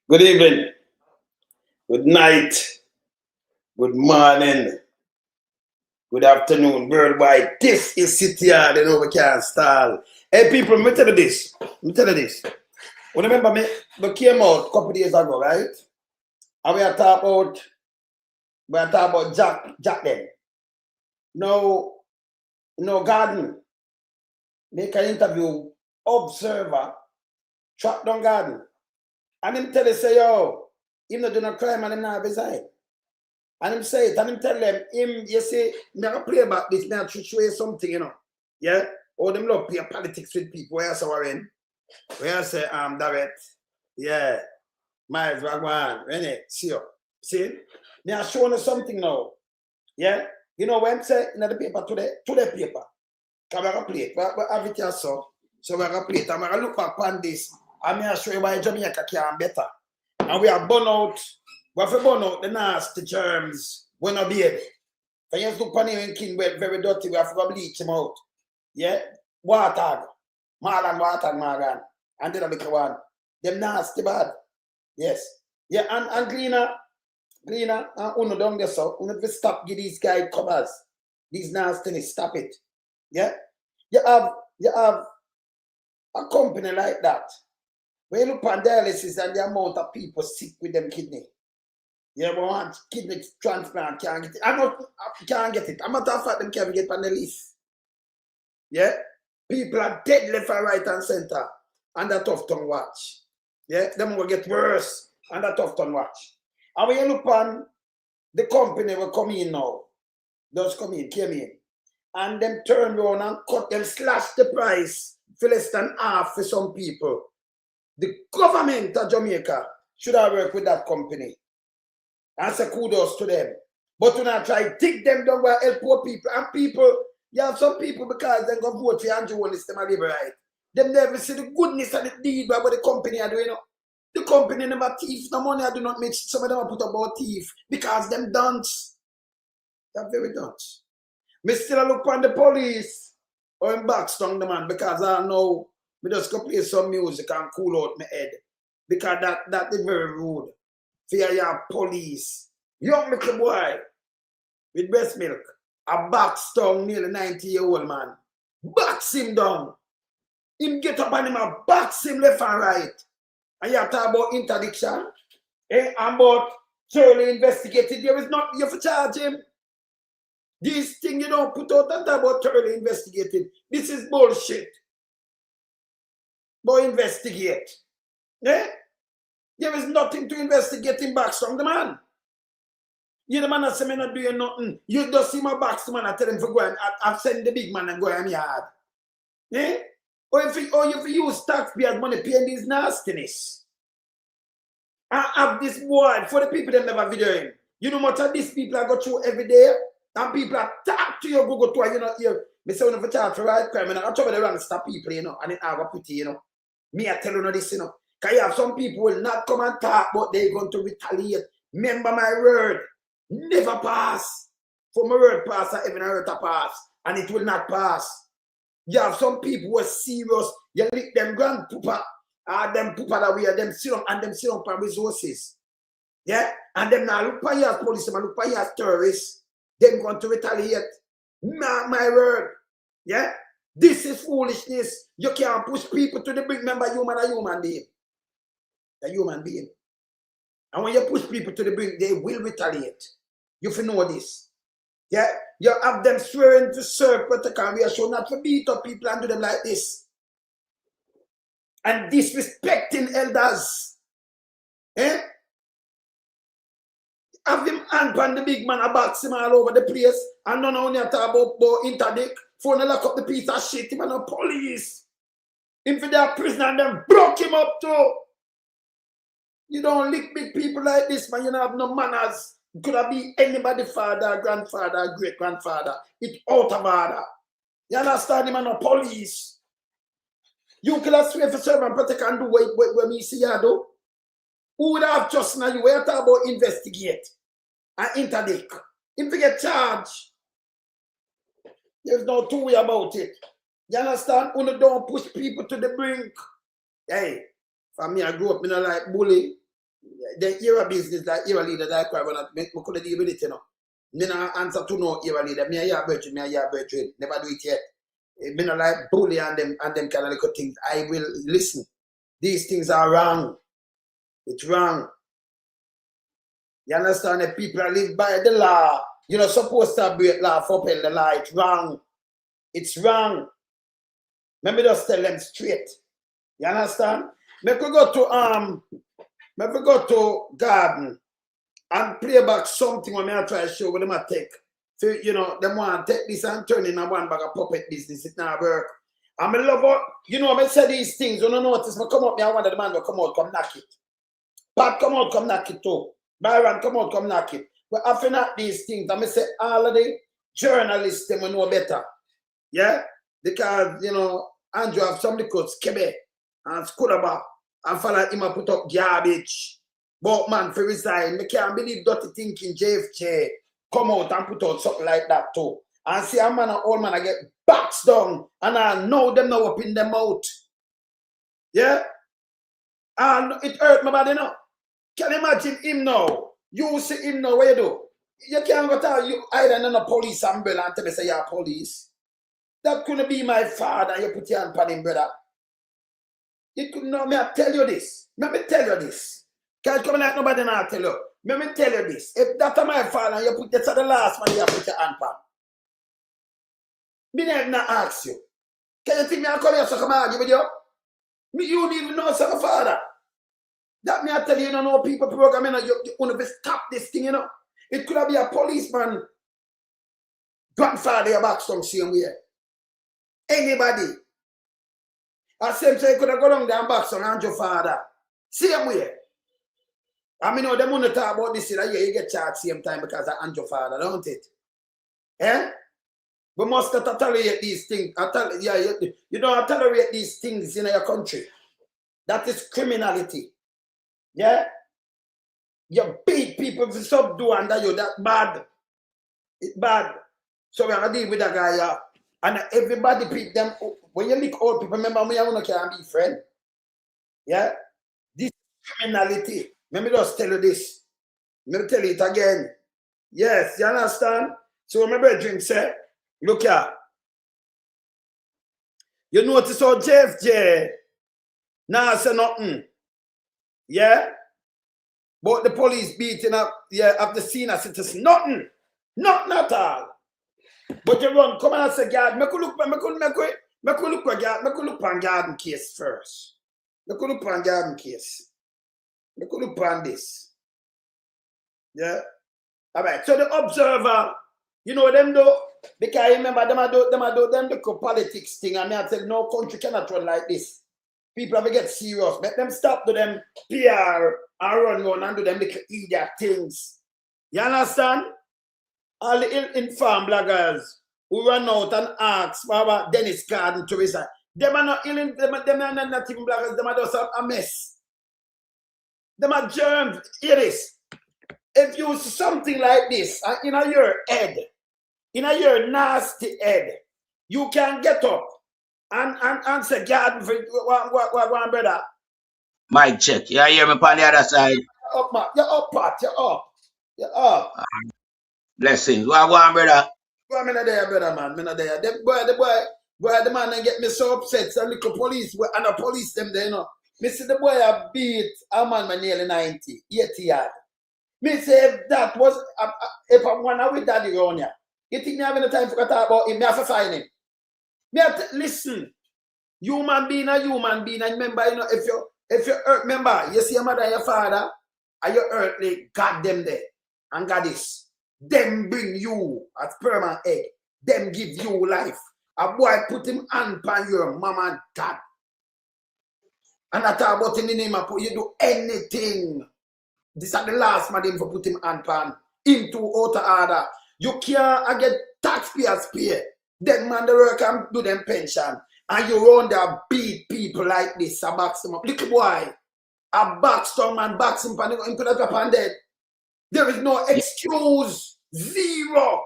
Good evening, good night, good morning, good afternoon, worldwide. This is City Yard, you know we can't stall. Hey people, let me tell you this. Remember me came out a couple of days ago, right? And we are talking about Jacden. No garden. Make an interview, observer, track down garden. And him tell you say, yo, him not do no crime and him not resign. And him say it, and him tell them, you see, me I play about this, me I show you something, you know. Yeah? Or them love play politics with people. Where I say Warren? Where I say direct. Yeah. Miles Wagwan, Rene, see you. See? Me I show you something now. Yeah? You know when I say in the paper today paper. Can I play it? We have it here so we're gonna play it. I'm gonna look back on this. And me I show you why Jamaica can better. And we are burn out. We have to burn out the nasty germs when I be it. When you look on him and king very dirty, we have to bleach him out. Yeah? Water. Margan, Margan. And then a little one. Them nasty bad. Yes. Yeah, and cleaner, and uno down there so. Uno have to stop give these guys covers. These nastiness, stop it. Yeah? You have a company like that. When you look on dialysis and the amount of people sick with them kidney. Yeah, but want kidney transplant, can't get it. Can't get it. I'm not talking about them can't get on the list. Yeah? People are dead left and right and center. And that tough tongue watch. Yeah? Them will get worse. And that tough tongue watch. And when you look on the company will come in now. Came in. And them turn around and cut them, slash the price for less than half for some people. The government of Jamaica should have worked with that company. And say kudos to them. But when I try to dig them down where help poor people. And people, you have some people because they go vote for Andrew Wallace, them are right. Them never see the goodness and the deed by what the company are doing. The company never thief. The money I do not make. Some of them are put about thief. Because them dunce. They're very dunce. Me still look on the police or in backstone the man because I know me just go play some music and cool out my head. Because that is very rude. Fear your police. Young little boy with breast milk. A backstone nearly 90-year-old man. Box him down. Him get up on him and box him left and right. And you talk about interdiction. And about thoroughly investigated. There is not you have to charge him. This thing you don't put out and talk about thoroughly investigated. This is bullshit. But investigate. Eh? There is nothing to investigate in backstone the man. You the man that say me not doing nothing. You just see my backstone man and tell him to go and I've sent the big man and go and yard. Eh? Or if you use taxpayers' money paying this nastiness. I have this boy for the people that never video him. You know much of these people I go through every day. And people are talk to you, go to you know, here. Me say, when you charge for right crime, and I try to run stop people, you know, and it have a pity, you know. Me, I tell you this, you know. Because you have some people will not come and talk, but they're going to retaliate. Remember my word. Never pass. For my word pass, even a word to pass. And it will not pass. You have some people who are serious. You lick them grandpapa. Them papa that we are them sit on and them sit on for resources. Yeah? And them now look for you as policemen, look for you as terrorists. They're going to retaliate. Mark my word. Yeah? This is foolishness. You can't push people to the brink. Remember, human being. A human being. And when you push people to the brink, they will retaliate. You have to know this. Yeah? You have them swearing to serve, protocol. We are sure not to beat up people and do them like this. And disrespecting elders. Eh? Have him hand on the big man, a box him all over the place, and none only talk about interdict, phone and lock up the piece of shit, him and the police. Him for their prisoner and them broke him up too. You don't lick big people like this, man. You don't have no manners. It could have been anybody, father, grandfather, great-grandfather. It's out of order. You understand him and the police. You could have swear for servant protect and do what me see you do. Who would have just now you were talking about investigate and interdict? If you get charged, there's no two way about it. You understand? When you don't push people to the brink. Hey, for me, I grew up in a like bully. The era business, that era leader, that I want to make me could deal with it, you know. Me not answer to no era leader. Me a year virgin, never do it yet. Me not like bully and them kind of little things. I will listen. These things are wrong. It's wrong. You understand? That people are live by the law. You're not supposed to break law for uphold the law. It's wrong. It's wrong. Let me just tell them straight. You understand? Maybe go to garden and play back something when I try to show what them I take. So, you know, them want to take this and turn in a one bag of puppet business. It not work. I'm a lover. You know, I say these things. You don't notice me come up, me I want the man to come out, come knock it. Pat, come out, come knock it too. Byron, come out, come knock it. But after not these things, I say all of the journalists, them will know better. Yeah? Because, you know, Andrew have somebody called Skebe and Skulaba and follow him and put up garbage. But man, for resign, I can't believe dirty thinking JFJ come out and put out something like that too. And see a man and old man I get backs down and I know them now up in them out. Yeah? And it hurt my body now. Can you imagine him now? You see him now, what you do? You can't go tell you either in a police umbrella and tell me say you're police. That couldn't be my father. You put your hand on him, brother. You could know me. I tell you this. Let me tell you this. Can't come like nobody now tell you. Let me tell you this. If that's my father, you put that's the last man you put your hand on. Me never ask you. Can you think me I come here so come argue with you? Me you don't even know some father. That me I tell you, you don't know people program, you know, you want to stop this thing, you know. It could have been a policeman grandfather your back some same way. Anybody. I same say could have gone down there and back some Andrew father. Same way. I mean, them want to talk about this, you get charged same time because of Andrew father, don't it? Eh? We must not tolerate these things. You don't tolerate these things in your country. That is criminality. Yeah? You beat people to subdue under you. That's bad. It's bad. So we're going to deal with that guy. Yeah. And everybody beat them. When you look old people, remember me, I want to can't be friend. Yeah? This criminality. Let me just tell you this. Let me tell you it again. Yes, you understand? So when my brethren say, look here. You notice how JFJ now say nothing. Yeah? But the police beating up, yeah, up the scene as it is nothing. Nothing at all. But you run, come and say, God, make look on garden case first. Make look on garden case. Make look on this. Yeah? Alright, so the observer, you know them though, because I remember them the politics thing, and I tell no country cannot run like this. People have to get serious. Make them stop to them PR and run and do them little idiot things. You understand? All the ill-informed bloggers who run out and ask for Dennis Garden to resign. Them are not ill, them are not even bloggers, them are just a mess. Them are germs. Hear this. If you see something like this in your head, in your nasty head, you can get up and say, God, one brother. Mic check. You hear me on the other side? You're up, man. You're up, Pat. You're up. You're up. Blessings. What one, brother? Boy, I'm not there, brother, man. I'm not there. The man, they get me so upset. So little police, and the police them there, you know. Me see the boy I beat a man nearly 90, 80 yard. Me say if that was, if I'm one with daddy around here, you think me having the time to talk about him, me have to find him. Me have to, listen, human being, and remember, you know, if you hurt, remember, you see your mother and your father, and you earthly, God them there, and God is, them bring you a sperm and egg, them give you life. A boy put him hand upon your mama and dad. And I talk about in the name of you do anything. This is the last man for put him hand pan into outer order. You can't get taxpayers pay. Then man the work and do them pension. And you run there beat people like this and box them up. Little boy, a box strong man box him and put up and dead. There is no excuse. Zero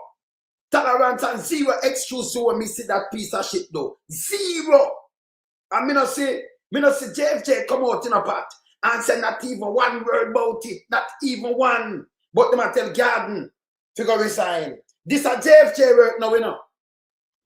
tolerance and zero excuse to when me see that piece of shit though. Zero. And me not say JFJ come out in a part. and say not even one word about it, not even one. But them a tell Jacden to go resign. This a JFK work now, you know.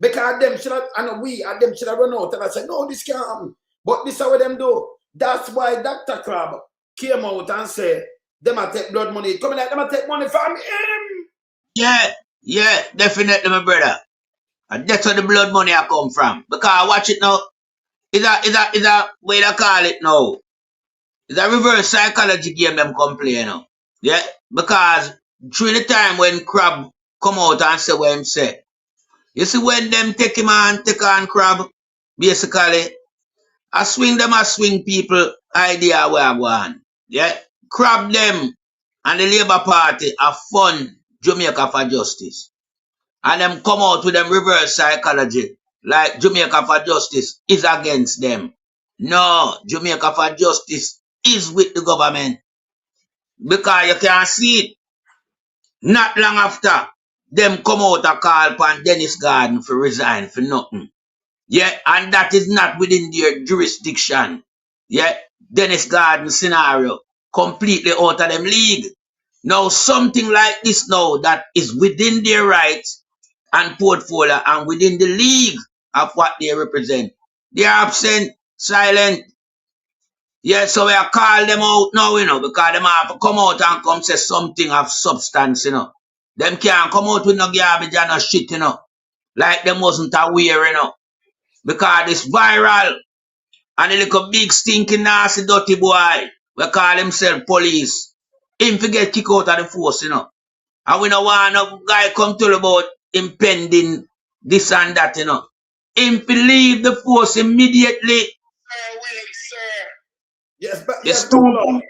Because them should have, and we and them should have run out and I said, no, this can't happen. But this is what them do. That's why Dr. Crab came out and said, them a take blood money. Coming like them a take money from him. Yeah, definitely, my brother. And that's where the blood money I come from. Because watch it now. Is a way they call it now. It's a reverse psychology game them come play now. Yeah? Because through the time when Crab come out and say what him say, you see when them take him and take on Crab, basically, I swing people idea where I want. Yeah? Crab them and the Labour Party have fund Jamaica for justice. And them come out with them reverse psychology. Like Jamaica for justice is against them. No, Jamaica for justice is with the government. Because you can see it. Not long after, them come out and call upon Dennis Garden for resign for nothing. Yeah, and that is not within their jurisdiction. Yeah, Dennis Garden scenario, completely out of them league. Now, something like this now that is within their rights and portfolio and within the league of what they represent. They are absent, silent. Yeah, so we are call them out now, you know, because them have to come out and come say something of substance, you know. Them can't come out with no garbage and no shit, you know. Like them wasn't aware, you know. Because it's viral. And a little big stinking nasty dirty boy. We call himself police. Him forget kick out of the force, you know. And we don't want no guy come tell about impending this and that, you know. Him to leave the force immediately. Sir, William, sir. Yes, but Yes, yes, too. Wagwan,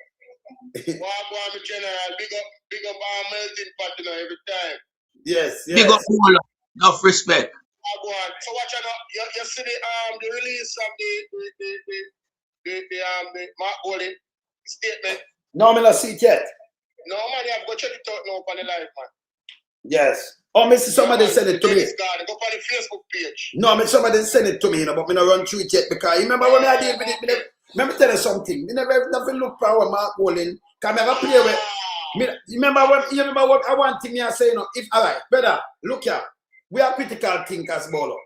General. Big up our melting pot, you know, every time. yes, Big up yes. all. Enough respect. Wagwan. So watch out. You see the release of the Mark Golden statement. No, I'm not see it yet. No, man, you have to go check it out now on the live, man. Yes. Oh, Mr. Somebody send it to me. Dennis Garden, go on the Facebook page. No, Mr. Somebody send it to me, you know, but me not run through it yet because you remember when I did with it, let me tell you something. Me never look for our Mark Golden. Can never play with me. You remember what I want to me I say, you know, if all right, brother, look here. We are critical thinkers, Bolo.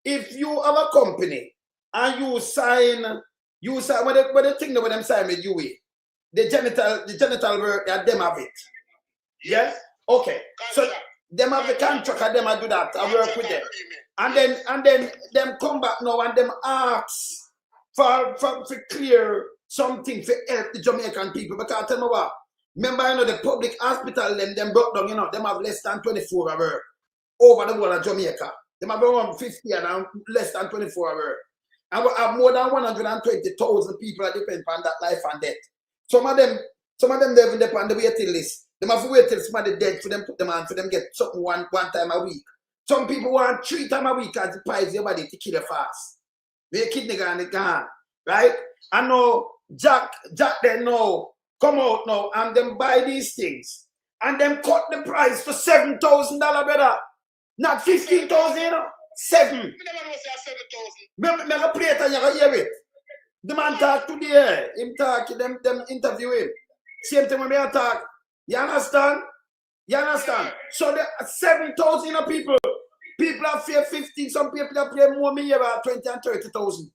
If you have a company and you sign when the thing that when them sign with you, the genital work that them have it. Yes? Okay. So them have the contract and them I do that. I work with them. And then them come back now and them ask for clear something for help the Jamaican people. Because tell me what, remember, you know, the public hospital them broke down, you know, them have less than 24 hours over the whole of Jamaica. Them have around 50 and less than 24 hours. And we have more than 120,000 people that depend on that life and death. Some of them they even depend on the waiting list. They have to wait till somebody dead for them put them on for them get something one time a week. Some people want 3 times a week as it pies their body to kill a fast. They kidney gone, right? I know Jack they know come out now and them buy these things and them cut the price to $7,000, brother. Not 15,000, you know. 7. Me never know say 7,000. Me play it and you can hear it. The man talk today. Him talk, them interview him. Same thing when me talk. You understand? You understand? So there are 7,000 people. People have paid 15, some people have paid more me about 20 and 30,000.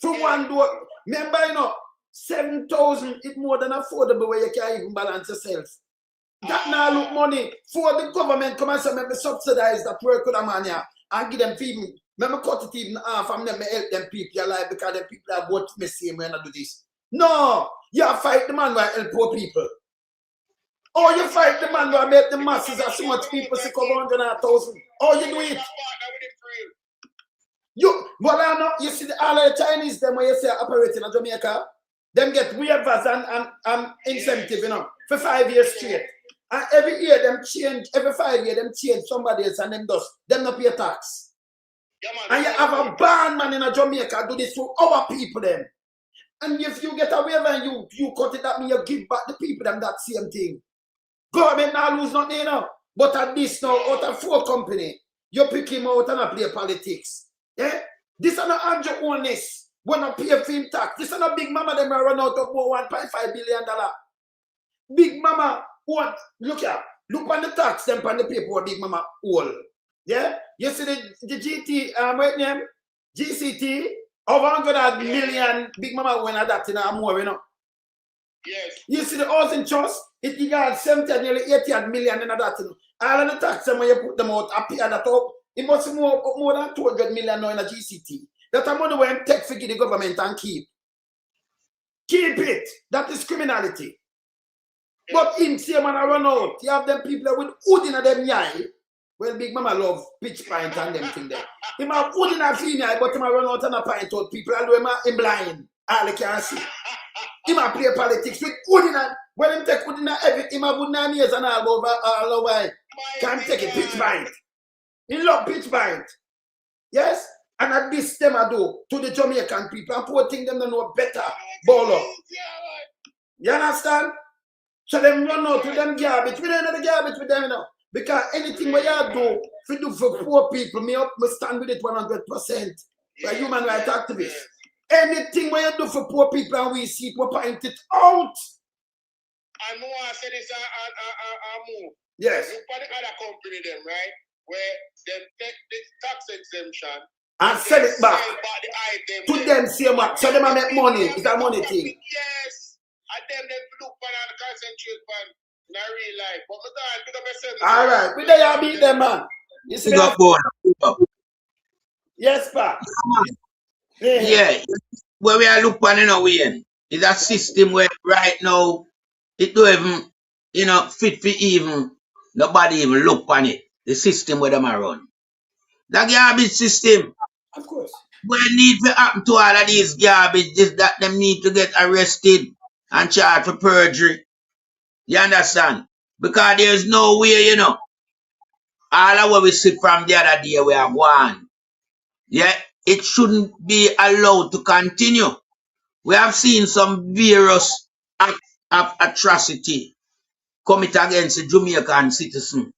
From one door. Remember, you know, 7,000 is more than affordable where you can even balance yourself. That now look money for the government come and say maybe subsidize that work with a man here and give them feeding. Remember cut it even half and then help them people alive because them people are both me same when I do this. No, you fight the man who help poor people. Or you fight the man who make the masses of so much people sick over 100,000. Or you do it. You see all the Chinese them when you say operating in Jamaica, them get waivers and incentive, you know, for 5 years straight. And every year them change, every 5 years them change somebody else and them not pay tax. Yeah, man, and you have a band man in a Jamaica do this to our people them. And if you get a waiver and you cut it, that means you give back the people them that same thing. Government now lose nothing, you know. But at this now, out of 4 company, you pick him out and play politics. Yeah? This is not Andrew Onus. When I pay for him tax, this is not big mama them run out of $1.5 billion. Big mama what? Look here. Look on the tax them on the paper what big mama owe. Yeah? You see the GT what name? GCT over 100 million big mama when that in a more, you know. Yes. You see the housing trust, it got 70 nearly 80 million in that. You know. All of the tax when you put them out, appear that up, it must be more than 200 million now in a GCT. That money when take for the government and keep. Keep it. That is criminality. But him say man I run out. You have them people with wood in them eye. Well, big mama love pitch pint and them thing there. Him have wood in a female, but him a run out and a pint out people. Although him blind. All they can see. Him a play politics with wood in a when him take wood in a everything, him have wood in a ears and all over. Can't take it, pitch pint. He love pitch pint. Yes? And at this them I do to the Jamaican people and poor thing them don't know better. Ball. You understand? So them run out to them garbage. We don't know the garbage with them, you know. Because anything we do, if we do for poor people, me stand with it 100%. We're human rights activists. Anything we do for poor people and we see it, we point it out. And more I said this a move. Yes. You put the other company them, right? Where they take this tax exemption and sell it back to them same back. So them make money. It's a money thing. Yes. And them look for and concentrate on in real life. But pick up yourself. All right. We there beat them, man. You see that? Yes, pa. Yeah. Where we are looking, you know, it's a system where right now it don't even, you know, fit for even nobody even look on it. The system where them are run. The garbage system. Of course. What need to happen to all of these garbage is that them need to get arrested and charged for perjury. You understand? Because there's no way, you know. All of what we see from the other day we are gone. Yeah, it shouldn't be allowed to continue. We have seen some various acts of atrocity commit against the Jamaican citizen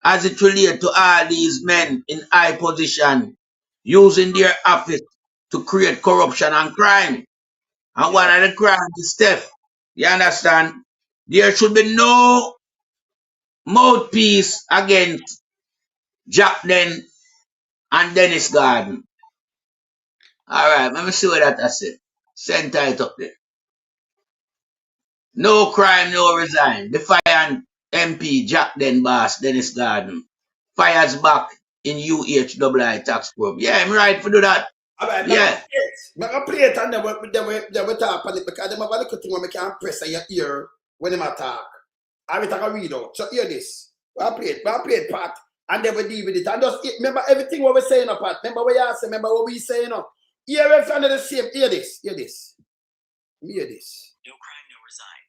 as it relates to all these men in high position using their office to create corruption and crime. And one of the crimes is theft. You understand? There should be no mouthpiece against Jacden and Dennis Garden. Alright, let me see what that I said. Send it up there. No crime, no resign. Defiant MP Jacden boss Dennis Garden fires back in UHII tax probe. Yeah, I'm right for do that. Alright, yeah. I play it and they will talk on it because they have a little thing where I can press on your ear when they talk. I will take a read out. So hear this. I play it part and they will deal with it. And just remember everything what we're saying apart. Remember what you say, remember what we saying up. Hear everything the same. Hear this. Hear this. Hear this. No Crime, No Resign.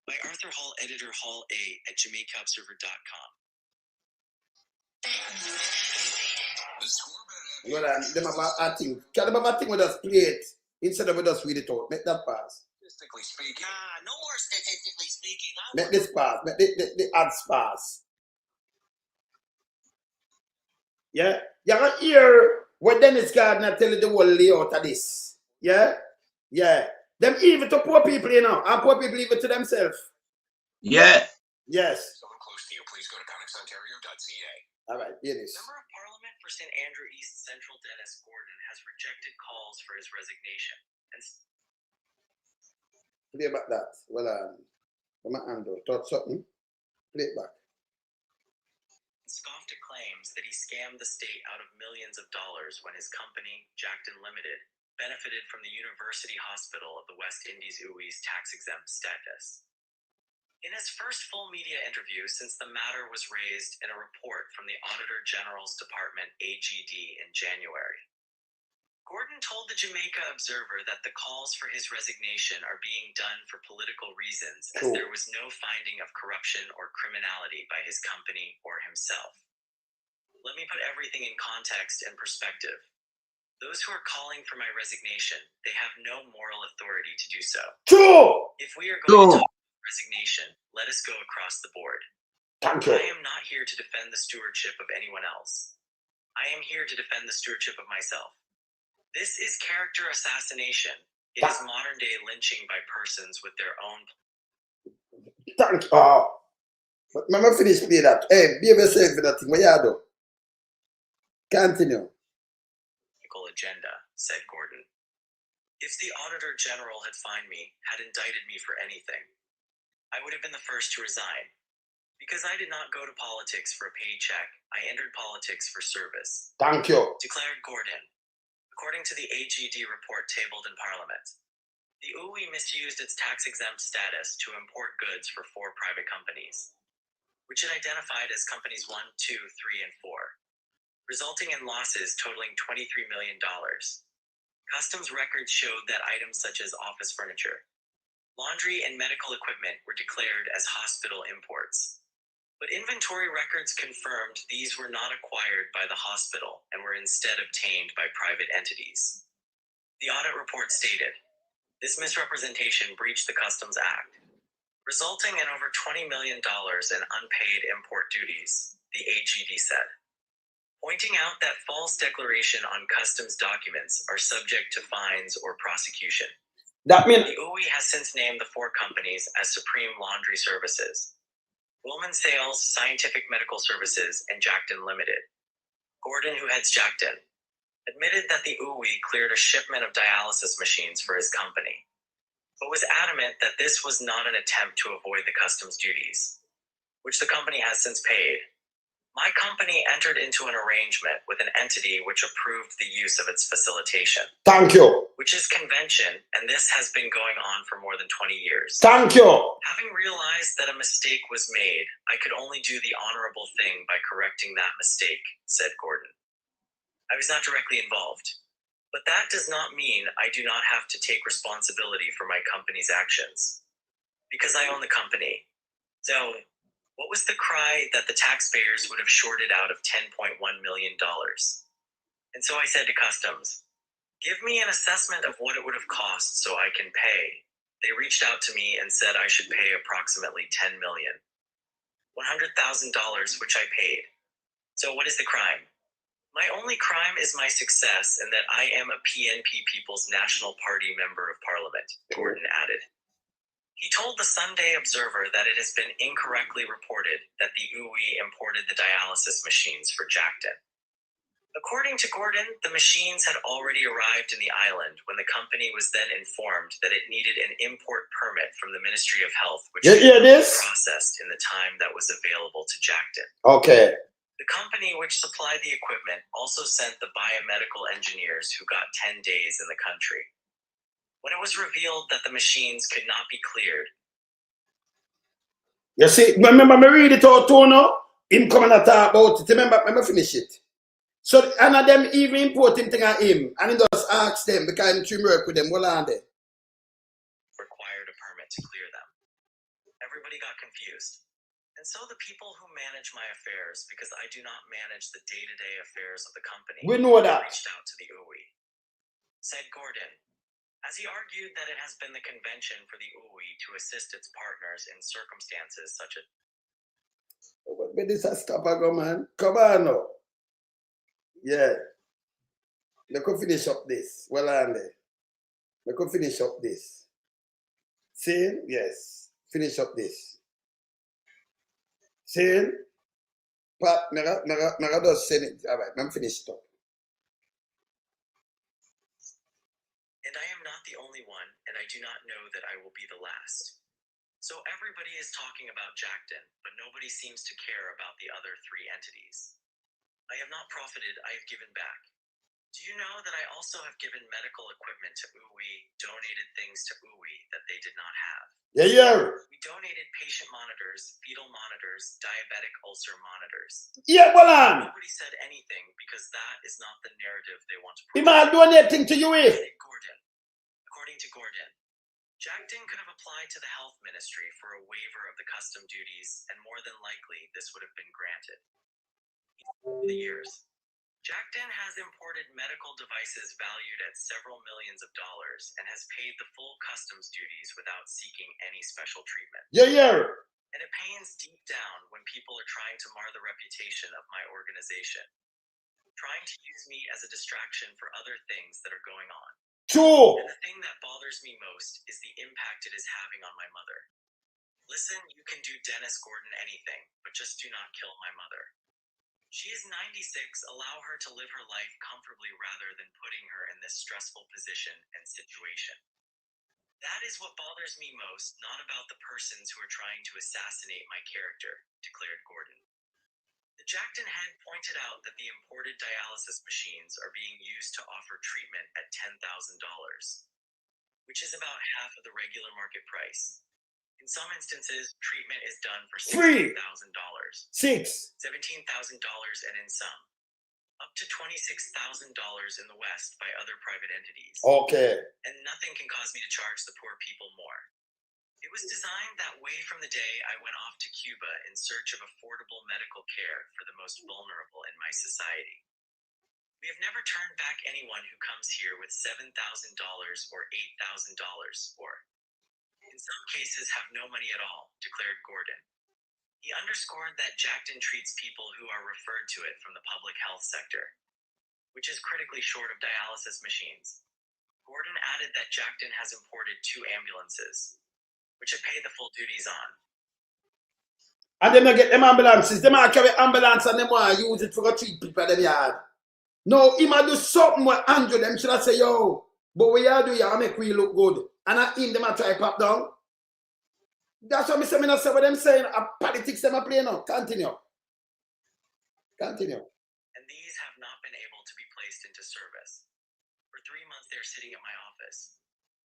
By Arthur Hall, editor Hall A at JamaicaObserver.com. Well, them have a thing. Can them have a thing with us play it instead of with us read it out? Make that pass. Statistically speaking. Nah, no more statistically speaking. Make this pass. Make the ads pass. Yeah? You can hear what Dennis Gardner tell you the whole layout of this. Yeah? Yeah. Them even to poor people, you know, and poor people even to themselves. Yeah. Yes. Someone close to you, please go to comicsontario.ca. All right, hear this. Member of Parliament for St. Andrew East Central Dennis Gordon has rejected calls for his resignation. And play back that. Well, come on, Andrew. Thought something. Play it back. Scoffed at claims that he scammed the state out of millions of dollars when his company, Jacden Limited, benefited from the University Hospital of the West Indies UWI's tax-exempt status. In his first full media interview since the matter was raised in a report from the Auditor General's Department, AGD, in January, Gordon told the Jamaica Observer that the calls for his resignation are being done for political reasons, as there was no finding of corruption or criminality by his company or himself. Let me put everything in context and perspective. Those who are calling for my resignation, they have no moral authority to do so. True. If we are going to talk about resignation, let us go across the board. Thank you. I am not here to defend the stewardship of anyone else. I am here to defend the stewardship of myself. This is character assassination. It is modern-day lynching by persons with their own... Thank you. Oh. But I'm finish play that. Hey, be yourself for that thing. What you do? Continue. ...agenda, said Gordon. If the Auditor General had fined me, had indicted me for anything, I would have been the first to resign. Because I did not go to politics for a paycheck, I entered politics for service. Thank you. Declared Gordon. According to the AGD report tabled in Parliament, the UWI misused its tax-exempt status to import goods for 4 private companies, which it identified as companies 1, 2, 3, and 4, resulting in losses totaling $23 million. Customs records showed that items such as office furniture, laundry, and medical equipment were declared as hospital imports. But inventory records confirmed these were not acquired by the hospital and were instead obtained by private entities. The audit report stated, this misrepresentation breached the Customs Act, resulting in over $20 million in unpaid import duties, the AGD said, pointing out that false declaration on customs documents are subject to fines or prosecution. That means The UWI has since named the 4 companies as Supreme Laundry Services, Woolman Sales, Scientific Medical Services, and Jacden Limited. Gordon, who heads Jacden, admitted that the UWI cleared a shipment of dialysis machines for his company, but was adamant that this was not an attempt to avoid the customs duties, which the company has since paid. My company entered into an arrangement with an entity which approved the use of its facilitation, thank you. which is convention, and this has been going on for more than 20 years. Thank you. Having realized that a mistake was made, I could only do the honorable thing by correcting that mistake, said Gordon. I was not directly involved, but that does not mean I do not have to take responsibility for my company's actions, because I own the company. So, what was the cry that the taxpayers would have shorted out of $10.1 million? And so I said to Customs, give me an assessment of what it would have cost so I can pay. They reached out to me and said I should pay approximately $10 million. $100,000, which I paid. So what is the crime? My only crime is my success and that I am a PNP People's National Party Member of Parliament, Gordon added. He told the Sunday Observer that it has been incorrectly reported that the UWI imported the dialysis machines for Jacden. According to Gordon, the machines had already arrived in the island when the company was then informed that it needed an import permit from the Ministry of Health, which was processed in the time that was available to Jacden. Okay. The company which supplied the equipment also sent the biomedical engineers who got 10 days in the country. When it was revealed that the machines could not be cleared. You see, remember me read it out too now? Him coming to talk about it. Remember finish it. So, and of them even importing thing at him, and he just ask them, because he work with them, what are they? Required a permit to clear them. Everybody got confused. And so the people who manage my affairs, because I do not manage the day-to-day affairs of the company, We know that. reached out to the UWI. Said Gordon, as he argued that it has been the convention for the UWI to assist its partners in circumstances such as... But this has stop go, man. Come on now. Yeah. They could finish up this. Well, Andy. They could finish up this. See? Yes. Finish up this. See? But naga does send it. All right, I'm finished up. And I am not the only one, and I do not know that I will be the last. So everybody is talking about Jacden, but nobody seems to care about the other 3 entities. I have not profited, I have given back. Do you know that I also have given medical equipment to UWI, donated things to UWI that they did not have? Yeah. We donated patient monitors, fetal monitors, diabetic ulcer monitors. Yeah, well on. Nobody said anything because that is not the narrative they want to He might donate thing to you with. According to Gordon, Jacden could have applied to the health ministry for a waiver of the custom duties, and more than likely this would have been granted. For the years, Jacden has imported medical devices valued at several millions of dollars and has paid the full customs duties without seeking any special treatment. Yeah. And it pains deep down when people are trying to mar the reputation of my organization. trying to use me as a distraction for other things that are going on. True. And the thing that bothers me most is the impact it is having on my mother. Listen, you can do Dennis Gordon anything, but just do not kill my mother. She is 96, allow her to live her life comfortably rather than putting her in this stressful position and situation. That is what bothers me most, not about the persons who are trying to assassinate my character, declared Gordon. The Jacden head pointed out that the imported dialysis machines are being used to offer treatment at $10,000, which is about half of the regular market price. In some instances, treatment is done for $16,000, $17,000, and in some, up to $26,000 in the West by other private entities. Okay. And nothing can cause me to charge the poor people more. It was designed that way from the day I went off to Cuba in search of affordable medical care for the most vulnerable in my society. We have never turned back anyone who comes here with $7,000 or $8,000 or, in some cases, have no money at all, declared Gordon. He underscored that Jacden treats people who are referred to it from the public health sector, which is critically short of dialysis machines. Gordon added that Jacden has imported 2 ambulances, which it paid the full duties on. And then they get them ambulances. They might carry ambulance and they might use it for treat people in the yard. No, he might do something with Andrew. Them should I say, yo, but what you do, you make we look good. And I him, them a try pop down. That's what I say what them saying. Politics them a play now. Continue. Continue. And these have not been able to be placed into service. For 3 months they're sitting at my office.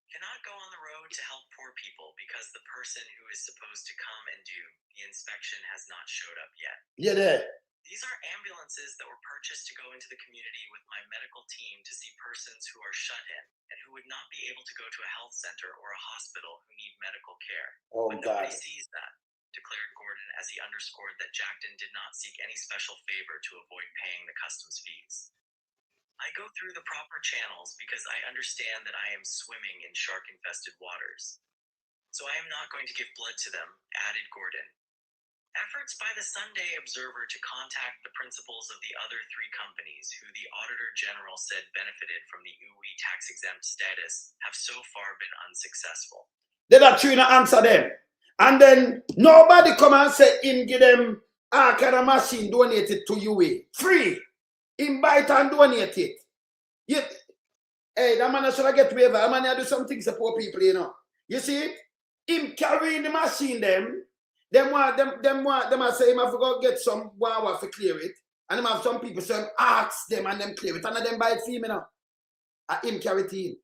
Cannot go on the road to help poor people because the person who is supposed to come and do the inspection has not showed up yet. Yeah, there. These are ambulances that were purchased to go into the community with my medical team to see persons who are shut in and who would not be able to go to a health center or a hospital who need medical care. Oh, but God. nobody sees that, declared Gordon as he underscored that Jacden did not seek any special favor to avoid paying the customs fees. I go through the proper channels because I understand that I am swimming in shark-infested waters. So I am not going to give blood to them, added Gordon. Efforts by the Sunday Observer to contact the principals of the other 3 companies who the Auditor General said benefited from the UWI tax-exempt status have so far been unsuccessful. They not trying to answer them. And then nobody come and say him give them a kind of machine donated to UWI. Free. Him buy it and donate it. Yet, hey, that man should get waiver. That man do some things to poor people, you know. You see it? Him carrying the machine them say him have to go get some water to clear it. And them have some people say ask them and them clear it. And them buy it for him, you know. And him carry it in.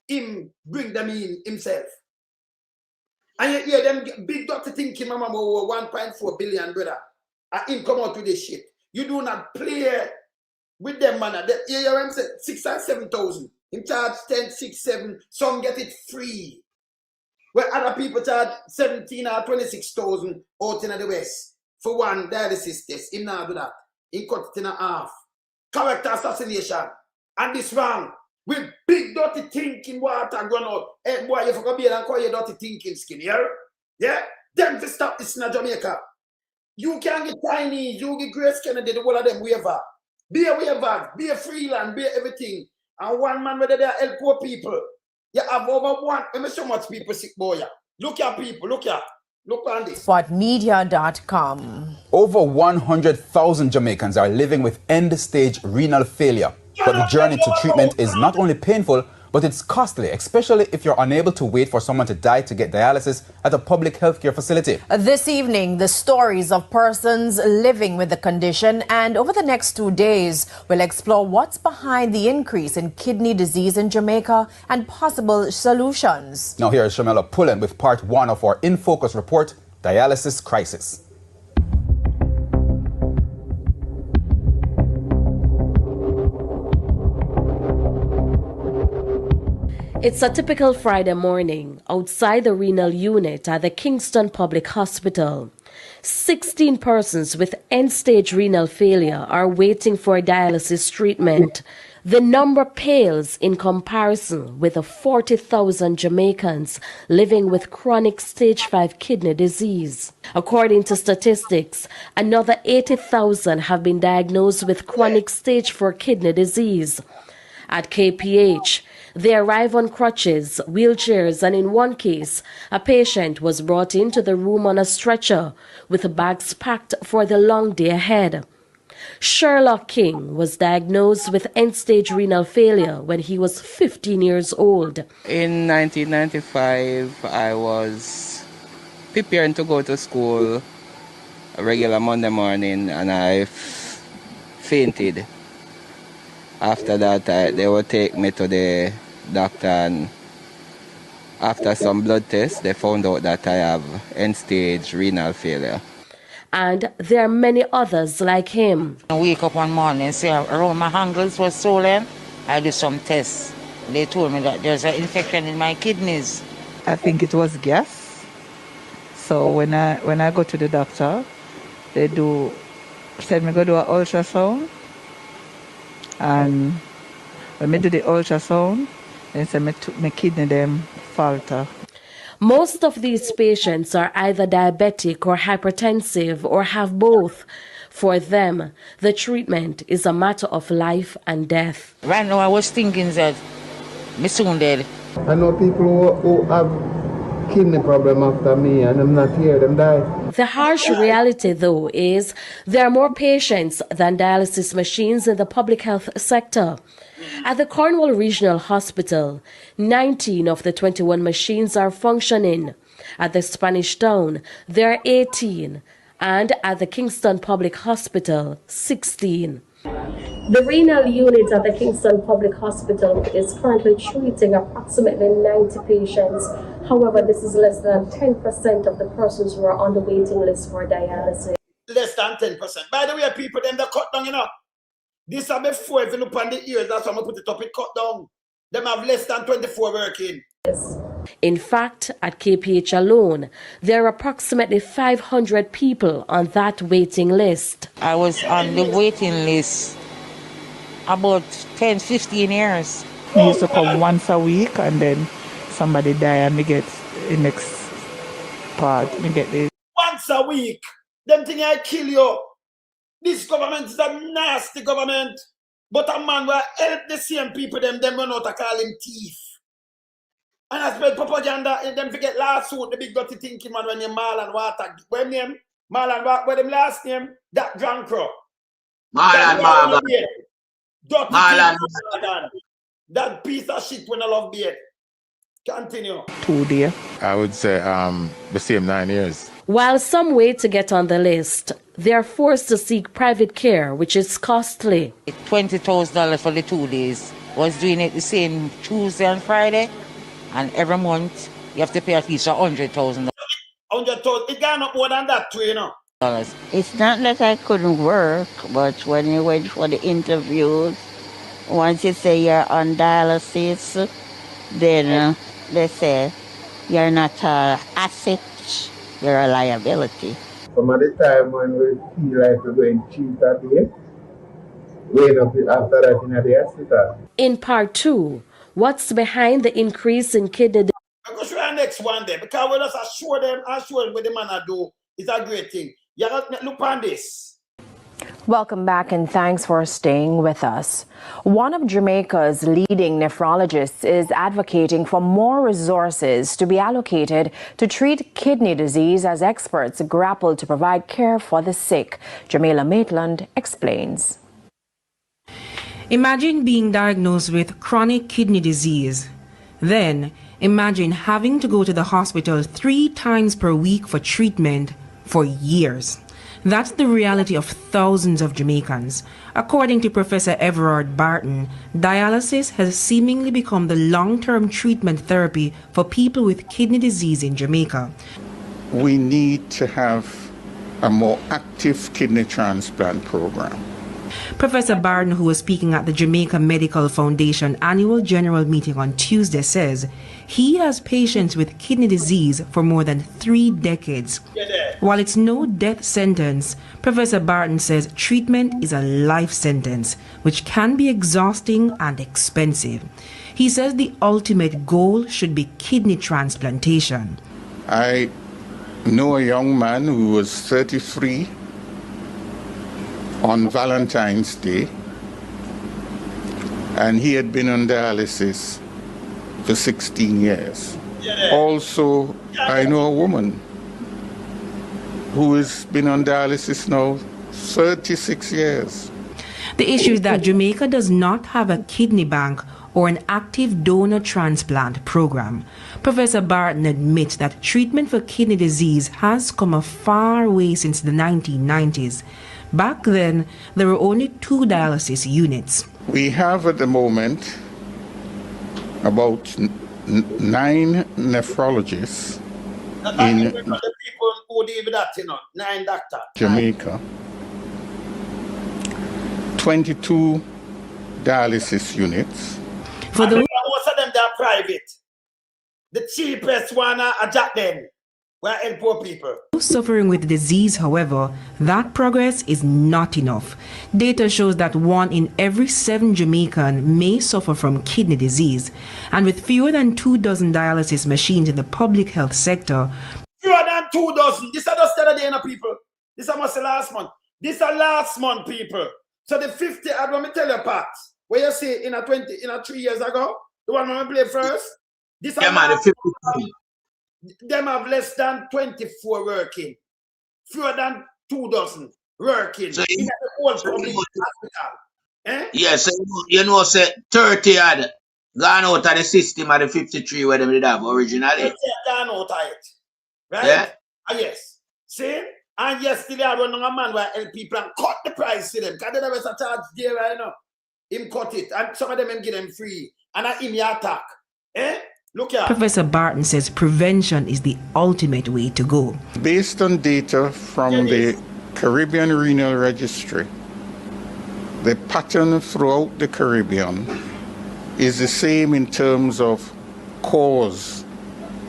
Him bring them in himself. And you hear them big doctor thinking mama over 1.4 billion, brother. And him come out with this shit. You do not play with them, man. You hear him say 6 and 7,000. Him charge 10, 6, 7. Some get it free. Where other people charge 17 or 26,000 out in the West for one dialysis test. Him not do that. He cut it in half. Character assassination. And this wrong. With big dirty thinking water going out. Hey boy, you forgot be and call your dirty thinking skin, yeah? Yeah? Them to stop this in Jamaica. You can get Chinese, you get Grace Kennedy, the whole of them waiver. Be a waiver, be a freelance, be everything. And one man whether they help poor people. You have over one, I mean so much people sick boy. Look at people, look on this. Spotmedia.com. Over 100,000 Jamaicans are living with end-stage renal failure. But the journey to treatment is not only painful, but it's costly, especially if you're unable to wait for someone to die to get dialysis at a public healthcare facility. This evening, the stories of persons living with the condition, and over the next 2 days, we'll explore what's behind the increase in kidney disease in Jamaica and possible solutions. Now here is Shamela Pullen with part 1 of our In Focus report, Dialysis Crisis. It's a typical Friday morning outside the renal unit at the Kingston Public Hospital. 16 persons with end-stage renal failure are waiting for dialysis treatment. The number pales in comparison with the 40,000 Jamaicans living with chronic stage 5 kidney disease. According to statistics, another 80,000 have been diagnosed with chronic stage 4 kidney disease. At KPH, they arrive on crutches, wheelchairs, and in one case, a patient was brought into the room on a stretcher with bags packed for the long day ahead. Sherlock King was diagnosed with end-stage renal failure when he was 15 years old. In 1995, I was preparing to go to school a regular Monday morning, and I fainted. After that, they would take me to the doctor, and after some blood tests, they found out that I have end-stage renal failure. And there are many others like him. I wake up one morning, see around my ankles was swollen. I do some tests. They told me that there's an infection in my kidneys. I think it was gas. So when I go to the doctor, they said me go do an ultrasound. And when I do the ultrasound, they said my kidney them falter. Most of these patients are either diabetic or hypertensive or have both. For them, the treatment is a matter of life and death. Right now I was thinking that me soon dead. I know people who have kidney problem after me and I'm not here, them die. The harsh reality, though, is there are more patients than dialysis machines in the public health sector. At the Cornwall Regional Hospital, 19 of the 21 machines are functioning. At the Spanish Town, there are 18, and at the Kingston Public Hospital, 16. The renal unit at the Kingston Public Hospital is currently treating approximately 90 patients. However, this is less than 10% of the persons who are on the waiting list for dialysis. Less than 10%. By the way, people, them they cut down, you know. This are before, if you look on the ears, that's why I'm going to put it up, it cut down. Them have less than 24 working. In fact, at KPH alone, there are approximately 500 people on that waiting list. I was on the waiting list about 10-15 years. I used to come once a week and then somebody die and me get the next part. Me get the Once a week. Them thing I kill you. This government is a nasty government. But a man will help the same people, them run out to call him thief. And I spread propaganda, and them forget last week, the big dirty thinking man when you Marlon Water. What name? Marlon Water, what them last name? That drunk crow. Marlon Morgan. Dirty Marlon Morgan. That piece of shit when I love beard. Continue. 2 days. I would say the same 9 years. While some wait to get on the list, they are forced to seek private care, which is costly. $20,000 for the 2 days. Was doing it the same Tuesday and Friday, and every month you have to pay at least $100,000. 100,000. It gone up more than that too, you know. It's not that I couldn't work, but when you went for the interviews, once you say you're on dialysis, then they say you're not an asset, you're a liability. Some of the time when we feel like we're going cheap that day, wait up after that in the hospital. In part 2, what's behind the increase in kidney disease? I'm going to show you next one day because we just assure them what the man do. It's a great thing. You got to look on this. Welcome back and thanks for staying with us. One of Jamaica's leading nephrologists is advocating for more resources to be allocated to treat kidney disease as experts grapple to provide care for the sick. Jamila Maitland explains. Imagine being diagnosed with chronic kidney disease. Then imagine having to go to the hospital 3 times per week for treatment for years. That's the reality of thousands of Jamaicans. According to Professor Everard Barton, dialysis has seemingly become the long-term treatment therapy for people with kidney disease in Jamaica. We need to have a more active kidney transplant program. Professor Barton, who was speaking at the Jamaica Medical Foundation annual general meeting on Tuesday, says he has patients with kidney disease for more than 3 decades. While it's no death sentence, Professor Barton says treatment is a life sentence, which can be exhausting and expensive. He says the ultimate goal should be kidney transplantation. I know a young man who was 33 on Valentine's Day, and he had been on dialysis for 16 years. Also, I know a woman who has been on dialysis now 36 years. The issue is that Jamaica does not have a kidney bank or an active donor transplant program. Professor Barton admits that treatment for kidney disease has come a far way since the 1990s. Back then, there were only 2 dialysis units. We have at the moment about 9 nephrologists in the people who deal with that, 9 doctors. Jamaica, 22 dialysis units. For those most of them, they are private. The cheapest one are Jacden, where help poor people. Suffering with the disease, however, that progress is not enough. Data shows that 1 in every 7 Jamaican may suffer from kidney disease, and with fewer than 2 dozen dialysis machines in the public health sector. Fewer than 2 dozen. This is just the other day, people. This is almost the last month. This is last month, people. So the 50, I want to tell you, Pat, where you see in a 3 years ago, the one I played first. This yeah, man, the 50. Them have less than 24 working. Fewer than 2 dozen working so in the whole public hospital. Eh? Yes, you know, say 30 had gone out of the system at the 53 where they did have originally. Gone out of it. Right? Yeah. Yes. See? And yesterday I run on a man where help people and cut the price to them. Because they never charge there right now. Him cut it. And some of them give them free. And I him attack. Eh? Look here. Professor Barton says prevention is the ultimate way to go. Based on data from the Caribbean Renal Registry, the pattern throughout the Caribbean is the same in terms of cause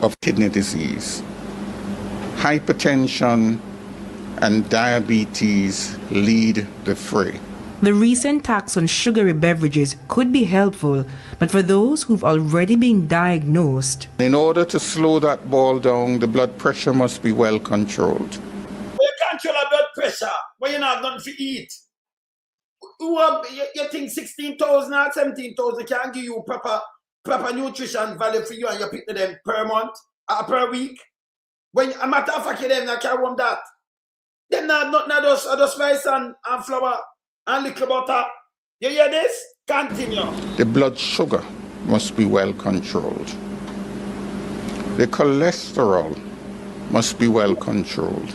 of kidney disease. Hypertension and diabetes lead the fray. The recent tax on sugary beverages could be helpful, but for those who've already been diagnosed. In order to slow that ball down, the blood pressure must be well controlled. You control a blood pressure when you not nothing to eat. You think 16,000 or 17,000 can give you proper nutrition value for you and you pick them per month or per week? When a matter of fact, them not carry on that. Then not just rice and flour and little butter. You hear this? Continue. The blood sugar must be well controlled. The cholesterol must be well controlled.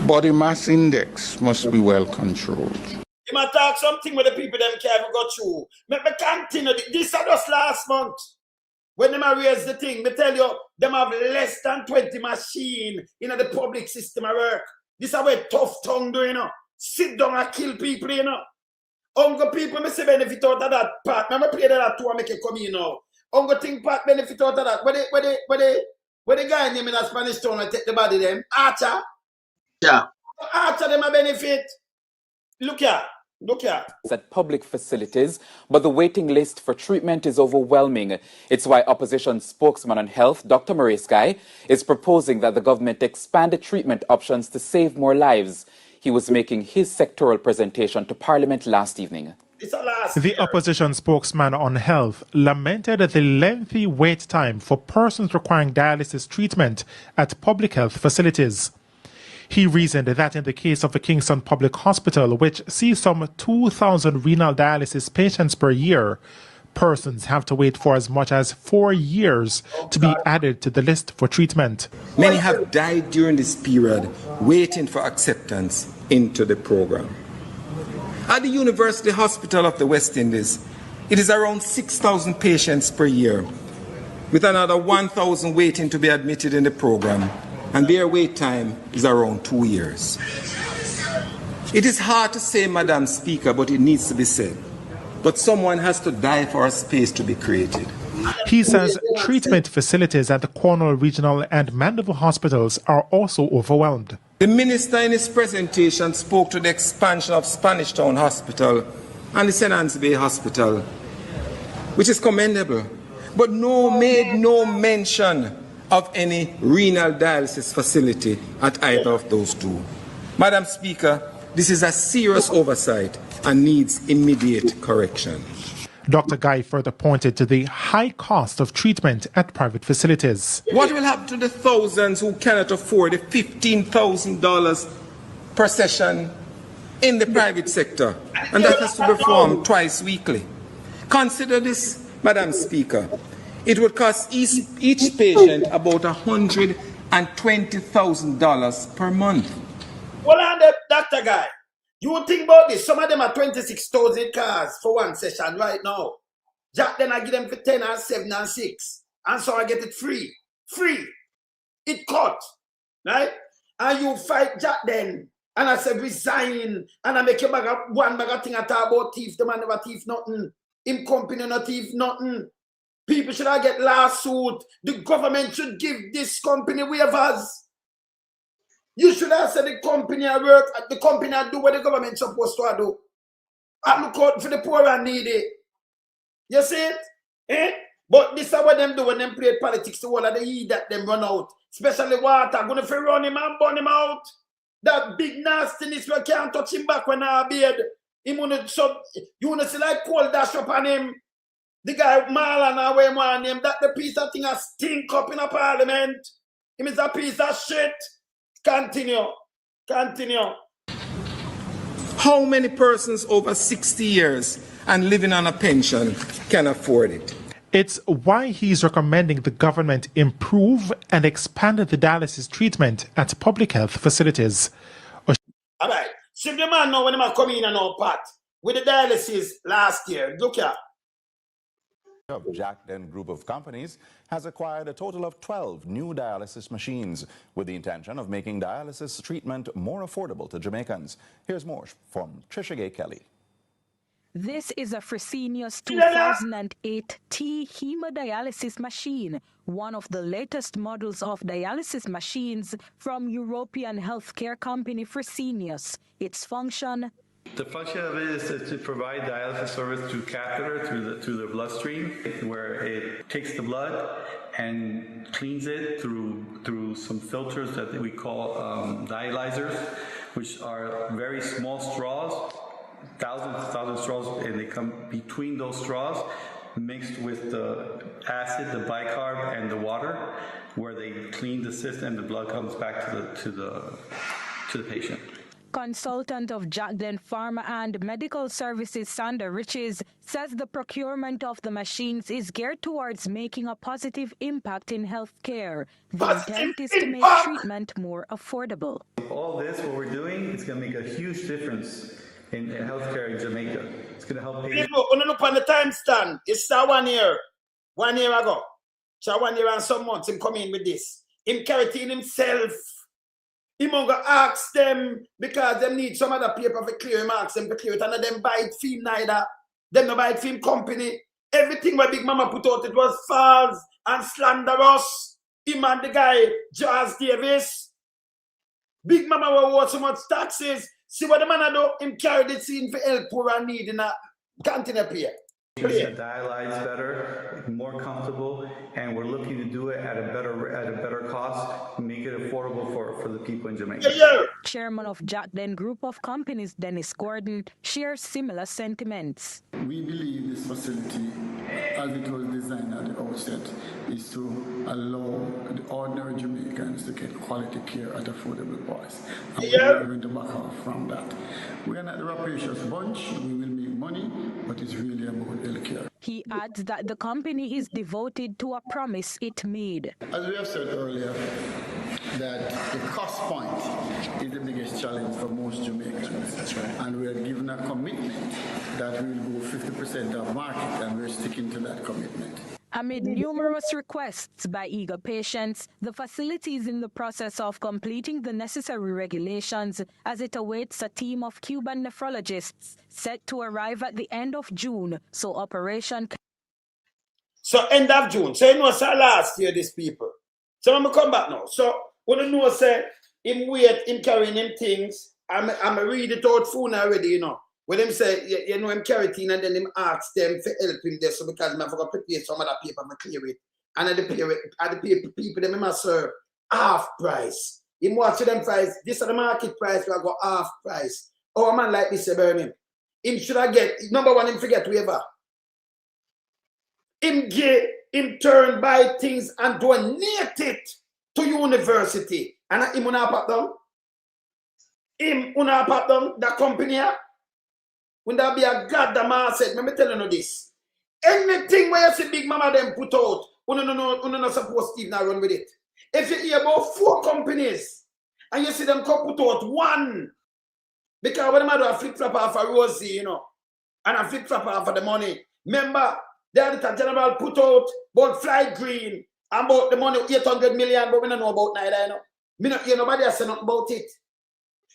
Body mass index must be well controlled. You might talk something with the people them can't go through. Me continue. This is just last month. When them raise the thing, me tell you, them have less than 20 machines in the public system of work. This is where tough tongue do, you know. Sit down and kill people, you know. Uncle people, me say benefit out of that part. Remember play that too and make it come in now. Uncle think part benefit out of that. Where the guy name in a Spanish town and take the body them? Archer? Yeah. Archer them a benefit. Look here. At public facilities, but the waiting list for treatment is overwhelming. It's why opposition spokesman on health, Dr. Ness, is proposing that the government expand the treatment options to save more lives. He was making his sectoral presentation to Parliament last evening. The opposition spokesman on health lamented the lengthy wait time for persons requiring dialysis treatment at public health facilities. He reasoned that in the case of the Kingston Public Hospital, which sees some 2,000 renal dialysis patients per year, persons have to wait for as much as 4 years to be added to the list for treatment. Many have died during this period, waiting for acceptance into the program. At the University Hospital of the West Indies, it is around 6,000 patients per year, with another 1,000 waiting to be admitted in the program, and their wait time is around 2 years. It is hard to say, Madam Speaker, but it needs to be said. But someone has to die for a space to be created. He says treatment facilities at the Cornwall Regional and Mandeville hospitals are also overwhelmed. The minister in his presentation spoke to the expansion of Spanish Town Hospital and the St. Anne's Bay Hospital, which is commendable, but made no mention of any renal dialysis facility at either of those two. Madam Speaker, this is a serious oversight and needs immediate correction. Dr. Guy further pointed to the high cost of treatment at private facilities. What will happen to the thousands who cannot afford the $15,000 per session in the private sector, and that has to be performed twice weekly? Consider this, Madam Speaker. It would cost each patient about $120,000 per month. Well, on the Dr. Guy, you think about this. Some of them are 26,000 cars for one session right now. Jacden I give them for 10 and 7 and 6. And so I get it free. Free. It cut. Right? And you fight Jacden. And I said resign. And I make you one bag of thing I talk about thief. The man never thief nothing. In company not thief nothing. People should not get lawsuit. The government should give this company waivers. You should have said the company I work, the company I do what the government supposed to do. I look out for the poor and needy. You see it? Eh? But this is what them do when them play politics. The whole of the heat that them run out. Especially water. Gonna fi run him and burn him out. That big nastiness we can't touch him back when I beard. You wanna see like cold dash up on him. The guy Marlon or where man name that the piece of thing a stink up in a parliament. Him is a piece of shit. Continue. How many persons over 60 years and living on a pension can afford it? It's why he's recommending the government improve and expand the dialysis treatment at public health facilities. All right. So the man know when he come in and out part with the dialysis last year. Look here. Of Jacden Group of companies has acquired a total of 12 new dialysis machines with the intention of making dialysis treatment more affordable to Jamaicans. Here's more from Trisha Gay Kelly. This is a Fresenius 2008 T hemodialysis machine, one of the latest models of dialysis machines from European healthcare company Fresenius. Its function: the function of it is to provide dialysis service through catheter through the bloodstream, where it takes the blood and cleans it through some filters that we call dialyzers, which are very small straws, thousands straws, and they come between those straws, mixed with the acid, the bicarb, and the water, where they clean the system and the blood comes back to the patient. Consultant of Jacden Pharma and Medical Services Sander Riches says the procurement of the machines is geared towards making a positive impact in healthcare. The intent is to make treatment more affordable. All this, what we're doing, is going to make a huge difference in healthcare in Jamaica. It's going to help patients. People, when you look on the time stand, it's 1 year. 1 year ago. So 1 year and some months, him come in with this. Him carry it in himself. He going to ask them because they need some other paper to clear him, ask them to clear it, and them buy it film neither. Them no buy it film company. Everything where Big Mama put out, it was false and slanderous. Him and the guy, Jazz Davis. Big Mama will owe so much taxes. See what the man do? Him carry the scene for help poor and need in a continue here. Dialyze better, more comfortable, and we're looking to do it at a better cost, make it affordable for the people in Jamaica. Chairman of Jacden Group of Companies, Dennis Gordon, shares similar sentiments. We believe this facility, as it was designed at the outset, is to allow the ordinary Jamaicans to get quality care at affordable price. And we are going to back off from that. We are not the rapacious bunch. We will make money, but it's really about healthcare. He adds that the company is devoted to a promise it made. As we have said earlier, that the cost point is the biggest challenge for most Jamaicans. That's right. And we are given a commitment that we will go 50% of market, and we're sticking to that commitment. Amid numerous requests by eager patients, the facility is in the process of completing the necessary regulations as it awaits a team of Cuban nephrologists set to arrive at the end of June, so operation can... So end of June. So you know, sir, last year, these people. So I'm going to come back now. So when you know, say, him wait, him carrying him things, I'm read it out phone already, you know. When them say, you know, him carry it in and then him ask them to help him there, so because I forgot to prepare some other paper, I clear it. And at the people, them must serve half price. Him watch them price, this is the market price, we go half price. Oh, a man like this, burn him. Him should I get, number one, him forget waiver. Him turn buy things and donate it to university. And him una pop down. Him una pop down, that company here. When there be a goddamn asset, let me tell you this. Anything where you see Big Mama them put out, you not supposed to even run with it. If you hear about 4 companies and you see them come put out 1, because when them do a flip flop off a Rosie, you know, and a flip flop off of the money. Remember, the Auditor General put out about Flight Green and about the money 800 million, but we don't know about neither, you know. Me not hear nobody say nothing about it.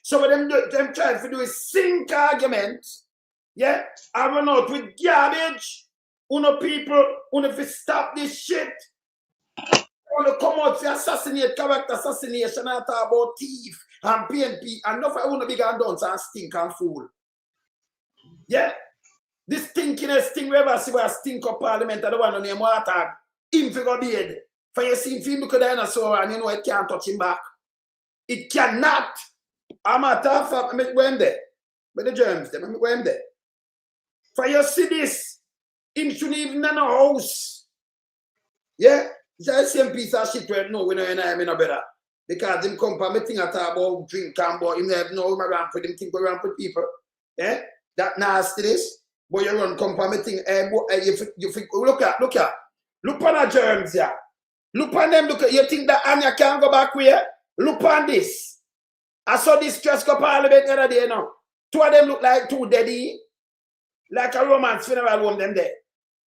So what them trying to do is sink arguments. Yeah, I run out with garbage. Uno people, if you stop this shit, uno come out for assassinate, character assassination, and talk about thief and PNP, and not for uno big and dance and stink and fool. Yeah, this stinkiness thing, we ever see where stink of parliament, and the one on name water, him figure beard. For you see him look at the dinosaur and you know it can't touch him back. It cannot. I'm a tough, I'm going there. But the germs, I'm going there. For you see this, him shouldn't even in a house. Yeah? It's the same piece of shit right now, we know him no better. Because him come for me thing I talk about drink and about him never know him around for them think around for people. Yeah? That nastiness. But you run come for me thing, look at. Look on the germs here. Look on them, look at you think that Anya can't go back where? Look on this. I saw this just go parliament the other day now. 2 of them look like 2 daddy. Like a romance funeral home them there.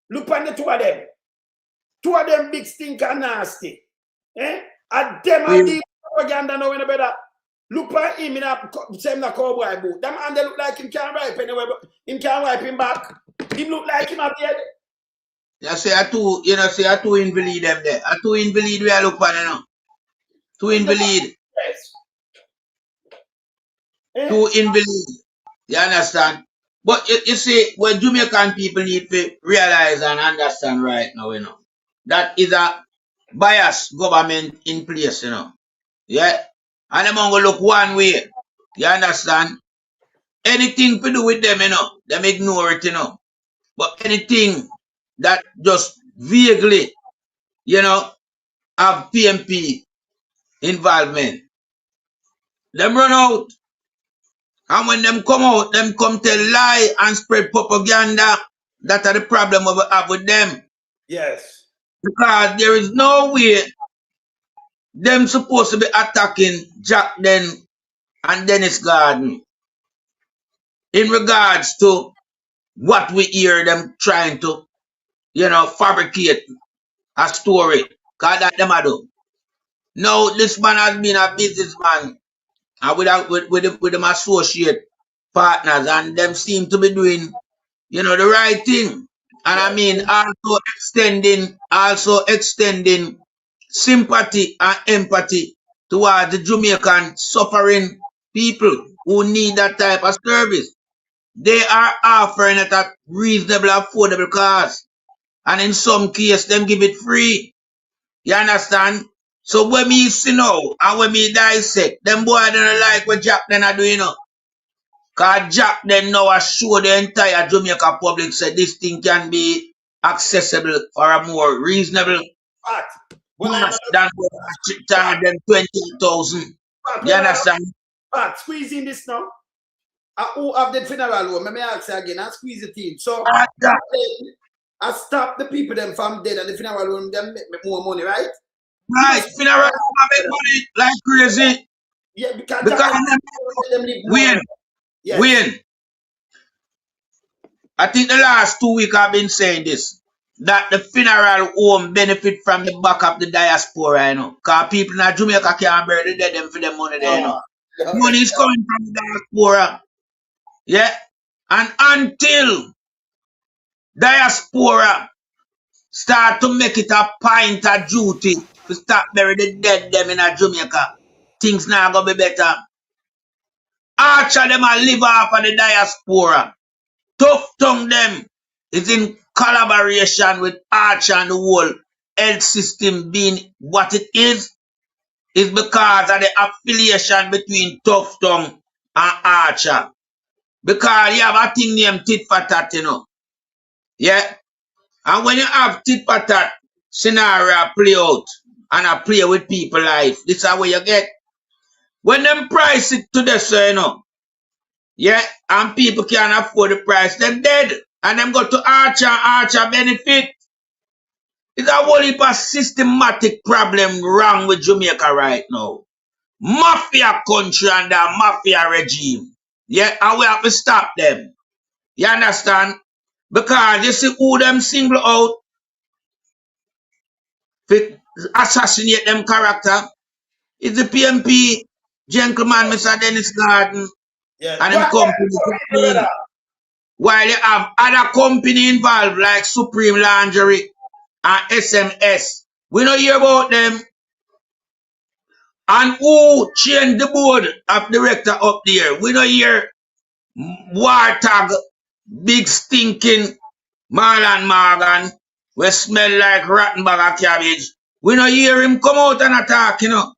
Look on the 2 of them. 2 of them big stink and nasty. Eh? And them are the propaganda now in the better. Look on him in a same cowboy boot. Them and they look like him can't wipe anyway, but him can't wipe him back. Him look like him at the head. You say a 2, you know, say a 2 invalid them there. A 2 invalid we are look for now. 2 invalid. Yes. 2 invalid. You understand? But you see, what Jamaican people need to realize and understand right now, you know, that is a biased government in place, you know. Yeah? And them going to look one way. You understand? Anything to do with them, you know, them ignore it, you know. But anything that just vaguely, you know, have PMP involvement, them run out. And when them come out, them come tell lie and spread propaganda. That are the problem we have with them. Yes. Because there is no way them supposed to be attacking Jacden and Dennis Garden in regards to what we hear them trying to, you know, fabricate a story. Because that them do. No, this man has been a businessman and with them associate partners, and them seem to be doing, you know, the right thing. And I mean, also extending sympathy and empathy towards the Jamaican suffering people who need that type of service. They are offering it at reasonable, affordable cost. And in some cases, them give it free. You understand? So when me see now and when me dissect, them boy don't like what Jacden are doing now. Because Jacden now has show the entire Jamaica public said this thing can be accessible for a more reasonable cost than charge them 20,000. You understand? But squeezing this now. Who have the funeral home? Let me ask you again. I squeeze it in. So I stop the people them from dead and the funeral home them make more money, right? Right, funeral home make money like crazy. Yeah, because them win. Yes. Win. I think the last 2 weeks I've been saying this. that the funeral home benefit from the back of the diaspora, you know. Because people in Jamaica can't bury the dead them for the money there, you know. Money is coming from the diaspora. Yeah. And until diaspora start to make it a point of duty to stop bury the dead them in Jamaica, things now gonna be better. Archer them a live off of the diaspora. Tough tongue them is in collaboration with Archer and the whole health system being what it is because of the affiliation between Tough Tongue and Archer. Because you have a thing named tit for tat, you know. Yeah? And when you have tit for tat scenario play out and I play with people life, this is what you get. When them price it to the so, you know, yeah, and people can't afford the price, them dead. And them go to Archer benefit. It's a whole heap of systematic problem wrong with Jamaica right now. Mafia country and the mafia regime. Yeah, and we have to stop them. You understand? Because you see who them single out to assassinate them character. It's the PMP gentleman, Mr. Dennis Garden, and him company. While you have other company involved like Supreme Lingerie and SMS. We don't hear about them. And who changed the board of director up there? We don't hear Wartag, big stinking Marlon Morgan, we smell like rotten bag of cabbage. We don't hear him come out and attack, you know.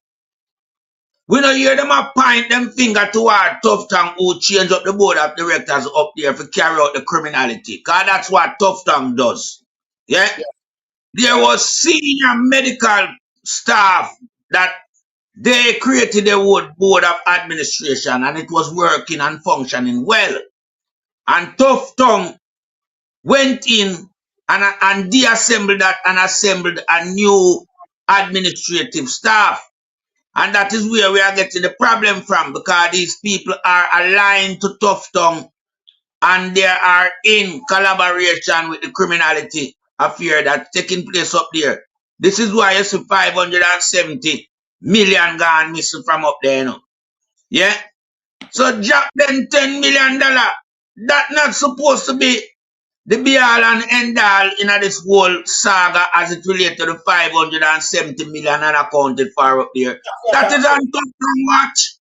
We don't hear them a point them finger toward Tough Tongue who change up the board of directors up there to carry out the criminality. Because that's what Tough Tongue does. Yeah? There was senior medical staff that they created a board of administration and it was working and functioning well. And Tough Tongue went in and deassembled that and assembled a new administrative staff. And that is where we are getting the problem from because these people are aligned to Tough Tongue and they are in collaboration with the criminality affair that's taking place up there. This is why you see 570 million gone missing from up there, you know. Yeah? So Jacden $10 million, that's not supposed to be the be all and end all in this whole saga as it relates to the 570 million unaccounted for up there. That is on Tough Tongue watch.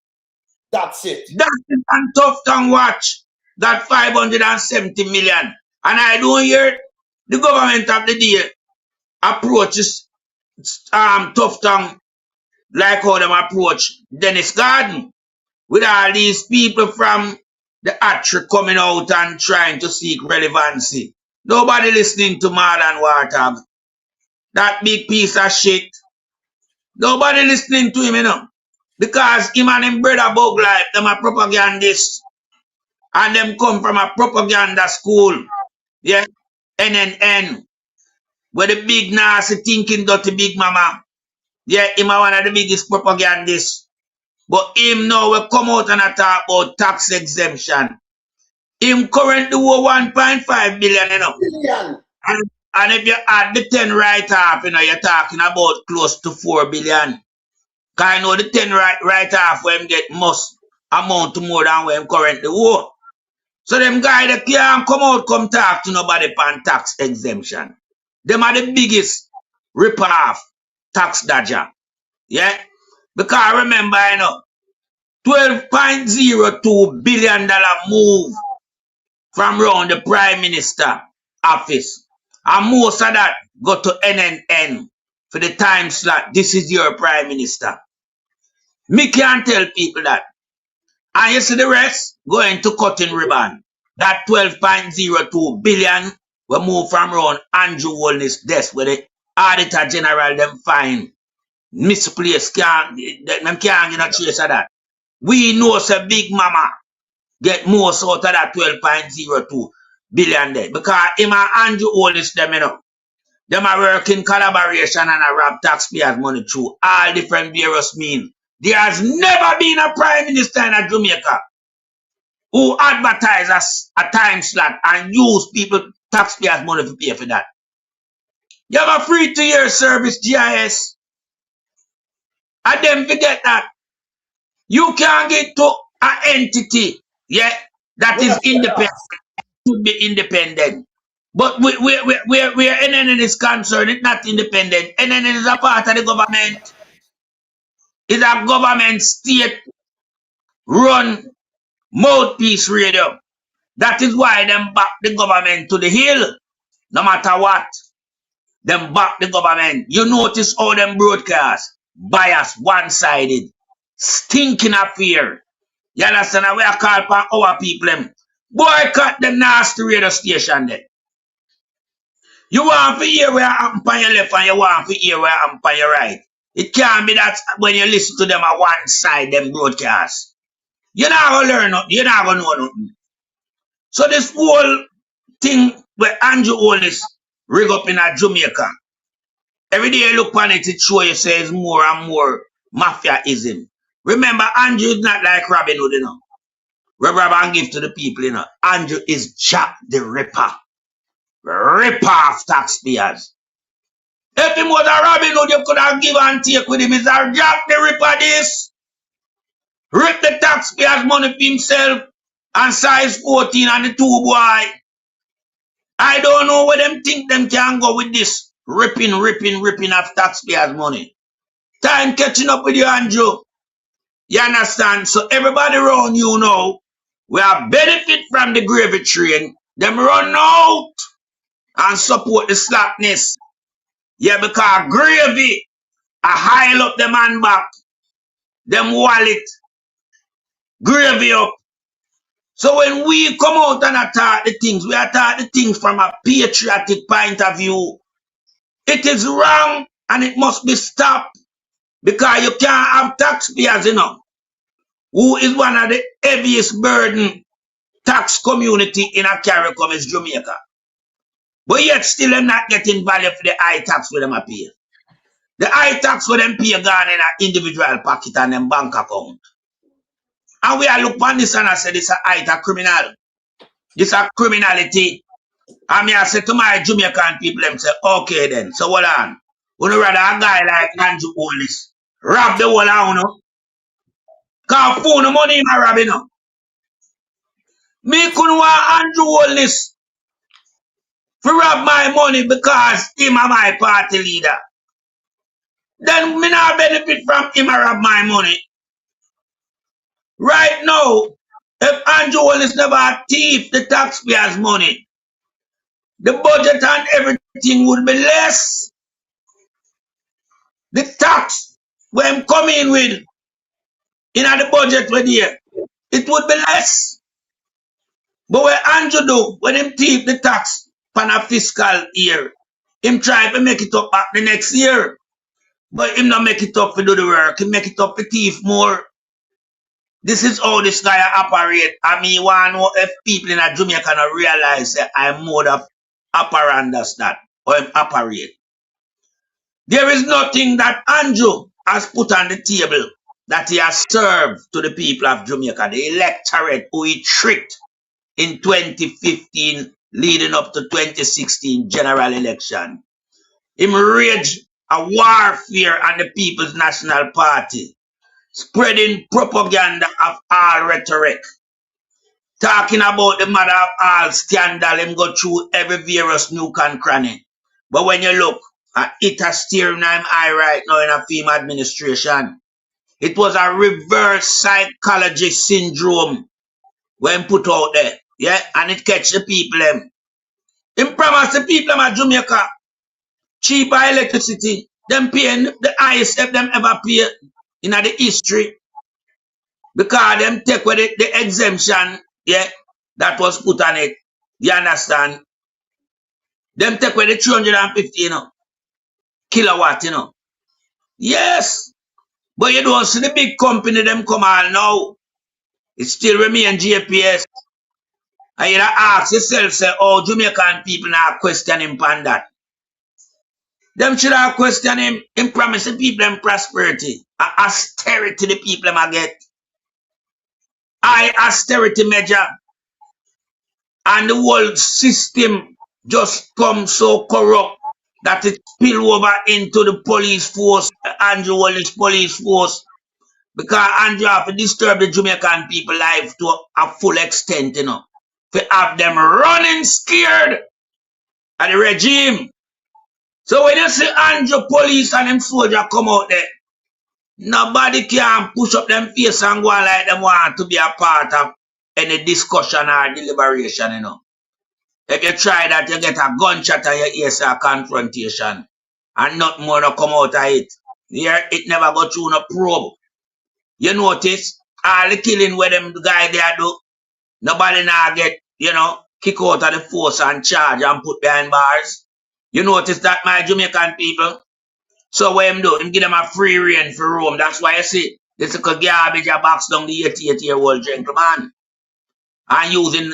That's it. That is on Tough Tongue watch. That 570 million. And I don't hear the government of the day approaches Tough Tongue like how them approach Dennis Garden. With all these people from the archery coming out and trying to seek relevancy. Nobody listening to Marlon Wartag. That big piece of shit. Nobody listening to him, you know. Because him and him brother Bug Life, them are propagandists. And them come from a propaganda school. Yeah. NNN. Where the big nasty thinking dirty big mama. Yeah, him are one of the biggest propagandists. But him now will come out and talk about tax exemption. Him currently owe 1.5 billion, you know. Billion. And if you add the 10 write-off, you know, you're talking about close to 4 billion. Because I know the 10 write-off when him get must amount to more than what him currently owe. So them guys that can't come out, come talk to nobody upon tax exemption. Them are the biggest rip-off tax dodger. Yeah? Because remember, you know, $12.02 billion move from around the Prime Minister office. And most of that go to NNN for the time slot. This is your Prime Minister. Me can't tell people that. And you see the rest going to cutting ribbon. That 12.02 billion will move from around Andrew Holness' desk where the Auditor General them find misplaced. Them can't get a trace of that. We know say Big Mama get most out of that 12.02 billion there. Because him and Andrew Holness them, you know, them are working collaboration and a rob taxpayers' money through all different various means. There has never been a Prime Minister in Jamaica who advertises a time slot and use people taxpayers' money to pay for that. You have a free 2-year service, GIS. And then forget that. You can get to an entity, yeah, that is independent, should be independent. But where NNN is concerned, it's not independent. NNN is a part of the government. It's a government state-run mouthpiece radio. That is why them back the government to the hill. No matter what, them back the government. You notice all them broadcasts, biased, one-sided, stinking affair. You understand? We are called for our people. Them. Boycott the nasty radio station then. You want to hear where I'm on your left and you want to hear where I'm on your right. It can't be that when you listen to them on one side, them broadcasts. You're not going to learn nothing. You're not going to know nothing. So this whole thing where Andrew Holness rig up in Jamaica, every day you look on it, it show you says more and more mafiaism. Remember, Andrew is not like Robin Hood, you know. Rob and give to the people, you know. Andrew is Jack the Ripper. Ripper of taxpayers. If him was a Robin Hood, you could have give and take with him. Is a Jack the Ripper this? Rip the taxpayers' money for himself and size 14 and the 2 boy. I don't know where them think them can go with this. Ripping of taxpayers' money. Time catching up with you, Andrew. You understand? So everybody around you know, we have benefit from the gravy train. Them run out and support the slackness. Yeah, because gravy, I high up the man back. Them wallet, gravy up. So when we come out and attack the things, we attack the things from a patriotic point of view. It is wrong and it must be stopped because you can't have taxpayers, you know, who is one of the heaviest burden tax community in a CARICOM is Jamaica. But yet still them not getting value for the high tax for them pay. The high tax for them pay gone in an individual pocket and them bank account. And we are look on this and I say this is a high tax criminal. This is a criminality. And me I say to my Jamaican people, them say, okay then, so hold on. We don't rather a guy like Andrew Holness rob the whole of you. Because phone money in my robbing. Me couldn't want Andrew Holness to rob my money because him are my party leader. Then me not benefit from him or rob my money. Right now, if Andrew Holness never thief the taxpayers' money, the budget and everything would be less. The tax when come in with in the budget with here, it would be less. But what Andrew do when him thief the tax for a fiscal year, him try to make it up back the next year. But him not make it up to do the work, he make it up to thief more. This is how this guy operate. I mean, one know if people in Jamaica cannot realize that I'm mode of operandus that or him operate. There is nothing that Andrew has put on the table that he has served to the people of Jamaica, the electorate who he tricked in 2015 leading up to 2016 general election. Him rage a warfare on the People's National Party, spreading propaganda of all rhetoric, talking about the mother of all scandal, him go through every various nook and cranny. But when you look, it has steering him eye right now in a FEMA administration. It was a reverse psychology syndrome when put out there. Yeah, and it catch the people them. Him promise the people of Jamaica cheaper electricity. Them paying the highest if them ever pay in the history. Because them take with the exemption, yeah, that was put on it. You understand? Them take with the 350, you know, kilowatt, you know. Yes. But you don't see the big company them come on now. It still remain JPS. And you ask yourself, say, oh, Jamaican people now question him on that. Them should have questioned him. Him promise the people them prosperity. Austerity the people them get. High austerity measure. And the whole system just come so corrupt that it spill over into the police force, Andrew Wallace police force, because Andrew have to disturb the Jamaican people life to a full extent, you know. To have them running scared at the regime. So when you see Andrew police and them soldier come out there, nobody can push up them face and go on like them want to be a part of any discussion or deliberation, you know. If you try that, you get a gunshot and you hear a confrontation. And nothing more to come out of it. Here, it never go through no probe. You notice, all the killing where them guy there do, nobody now get, you know, kick out of the force and charge and put behind bars. You notice that, my Jamaican people? So what him do? Him give them a free reign for roam. That's why you see, this is a garbage a box down the 88-year-old gentleman. And using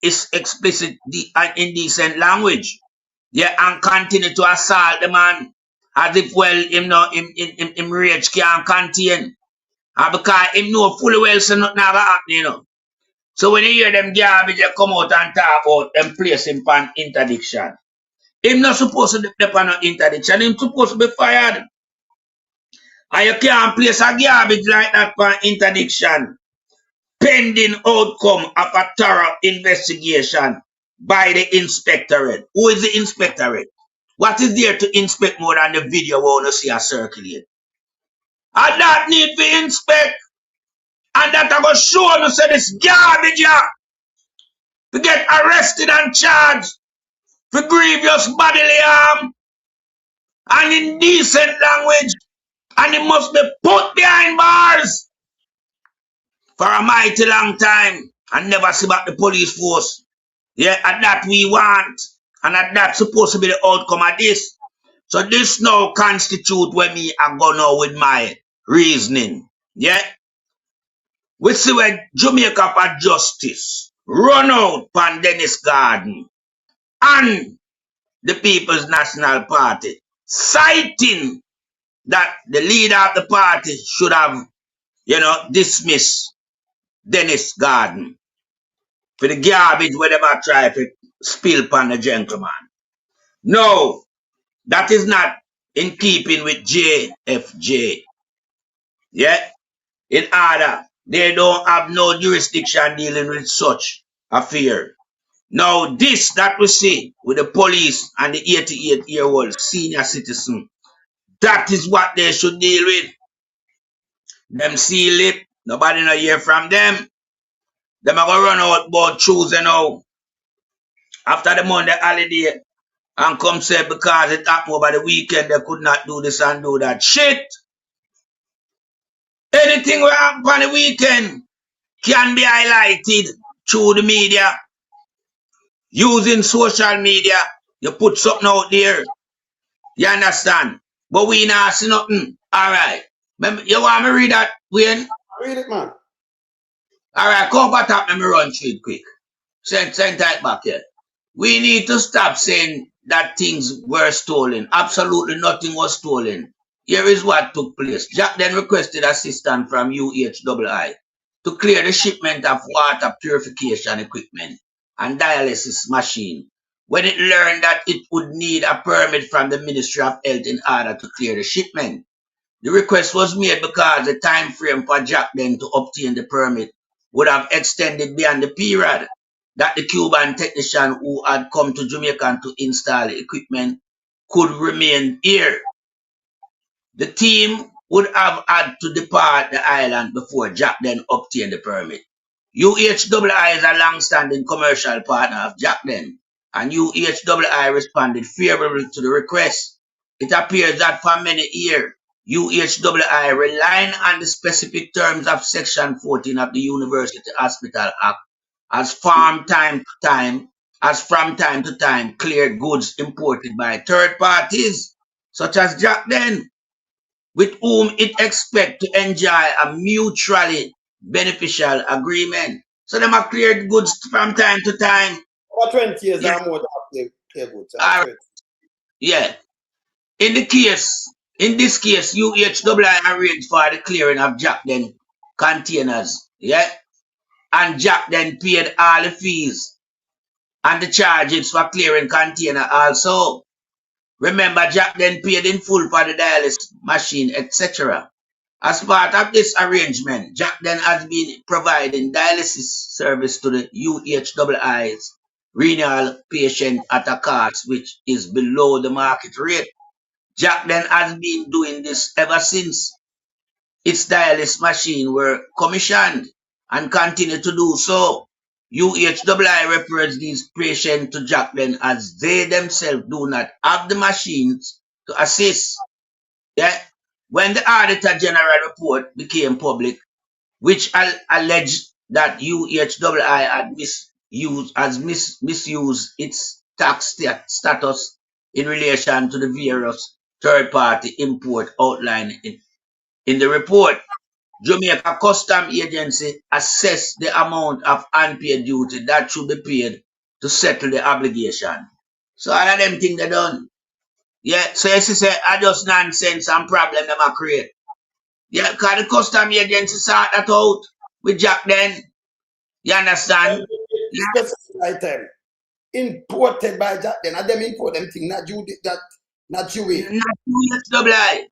his explicit and indecent language. Yeah, and continue to assault the man as if well him rage can't contain. And because him know fully well so nothing ever happen, you know. So when you hear them garbage they come out and talk about them place him on interdiction. Him not supposed to be on no interdiction, him supposed to be fired. And you can't place a garbage like that on interdiction. Pending outcome of a thorough investigation by the inspectorate. Who is the inspectorate? What is there to inspect more than the video we want to see a circulate? And that need to inspect. And that I go show you say this garbage here to get arrested and charged for grievous bodily harm and indecent language. And it must be put behind bars for a mighty long time and never see back the police force. Yeah, and that we want. And that's supposed to be the outcome of this. So this now constitute where me I go now with my reasoning. Yeah? We see where Jamaica for justice run out pan Dennis Garden and the People's National Party, citing that the leader of the party should have, you know, dismissed Dennis Garden for the garbage where they might try to spill upon the gentleman. No, that is not in keeping with JFJ. Yeah? In order, they don't have no jurisdiction dealing with such affair. Now, this that we see with the police and the 88-year-old senior citizen, that is what they should deal with. Them seal it, nobody no hear from them. Them are gonna run out about Tuesday now. After the Monday holiday, and come say because it happened over the weekend, they could not do this and do that. Shit! Anything we happen on the weekend can be highlighted through the media, using social media. You put something out there. You understand? But we not see nothing. Alright. You want me to read that, Wayne? Read it, man. Alright, come back up, let me run through it quick. Send that back here. We need to stop saying that things were stolen. Absolutely nothing was stolen. Here is what took place. Jacden requested assistance from UHII to clear the shipment of water purification equipment and dialysis machine when it learned that it would need a permit from the Ministry of Health in order to clear the shipment. The request was made because the time frame for Jacden to obtain the permit would have extended beyond the period that the Cuban technician who had come to Jamaica to install the equipment could remain here. The team would have had to depart the island before Jacden obtained the permit. UHII is a long-standing commercial partner of Jacden, and UHII responded favorably to the request. It appears that for many years, UHII, relying on the specific terms of Section 14 of the University Hospital Act, has from time to time cleared goods imported by third parties, such as Jacden, with whom it expects to enjoy a mutually beneficial agreement. So them have cleared goods from time to time. Over 20 years or more they clear goods. Yeah. In this case, UHII arranged for the clearing of Jacden containers. Yeah. And Jacden paid all the fees and the charges for clearing container also. Remember, Jacden paid in full for the dialysis machine, etc. As part of this arrangement, Jacden has been providing dialysis service to the UHII's renal patient at a cost which is below the market rate. Jacden has been doing this ever since its dialysis machine were commissioned and continue to do so. UHII refers these patients to Jacden as they themselves do not have the machines to assist. Yeah. When the Auditor General report became public, which alleged that UHII had misused its tax status in relation to the various third-party import outlined in the report, Jamaica Custom Agency assessed the amount of unpaid duty that should be paid to settle the obligation. So all of them things they done. Yeah, so as you say, I just nonsense and problem them I create. Yeah, because the custom agency sort that out with Jacden. You understand? Specific item imported by Jacden, and them import them thing, not you, not you. Not UHII.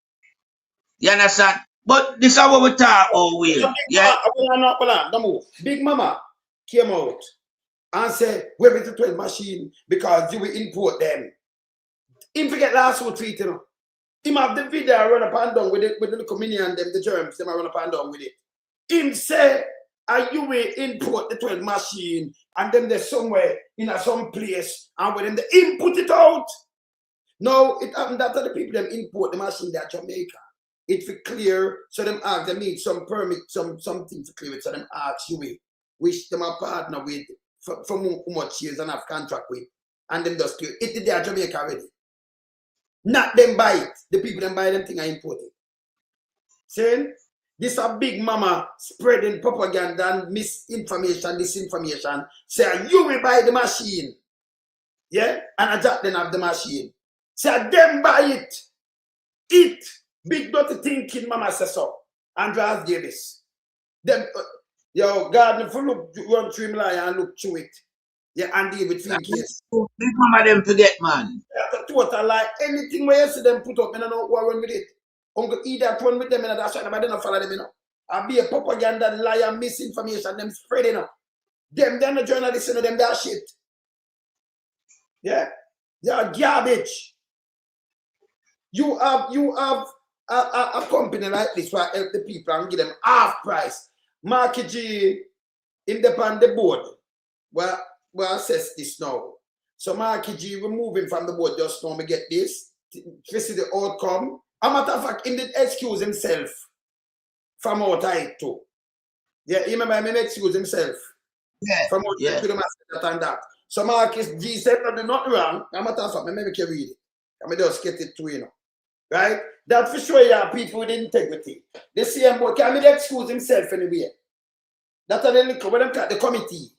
You understand? But this is what we talk about with. Yeah. Don't move. Big Mama came out and said, we're going to 12 machine because you will import them. Him forget last week tweet, you know. Him have the video run up and down with it, with the little mini and them, the germs, them run up and down with it. Him say, you will import the 12 machine and then there's somewhere in some place and when they input it out. No, it happened that the people them import the machine there Jamaica. It for clear, so them ask, they need some permit, something to clear it, so them ask you which them a partner with for how much years and have contract with, and them just clear. It did there Jamaica already. Not them buy it. The people them buy them thing I import it. Saying this a big mama spreading propaganda and misinformation, disinformation. Say you will buy the machine. Yeah? And a Jacden have the machine. Say them buy it. It. Big dirty thinking mama says so. Andreas Davis. Them yo, garden for look run through him and look through it. Yeah, and deal with thinking. Big mama them forget, man. That's a total lie. Anything where you see them put up, I don't know what run with it. Uncle either run with them and that's why nobody don't follow them, you know. I be a propaganda, liar, misinformation, them spreading up. Them, they're not journalists, you know, them that shit. Yeah. They're garbage. You have a company like this where help the people and give them half price. Marky G in the board. Well, assess this now. So Marky G removing from the board just now. Me get this. To see the outcome. A matter of fact, he did excuse himself from out I too. Yeah, you remember him excuse himself. Yeah. From out to the master and that. So Marcus G said nothing not wrong. A matter of fact, me make you read it. I just get it to you know. Right? That for sure you have people with integrity. The same boy can excuse himself anyway. That's what they call the committee.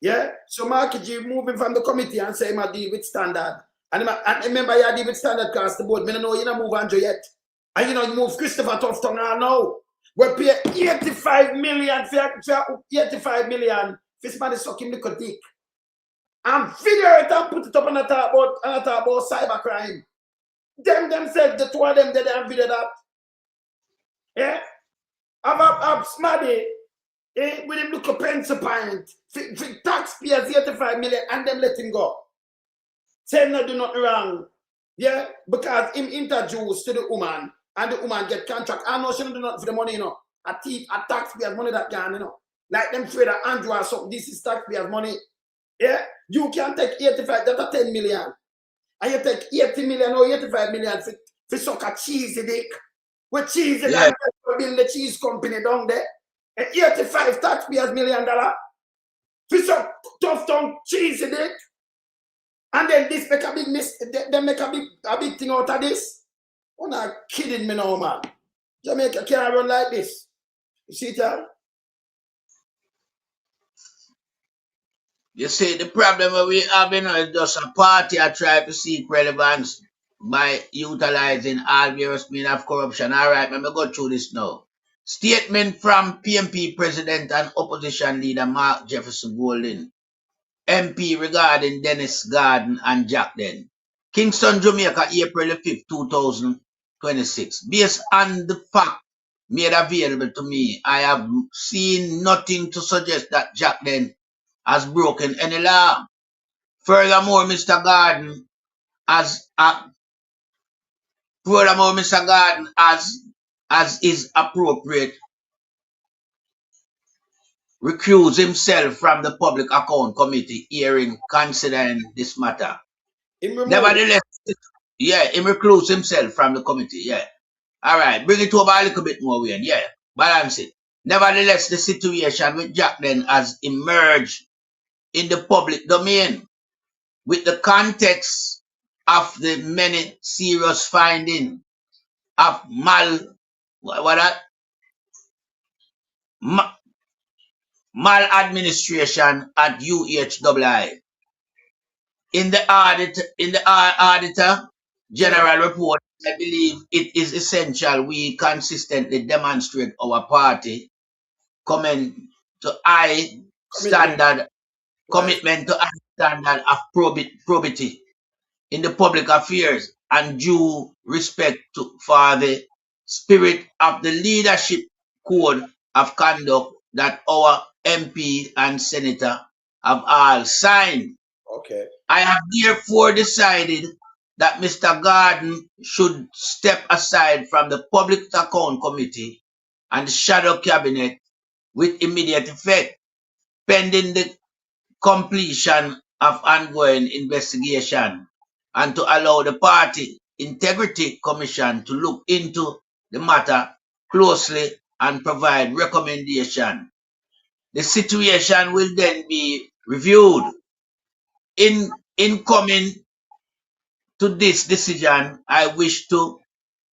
Yeah? So Marky G moving from the committee and say I deal with standard. And remember you deal with standard across the board. I don't know you don't move Andrew yet. And you know you move Christopher Tufton now. We pay 85 million for 85 million for somebody sucking the dick. And figure it and put it up and talk about cybercrime. Them said the two of them did and video that. Yeah? I've smaddy with him look a pencil pint for taxpayers 85 million and them let him go. Say no do nothing wrong. Yeah? Because him introduced to the woman and the woman get contract. I know she don't do nothing for the money, you know. A taxpayers money that can, you know. Like them afraid that Andrew or something, this is taxpayers money. Yeah? You can take 85, that's a 10 million. And you take 80 million or 85 million for suck a cheesy dick. With cheese, yeah. Build the cheese company down there. And 85 taxpayers $1 million. For some tough tongue cheesy dick. And then this make a big they make a big thing out of this. You're not kidding me now, man. Jamaica can't run like this. You see that? You see, the problem we have is just a party that try to seek relevance by utilizing all various means of corruption. All right, let me go through this now. Statement from PMP President and Opposition Leader Mark Jefferson Golden, MP regarding Dennis Garden and Jacden. Kingston, Jamaica, April the 5th, 2026. Based on the fact made available to me, I have seen nothing to suggest that Jacden has broken any law. Furthermore, Mr. Garden, as is appropriate, recuse himself from the Public Account Committee hearing considering this matter. Nevertheless, he recuse himself from the committee, yeah. All right, bring it over a little bit more, Wayne, yeah, balance it. Nevertheless, the situation with Jacden has emerged in the public domain with the context of the many serious findings of maladministration at UHII. In the auditor general report, I believe it is essential we consistently demonstrate our party commitment to high standard of probity in the public affairs and due respect for the spirit of the leadership code of conduct that our MP and senator have all signed. Okay. I have therefore decided that Mr. Garden should step aside from the Public Account Committee and the Shadow Cabinet with immediate effect, pending the completion of ongoing investigation, and to allow the Party Integrity Commission to look into the matter closely and provide recommendation. The situation will then be reviewed. In coming to this decision, I wish to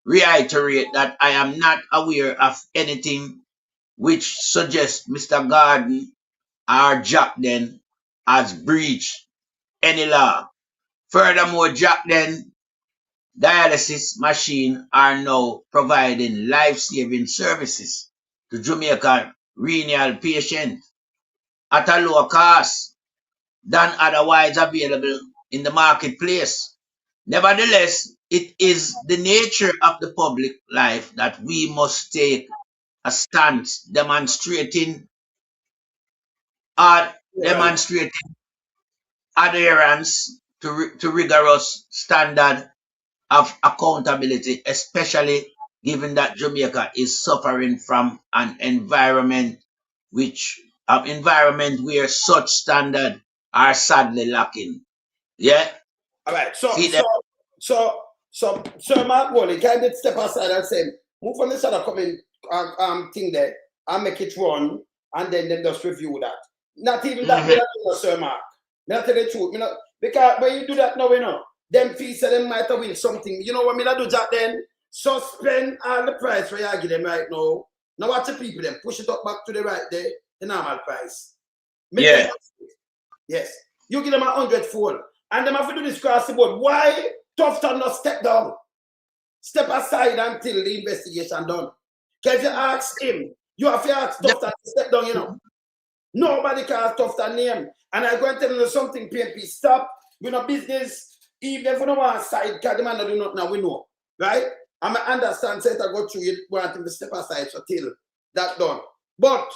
reiterate that I am not aware of anything which suggests Mr. Garden or Jacden has breached any law. Furthermore, Jacden dialysis machine are now providing life-saving services to Jamaican renal patients at a lower cost than otherwise available in the marketplace. Nevertheless, it is the nature of the public life that we must take a stance demonstrating adherence to rigorous standard of accountability, especially given that Jamaica is suffering from an environment where such standards are sadly lacking. Yeah. All right. So, Sir Mark Wally, can you step aside and say, move from the side of coming thing there and make it run, and then just review that. Not even that, Sir Mark. Not tell the truth. Because when you do that now, them fees say them might have win something. You know what I do, Jack, then? Suspend all the price for you give them right now. Now watch the people then push it up back to the right there, the normal price. Yes. You give them 100-fold. And them have to do this across the board. Why Tufton not step down? Step aside until the investigation done. Because you ask him, you have to ask Tufton to step down, Nobody can ask Tufton name. And I'm going to tell you something, PNP, stop. We're not business. Even if we don't want side, because the man don't do nothing now, we know. Right? I understand, say I go through, you want him to step aside so till that done. But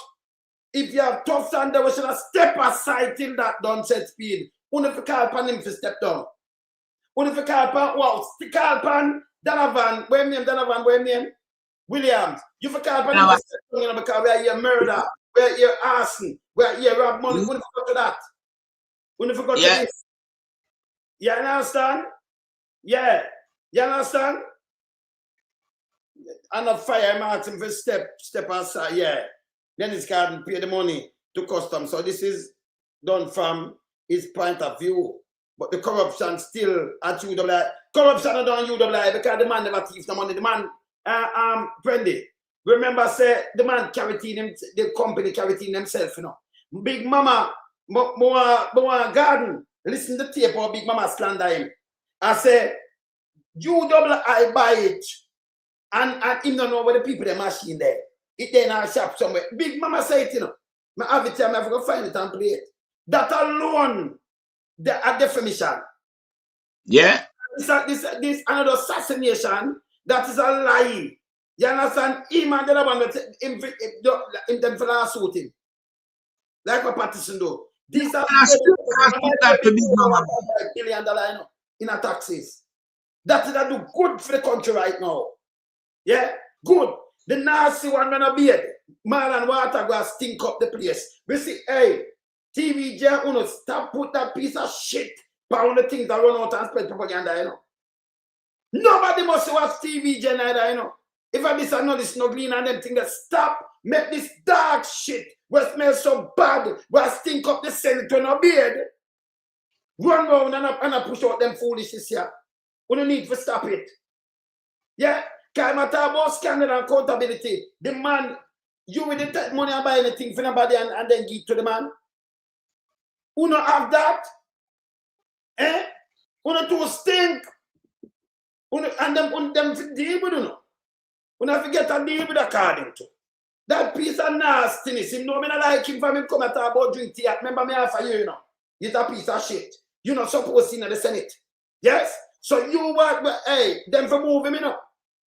if you have Tufton there, we should have step aside till that done, set speed. Only if you call upon him to step down. Only if you call upon Donovan, where name? Williams. You for call upon him to step down, because we are here murder, we are here arson, we are here rob money. Only if you go to that. Only if you go to this. You understand? Yeah. You understand? And a fire marks him for step aside, yeah. Then his card pay the money to customs. So this is done from his point of view. But the corruption still at UWI. Corruption not done UWI because the man never thief the money. The man, Brendy, remember say the man carried in the company carried in himself, Big Mama, more garden. Listen to the tape or Big Mama slander him. I say, UWI buy it. And him don't know where the people they machine there. It in our shop somewhere. Big Mama say it, I have it here, I have to find it and play it. That alone, a defamation. Yeah. this another assassination. That is a lie. You understand? Him and the other one, him them for last suit him. Like what Patterson do. These are $1 billion in a taxes. That is a do good for the country right now. Yeah, good. The nasty one gonna be it. Marlon water go stink up the place. We see, hey, TV J, stop put that piece of shit pound the things that run out and spread propaganda, you know. Nobody must watch TV J neither, you know. If I miss another snuggling and them things that stop, make this dark shit where smells so bad, where stink up the Senate when a beard. Run round and push out them foolishness here. We don't need to stop it. Yeah? Because I'm talking about scandal and accountability. The man, you will take money and buy anything for nobody and then give to the man. Who not have that? Eh? Who not to stink? And them deal with you. Who not forget to deal with according to. That piece of nastiness, him know me not like him for him come and talk about drink tea. Remember me half a year, you know. He's a piece of shit. You're not supposed to in the Senate. Yes? So you want, hey, them for move him, you know.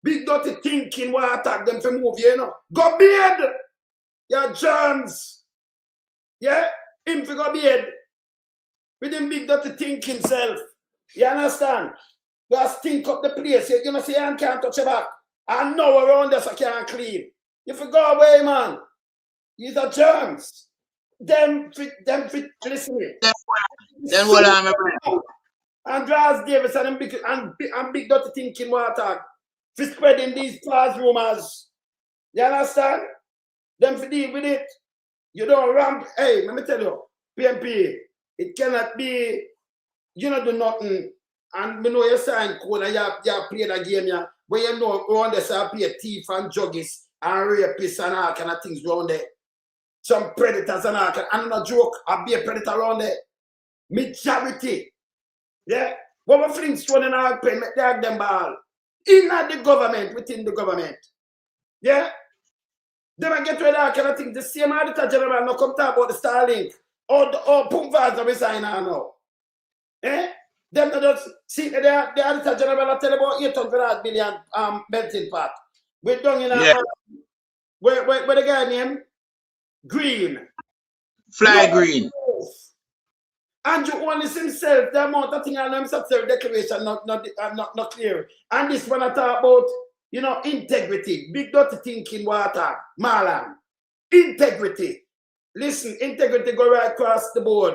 Big dirty thinking what attack them for move you, you know. Go beard! Yeah, Jones. Yeah? Him for go beard. With him big dirty thinking self. You understand? You stink up the place. You know, see, I can't touch your back. I know around there so I can't clean. You for go away, man. These are germs. Them listen. Then what I'm Andreas Davis and big dirty thinking water for spreading these false rumors. You understand? Them for deal with it. You don't ramp. Hey, let me tell you, PMP, it cannot be, you don't do nothing. And we know you sign code and you play the game, yeah. But you know around there so play thief and juggies and rapists and all kind of things around there. Some predators and all kind. I'm not joke, I'll be a predator around there. Majority. Yeah? What we Flintstone and all pen, make them ball. In the government, within the government. Yeah? They might get rid of that kind of thing. The same auditor general now come talk about the Starlink. Or Pumvaz resign now. Eh? Them just see the auditor general tell about 800 billion melting pot. We're done in a where the guy named Green. Fly Green. Andrew only himself, the amount of thing on himself declaration not clear. And this one I talk about, you know, integrity, big dirty thinking water, Marlon. Integrity. Listen, integrity go right across the board.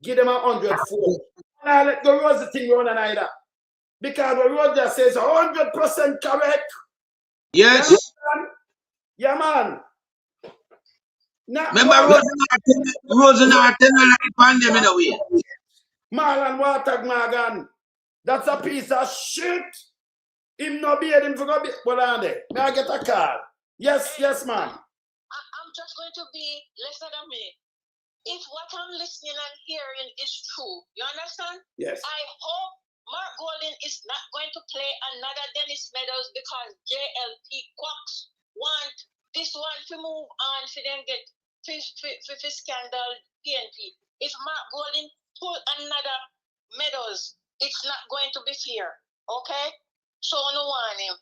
Give them 100 4. Now let go Rose the thing run either. Because the road just says 100% correct. Yes. Yeah, man. Now, remember Rose and I tell you like pandemic in a way. Marlon Watermagan. That's a piece of shit. Him no be him for go be. What are they? May I get a call? Yes, ma'am. I'm just going to be listen to me. If what I'm listening and hearing is true, you understand? Yes. I hope Mark Golding is not going to play another Dennis Meadows because JLP Quacks want this one to move on for them get for scandal PNP. If Mark Golding pull another Meadows, it's not going to be fair. Okay? So no one him.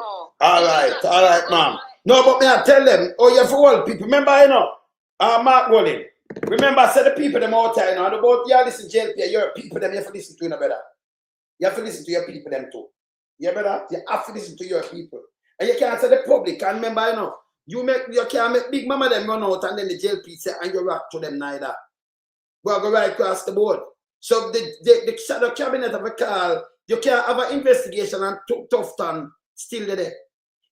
Oh. All right, ma'am. No, but me I tell them, oh, you for all people. Remember, you know, Mark Golding. Remember, I said the people them out there, you know, about you listen to JLP, your people them, you have to listen to, you know, better. You have to listen to your people them too. You better, you have to listen to your people. And you can't say the public, and remember, you know, you can't make Big Mama them run out and then the JLP say, and you rock to them neither. Well, go right across the board. So the shadow cabinet of a call, you can't have an investigation and tough time still there.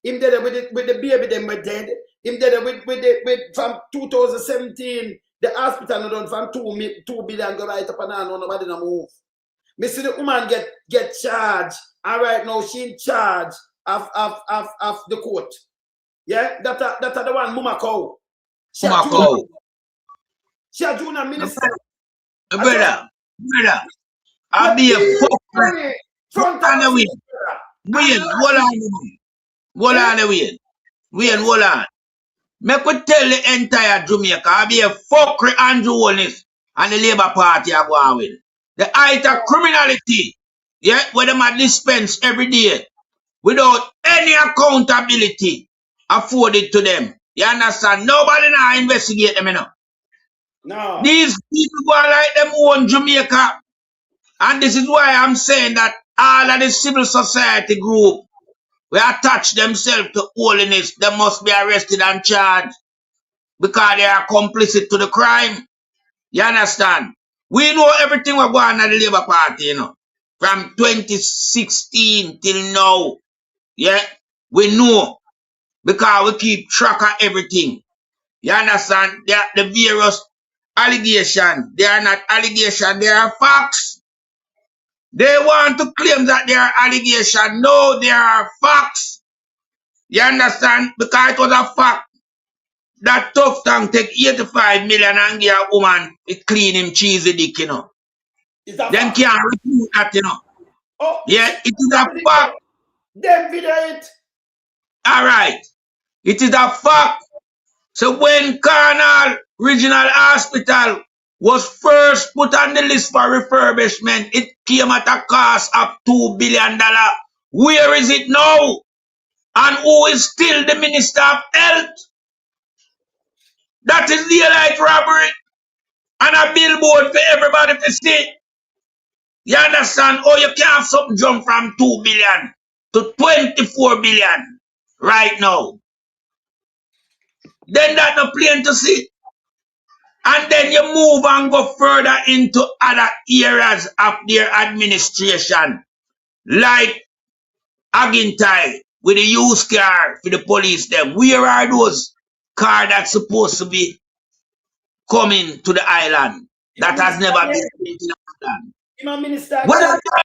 Him there with the baby them were dead. Him there with from 2017, the hospital not done from 2 billion go right up and down, nobody no move. Me see the woman get charged, and right now she in charge of the court. Yeah, that are the one Mama Cow. She a junior minister. Brother, I'll be a fucker. Front on the way. Hold on the way. Hold on. Make we tell the entire Jamaica, I'll be a fuckery Andrew Holness and the Labour Party are going with. The height of criminality yeah, where them are dispensed every day without any accountability afforded to them. You understand? Nobody now investigate them, you know. No. These people go like them own Jamaica. And this is why I'm saying that all of the civil society group will attach themselves to holiness. They must be arrested and charged because they are complicit to the crime. You understand? We know everything we're going on at the Labour Party, you know. From 2016 till now. Yeah? We know. Because we keep track of everything. You understand? They are the various allegations. They are not allegations, they are facts. They want to claim that they are allegations. No, they are facts. You understand? Because it was a fact that Tough Tongue take 85 million and give a woman to clean him cheesy dick, you know. Them can't refute that, you know. Oh, yeah, it is a fact. Them video it. Alright. It is a fact. So when Carnal Regional Hospital was first put on the list for refurbishment, it came at a cost of $2 billion. Where is it now? And who is still the Minister of Health? That is daylight robbery. And a billboard for everybody to see. You understand? Oh, you can't something jump from 2 billion to 24 billion right now. Then that's not plain to see. And then you move and go further into other areas of their administration. Like Agintai with the used car for the police them. Where are those cars that's supposed to be coming to the island? That has never been in the island. What are they?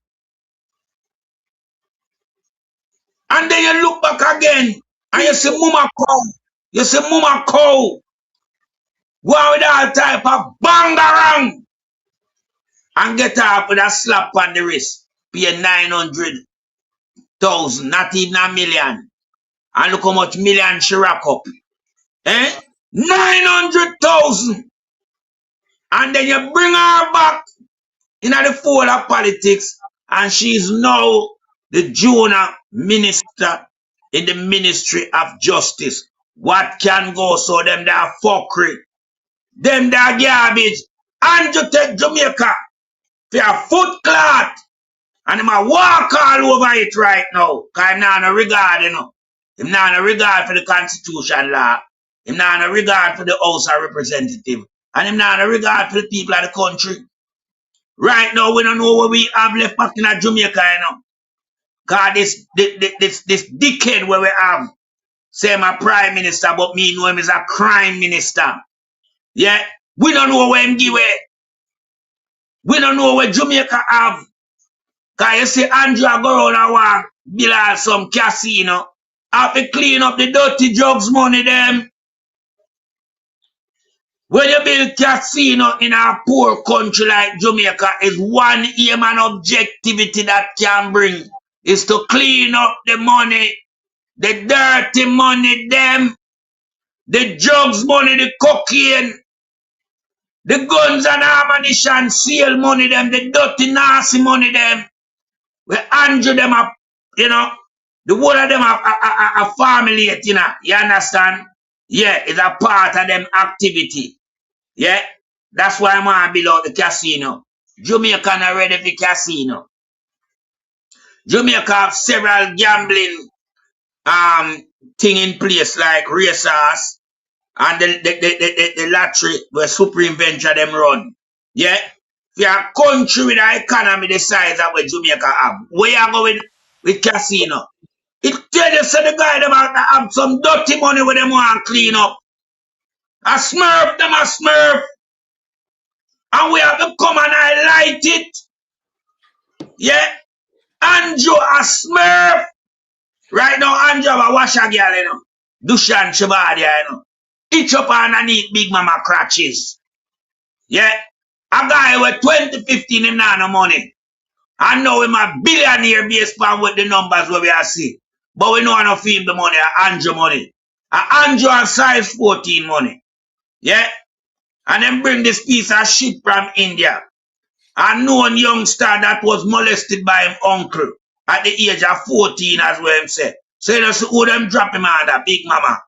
And then you look back again and you see Mama Cow. You see Mama Cow. Go with all type of bangarang and get up with a slap on the wrist. Pay 900,000, not even a million. And look how much million she rack up. 900,000. And then you bring her back into the fold of politics and she's now the junior minister in the Ministry of Justice. What can go so them that fuckery? Them that garbage. And you take Jamaica for a foot clot. And them a walk all over it right now. Because him not no regard, you know. Him not no regard for the Constitution law. Him not no regard for the House of Representatives. And him not no regard for the people of the country. Right now, we don't know what we have left back in Jamaica, you know. Because this dickhead where we have, say my prime minister, but me know him as a crime minister. Yeah? We don't know where him give away. We don't know where Jamaica have. Because you see Andrew go around and walk, build some casino. Have to clean up the dirty drugs money them. When you build casino in a poor country like Jamaica, is one aim and objectivity that can bring is to clean up the money, the dirty money them, the drugs money, the cocaine, the guns and ammunition sale money them, the dirty nasty money them. We Andrew them up, you know, the whole of them are family, you know, you understand? Yeah, it's a part of them activity. Yeah, that's why I'm going to build out the casino. Jamaica not ready for casino. Jamaica have several gambling thing in place like racehorse and the lottery where Supreme Venture them run. Yeah, for a country with an economy the size of what Jamaica have, where you going with casino? It tell you so the guy them have some dirty money with them want to clean up. A smurf, them a smurf. And we have to come and highlight it. Yeah. Andrew a smurf. Right now, Andrew have a washer girl, you know. Dushan Shabadia, you know. Each up underneath Big Mama crutches. Yeah. A guy with 2015 him not no money. And now him a billionaire based on with the numbers where we are see. But we know enough him the money, Andrew money. Andrew and size 14 money. Yeah. And then bring this piece of shit from India. A known youngster that was molested by him uncle at the age of 14, as well him say. So you know, so who them drop him under Big Mama.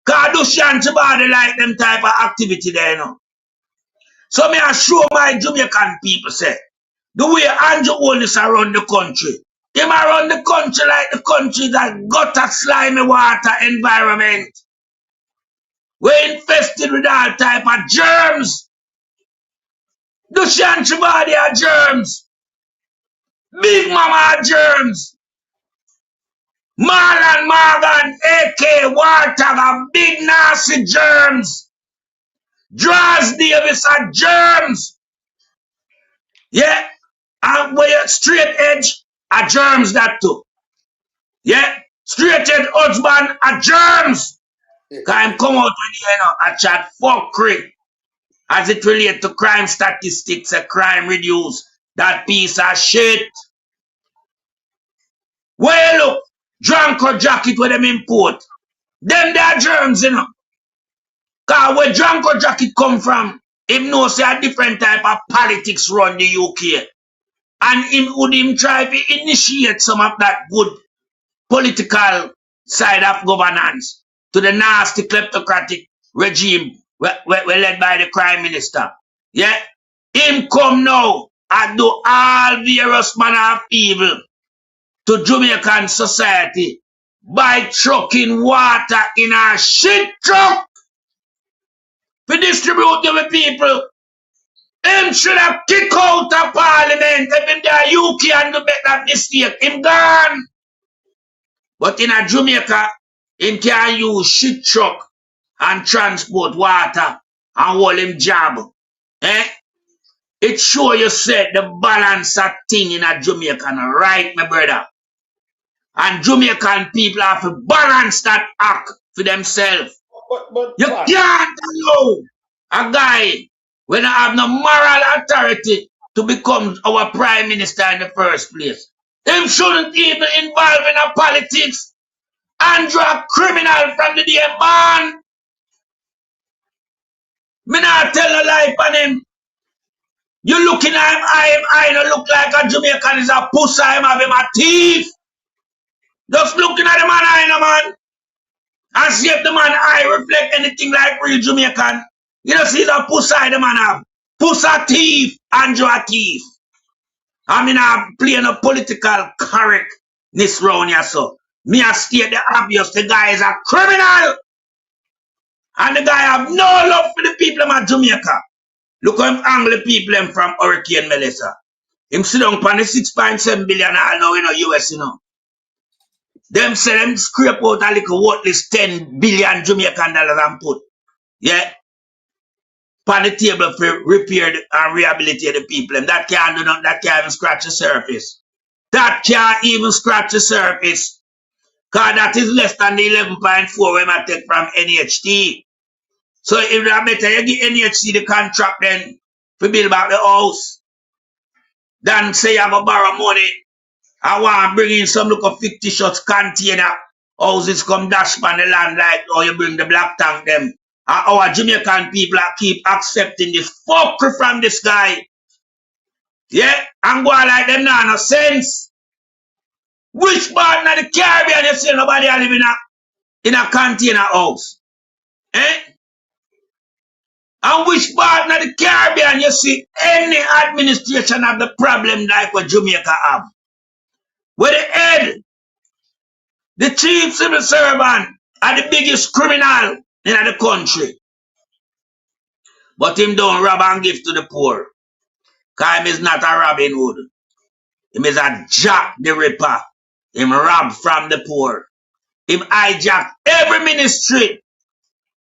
Cause do Shantabadi like them type of activity there, you know. So me I show my Jamaican people say, the way Andrew Holness around the country. Him around the country like the country that got a slimy water environment. We're infested with all type of germs. The Shantabadi are germs. Big Mama are germs. Marlon Morgan, AK Wartag, big nasty germs. Draws Davis are germs. Yeah. And where straight edge are germs that too. Yeah. Straight edge husband are germs. Can come out with you know a chat fuckery as it relates to crime statistics and crime reduce. That piece of shit. Well look, drunk or jacket with them import. Them they are germs, you know. Cause where Janko Jacket come from, him knows a different type of politics run the UK. And him would him try to initiate some of that good political side of governance to the nasty kleptocratic regime led by the Prime Minister. Yeah? Him come now and do all various manner of evil to Jamaican society by trucking water in a shit truck. To distribute to the people. Him should have kicked out of parliament if him there UK and do make that mistake. Him gone. But in a Jamaica, him can use shit truck and transport water and hold him job. Eh? It show you said the balance of thing in a Jamaican, right, my brother? And Jamaican people have to balance that act for themselves. But You can't allow a guy when I have no moral authority to become our prime minister in the first place. Him shouldn't even involve in a politics. Andrew a criminal from the day man. Me not tell a lie on him. You looking at him, I don't look like a Jamaican is a pussy, him have him a thief. Just looking at the man, I know man. And see if the man eye reflect anything like real Jamaican. You know, see the pussy the man have. Pussy thief, Andrew a thief. I mean, I'm playing a political correctness round here, so. Me I state the obvious, the guy is a criminal. And the guy have no love for the people of Jamaica. Look how him angle the people them from Hurricane Melissa. Him sit down on the 6.7 billion now in the US, you know. Them say them scrape out a little worthless 10 billion Jamaican dollars and put. Yeah. On the table for repair and rehabilitate the people. And that can't do nothing, that can't even scratch the surface. That can't even scratch the surface. Because that is less than the 11.4 we might take from NHT. So if that better you give NHT the contract then to build back the house. Then say you have to borrow money. I want to bring in some look of fictitious container houses come dash on the land like or you bring the black tank them. Our Jamaican people keep accepting this fuckery from this guy. Yeah? And go like them now, no sense. Which part of the Caribbean you see nobody live in a container house? Eh? And which part of the Caribbean you see any administration have the problem like what Jamaica have? Where the head, the chief civil servant, are the biggest criminal in the country. But him don't rob and give to the poor. Because him is not a Robin Hood. Him is a Jack the Ripper. Him rob from the poor. Him hijack every ministry.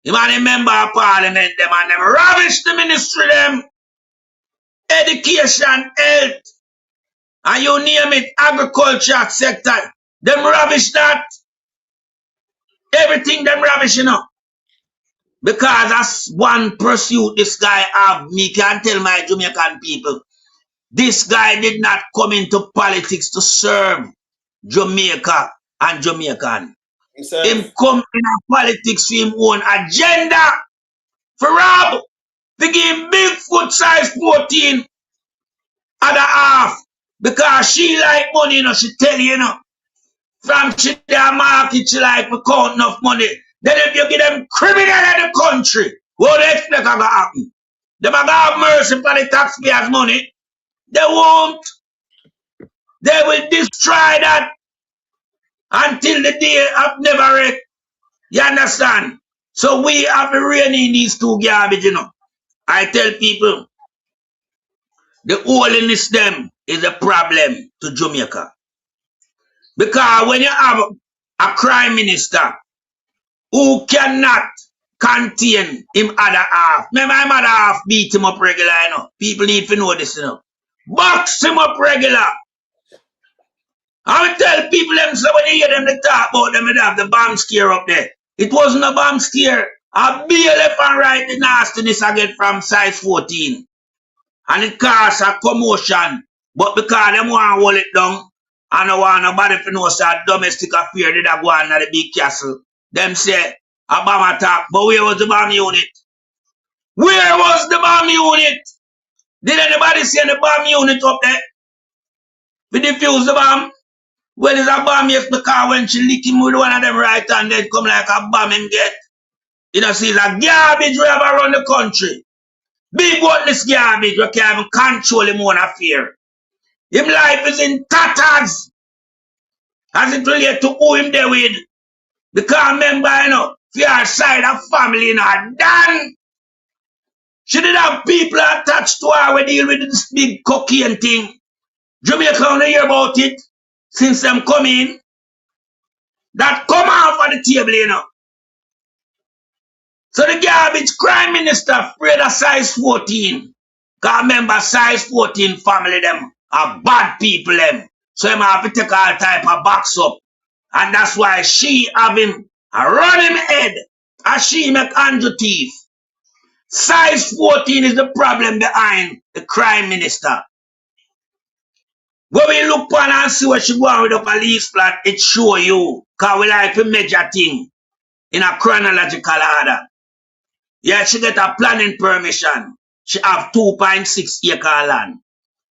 Him and a member of parliament them and them ravish the ministry them. Education, health, and you name it, agriculture sector. Them ravish that. Everything them ravish, you know. Because that's one pursuit this guy have. Me can tell my Jamaican people. This guy did not come into politics to serve Jamaica and Jamaican. Him come in politics for him own agenda. For Rob, to give him big foot size 14 other half. Because she like money, you know, she tell you, you know. From she their market, she like to count enough money. Then if you give them criminal in the country, what do you expect to happen? They might have mercy for the taxpayers' money. They won't. They will destroy that until the day of never end. You understand? So we have to rein in these two garbage, you know. I tell people, the holiness them is a problem to Jamaica. Because when you have a crime minister who cannot contain him other half, remember him other half beat him up regular, you know. People need to know this, you know. Box him up regular. I tell people them so when you hear them they talk about them, they have the bomb scare up there. It wasn't a bomb scare. A be left and right the nastiness I get from size 14. And it causes a commotion. But because them want to hold it down, and don't want nobody to know that domestic affair did go on at the big castle. Them say a bomb attack. But where was the bomb unit? Where was the bomb unit? Did anybody see the bomb unit up there? We defuse the bomb? Well, it's a bomb, yes, because when she lick him with one of them right hand, it come like a bomb him get. You know, see, it's a garbage we have around the country. Big worthless garbage, we can't even control him own affair. His life is in tatters as it relates to who him there with. Because remember, you know, for our side of family, you know, done. She did have people attached to her who deal with this big cocaine thing. Jamaica only hear about it since them come in. That come off of the table, you know. So the garbage crime minister afraid of size 14. Because remember, size 14 family them are bad people them. So him have to take all type of box up. And that's why she have him run him head. And she make Andrew thief. Size 14 is the problem behind the crime minister. When we look on and see what she go on with the police plot, it show you. Because we like to measure things in a chronological order. Yeah, she get a planning permission. She have 2.6 acre land.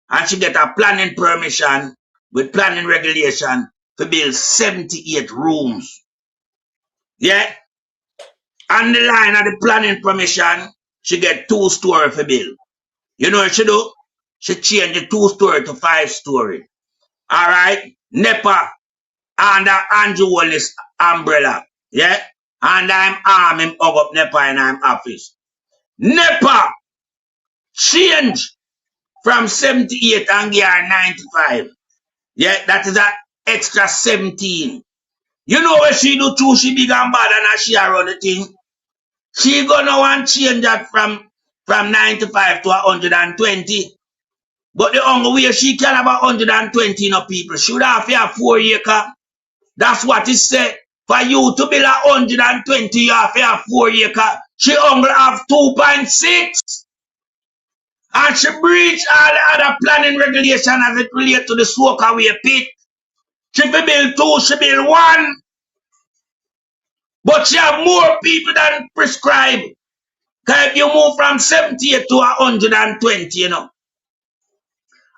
And she get a planning permission with planning regulation to build 78 rooms. Yeah? On the line of the planning permission, she get 2-story for build. You know what she do? She change the 2-story to 5-story. Alright? NEPA under Andrew Wallace umbrella. Yeah? And I'm arm him up NEPA in I'm office. NEPA change from 78 and get 95. Yeah, that is an extra 17. You know what she do too? She big and bad and she around the thing. She gonna want change that from 95 to 120. But the only way she can have 120 no people. She would have to 4 acre. That's what it said. For you to build 120, you have to 4 acre. She only have 2.6. And she breach all the other planning regulation as it relates to the smoke away pit. She build 2, she build 1. But she have more people than prescribed. Because if you move from 78 to 120, you know,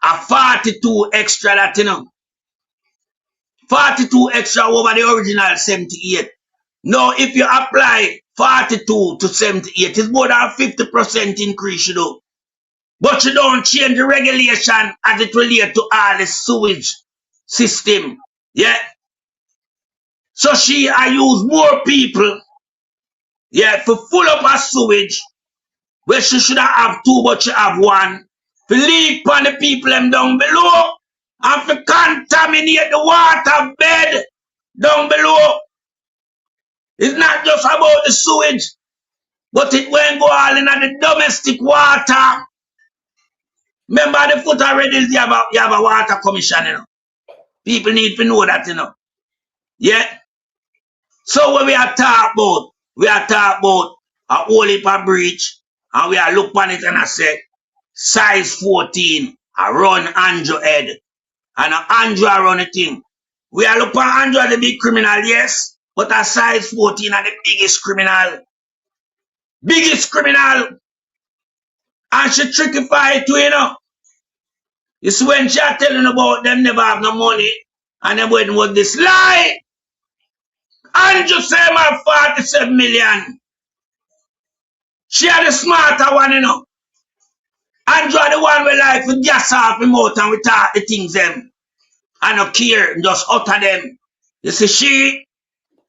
a 42 extra that, you know. 42 extra over the original 78. Now, if you apply 42 to 78, it's more than 50% increase, you know. But you don't change the regulation as it relates to all the sewage system. Yeah. So she use more people, yeah, to full up her sewage, where she should have 2, but she have 1. To leak on the people them down below, and to contaminate the water bed down below. It's not just about the sewage, but it won't go all in the domestic water. Remember the foot already, you have a water commission, you know. People need to know that, you know. Yeah. So when we are talking about a whole heap of breach, and we are look on it and I say, size 14, I run Andrew head. And Andrew run the thing. We are looking at Andrew as the big criminal, yes, but a size 14 are the biggest criminal. Biggest criminal. And she trickify it too, you know. You see when she are telling about them never have no money and them waiting with this lie. And just say my 47 million. She are the smarter one, you know. Andrew are the one we like to gas off him out and we talk the things them. I don't care, just utter them. You see,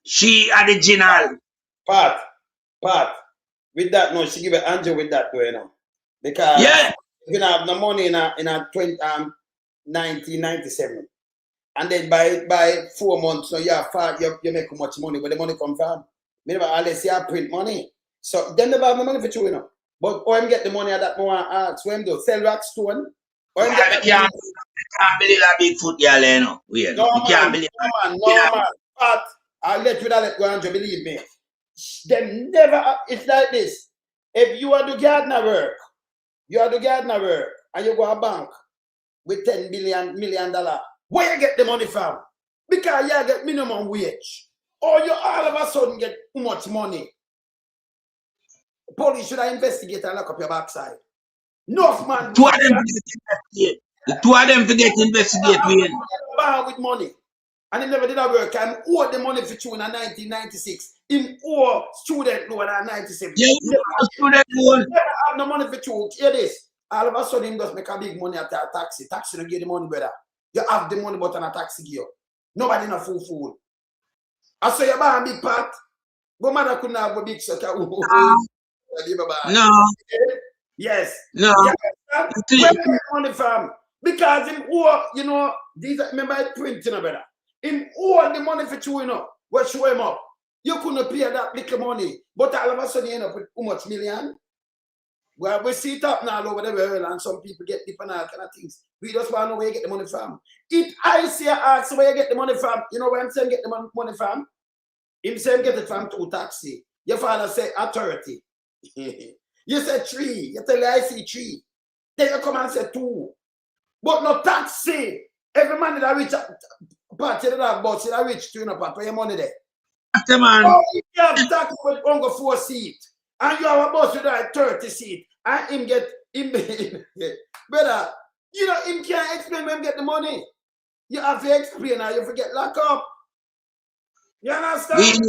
she are the general. Pat, with that, no, she give it Andrew with that, you know. Because you don't have no money in 1997. And then by 4 months, so you make how much money, where the money come from? Unless you have print money. So them never have no money for you, you know. But or him get the money at that moment ask when do sell rock stone. Or him get can't believe that big foot girl, you know. Weird. No, can't believe man. But I'll let you that go and believe me. Them never it's like this. If you are the gardener work, and you go a bank with $10 million, where you get the money from? Because you get minimum wage. Or you all of a sudden get too much money. Police should have investigated and lock up your backside. No, man. Two of them investigate. The two of them forget to investigate. With money. And he never did a work. And owe the money for you in 1996. Him owe student loan in 97. Yeah, student loan. Never have no money for you. Hear this. All of a sudden, him just make a big money at a taxi. Taxi don't give the money, brother. You have the money, but on a taxi give you. Nobody not fool. I say you buy a big part. Go mother couldn't have a big sucker. No. Yes. No. Where you get money from? Because him owe, you know, these remember I print, you know, brother. Him owe the money for you, you know. What show him up? You couldn't pay that little money. But all of a sudden you end up with how much million? Well, we see it up now all over the world and some people get different all kind of things. We just want to know where you get the money from. If I say ask where you get the money from, you know where I'm saying get the money from? Him saying get it from 2 taxi. Your father say authority. You said 3. You tell me I see 3. Then you come and say 2. But no taxi. Every man that reach party that have bus, that reach 2 in a part. Where your money there? Man. Oh, you have taxi with only 4 seats. And you have a bus with like 30 seats. And him get him brother, you know him can't explain when him get the money. You have to explain or you forget lock up. You understand?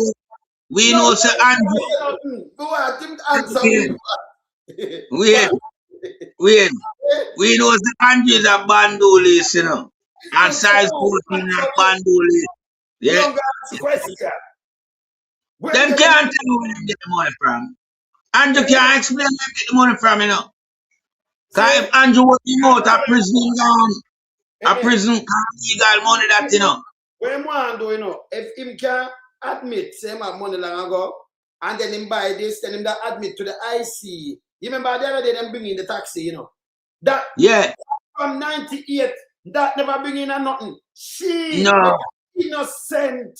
We know Sir Andrew. Go ahead, him answer Wait. We know Sir Andrew is a bandolist, you know. And size 14 a bandolist. Yeah. Them can't tell you where they get the money from. Andrew can't explain where they get the money from, you know. Because if Andrew was out of prison a prison legal money that, you know. What him want do, you know, if him can admit, say him have money long ago, and then him buy this, then him that admit to the IC. You remember the other day them bring in the taxi, you know. That from 98, that never bring in a nothing. She innocent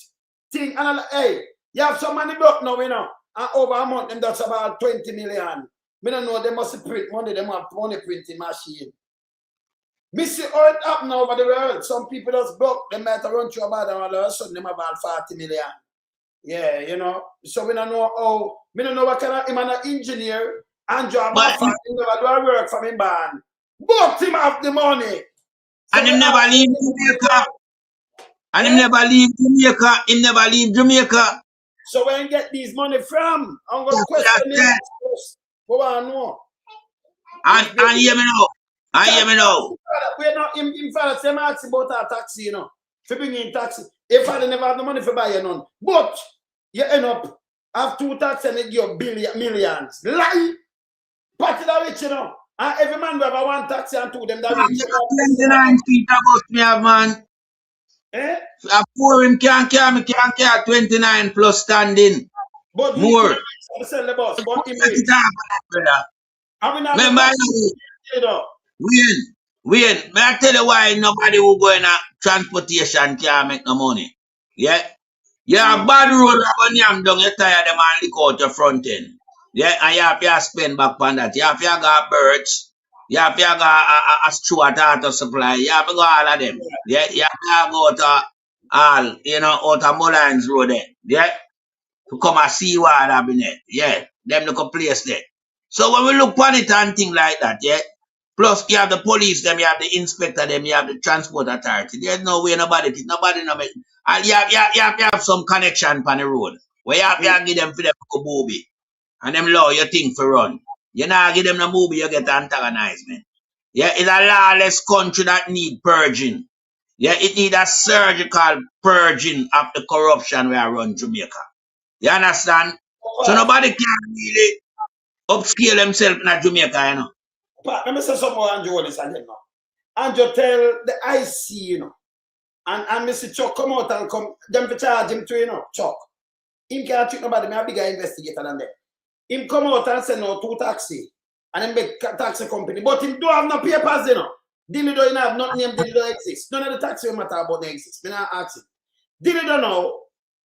thing. And hey, you have some money broke now, you know. And over a month, them that's about 20 million. Me don't know, they must print money, they have money printing machine. Me see how it happen over the world. Some people just broke, they might have run through about them all of a sudden, they have about 40 million. Yeah, you know. So we don't know how, we don't know what kind of, him an engineer, and job, he never do a work for him band. But him have the money. And him never leave Jamaica. And him never leave Jamaica. Him never leave Jamaica. So where you get these money from? I'm going to question him. Go on, no. And hear me now. We're not in father, same ask about our taxi, you know. For bringing in taxi. If father never have the money for buying none. But you end up have 2 taxis and they give you millions. Lie! Party that rich, you know. And every man will have 1 taxi and 2 them that rich. 29 feet about me have, man. Eh? A poor him can't carry 29 plus standing. But more. Sell the bus, but him rich. Remember, Wayne, may I tell you why nobody who go in a transportation can't make no money? Yeah? You have bad road when you're down, you tired them and lick out your front end. Yeah, and you have to spend back on that. You have to go birds. You have to go a Stuart Auto Supply. You have to go all of them. Yeah, you have to go to all, you know, out of Mullines Road there. Yeah? To come and see what I've been there. Yeah, them look a place there. So when we look on it and things like that, yeah, Plus, you have the police, them, you have the inspector, them, you have the transport authority. There's no way nobody no make. And you have some connection on the road. Where you have to give them for them to booby. And them law you think for run. You not give them the movie, you get antagonized, man. Yeah, it's a lawless country that need purging. Yeah, it need a surgical purging of the corruption where I run Jamaica. You understand? So nobody can really upscale themselves in Jamaica, you know. But let me say something about Andrew Wallace again now. Andrew tell the IC, you know, and Mr. Chuck come out and come, them to charge him to, you know, Chuck. Him can't treat nobody, me a bigger investigator than them. Him come out and say no 2 taxi, and then make taxi company, but him don't have no papers, you know. Dilly don't have not name, Dilly don't exist. None of the taxi matter about they exist. Me not ask him. Dilly don't know.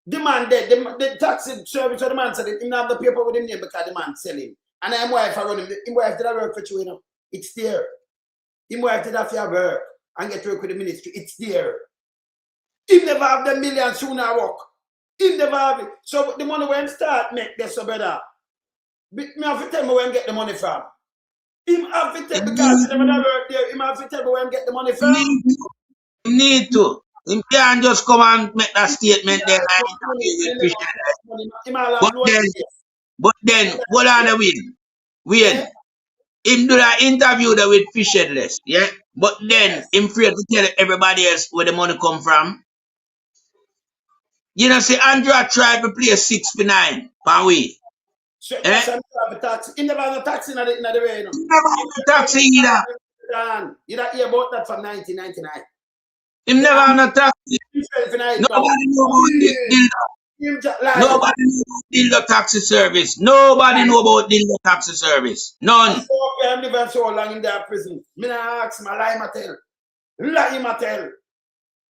The man dead, the taxi service, the man said it, him not have the paper with him name because the man sell him. And him wife I run him, him wife did I work for you, you know. It's there. Him wife did have to work and get to work with the ministry. It's there. Him never have the millions soon I work. Him never have it. So the money when start make this so better. Me have to tell me where him get the money from. Him have to tell because he never work there. Him have to tell me where him get the money from. Need to. Him can't just come and make that statement then but then hold on a wait. Him do that interview there with Fish Headless, yeah? But then him afraid to tell everybody else where the money come from. You know, say Andrew tried to play 6 for 9 per week. He never have a taxi in the way, you know. He never have a taxi either. You don't hear about that from 1999. Him never have no taxi. Nobody know about Dildo taxi service. Nobody know about Dildo taxi service. None. I'm living so long in that prison. Me not ask him, I lie him tell. Lie him tell.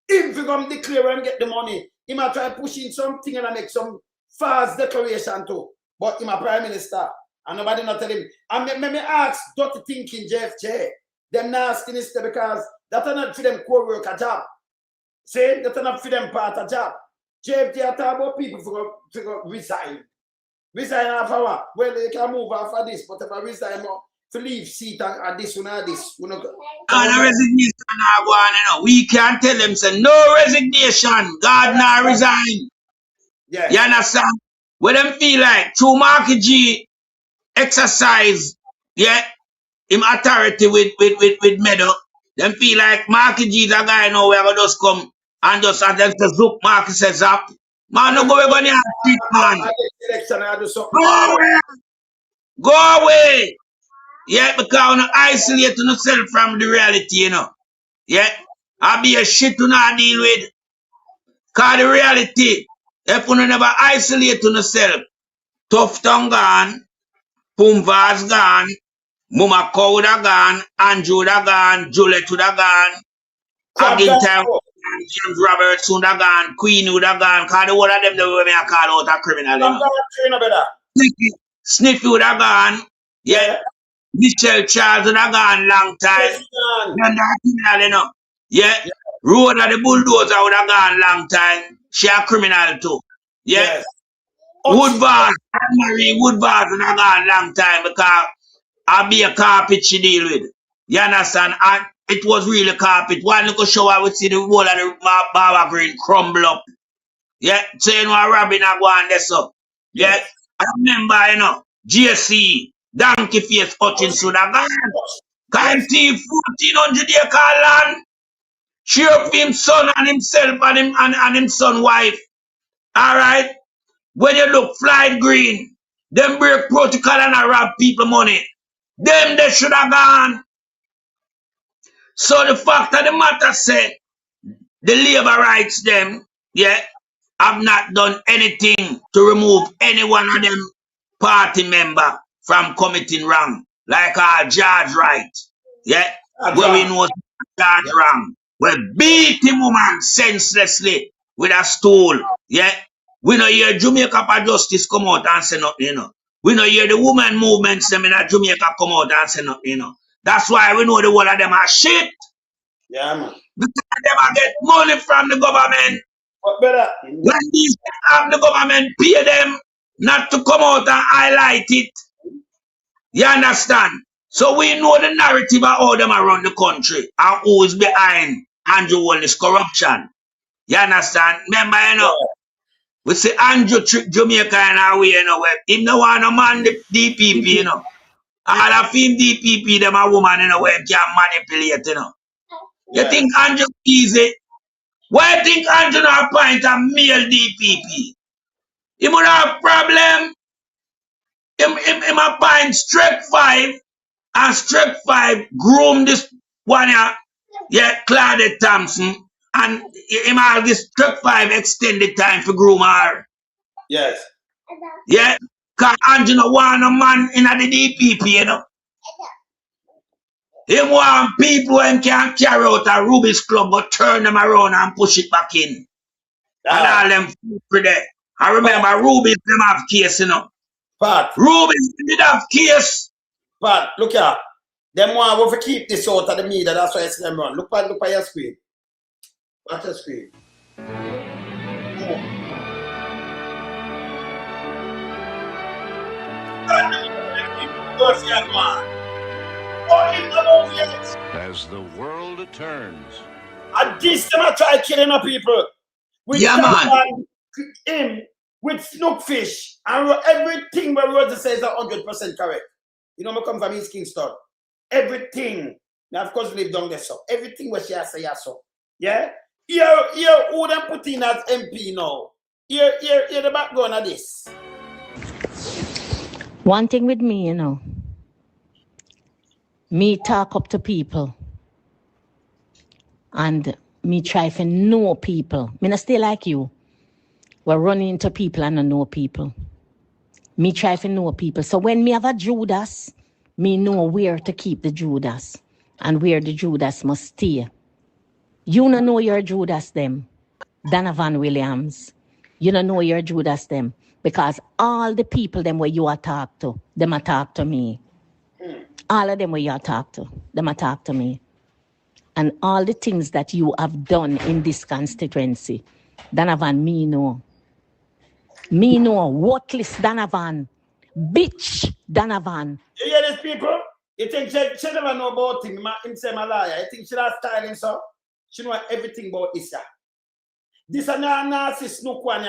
If you come declare and get the money, he might try pushing something and make some false declaration too. But he's a prime minister. And nobody not tell him. And me ask, dirty thinking JFJ. Them not asking this because that's not for them co-work a job. See, that's not for them part of job. JFJ talk about people for resign. Resign after what? Well, they can move after this, but if I resign to leave seat and this one or this. No resignation now go on, you know. We can't tell them say no resignation. God now resign. Yeah. You understand? When them feel like through Marky G exercise, yeah, him authority with Meadow, them feel like Marky G is a guy now where I just come and just zoop Marky says up. Man, no go away on street, man. Go away. Yeah, because I want to isolate yourself from the reality, you know. Yeah. I'll be a shit to not deal with. Because the reality, if you never isolate yourself, Tough Tongue gone, Pumva's gone, Mama Cowda gone, Andrew da gone, Juliet da gone, Aggintown, James Roberts would have gone, Queen would have gone, because the whole of them, they were me call out a criminal, you know. Sniffy would have gone, yeah. Michelle Charles would have gone long time. You know. Yeah. Road of the bulldozer would have gone long time. She a criminal too. Yeah. Woodbars, Marie Woodbars would have gone long time because I be a carpet she deal with. You understand? And it was really carpet. One little shower would see the whole of the Baba Green crumble up. Yeah. So you know a robin a go on there so. Yeah. I remember, you know, GSC. Donkey face Hutchins would have gone. Can't see 1,400 acre land. She up him son and himself and him son wife. Alright? When you look Flight Green, them break protocol and I rob people money. Them they should have gone. So the fact of the matter said, the labor rights them, yeah, have not done anything to remove any one of them party member from committing wrong, like our judge right, yeah, where we know judge wrong. We beat him woman senselessly with a stool, yeah. We know hear Jamaica for justice come out and say nothing, you know. We know hear the woman movements them in Jamaica come out and say nothing, you know. That's why we know the whole of them are shit. Yeah, man. Because them are get money from the government. When these have the government pay them not to come out and highlight it. You understand? So we know the narrative of how them around the country and who is behind Andrew Holness corruption. You understand? Remember, you know, we say Andrew trick Jamaica in our way, you know, where him no want a man the DPP, you know. All of him DPP, them a woman, you know, where him can manipulate, you know. You think Andrew easy? Why you think Andrew not appoint a male DPP? He would have a problem. Him appoint Strike 5 and Strike 5 groom this one here, yeah, Claudette Thompson, and him have this Strike 5 extended time for groom her. Yes. Yeah, because Andrew no want a man in the DPP, you know. He want people who can carry out a Rubik's Club but turn them around and push it back in. And all them for there. I remember Rubik's them have case, you know. Pat. Rubik's did have case. Pat, look here. Them want to keep this out of the media, that's why I see them run. Look at your screen. Watch your screen. As the world turns. And this time I try killing our people. With him, with snookfish, and everything where Roger says is 100% correct. You know, I come from East Kingston. Everything. Now, of course, live down there, so. Everything what she has say, so. Yeah? Here, who them put in as MP now? Here, the background of this. One thing with me, you know, me talk up to people and me try to know people. Me not stay like you. We're running into people and I know people. Me try to know people. So when me have a Judas, me know where to keep the Judas and where the Judas must stay. You don't know your Judas them, Donovan Williams. You don't know your Judas them. Because all the people them where you are talk to, them are talk to me. All of them where you are talk to, them are talk to me. And all the things that you have done in this constituency, Donovan, me know. Me know, worthless Donovan, bitch Donovan. You hear these people? You think she never know about him? Him say my liar. You think she not styling so? She know everything about this. This is a nasty snook one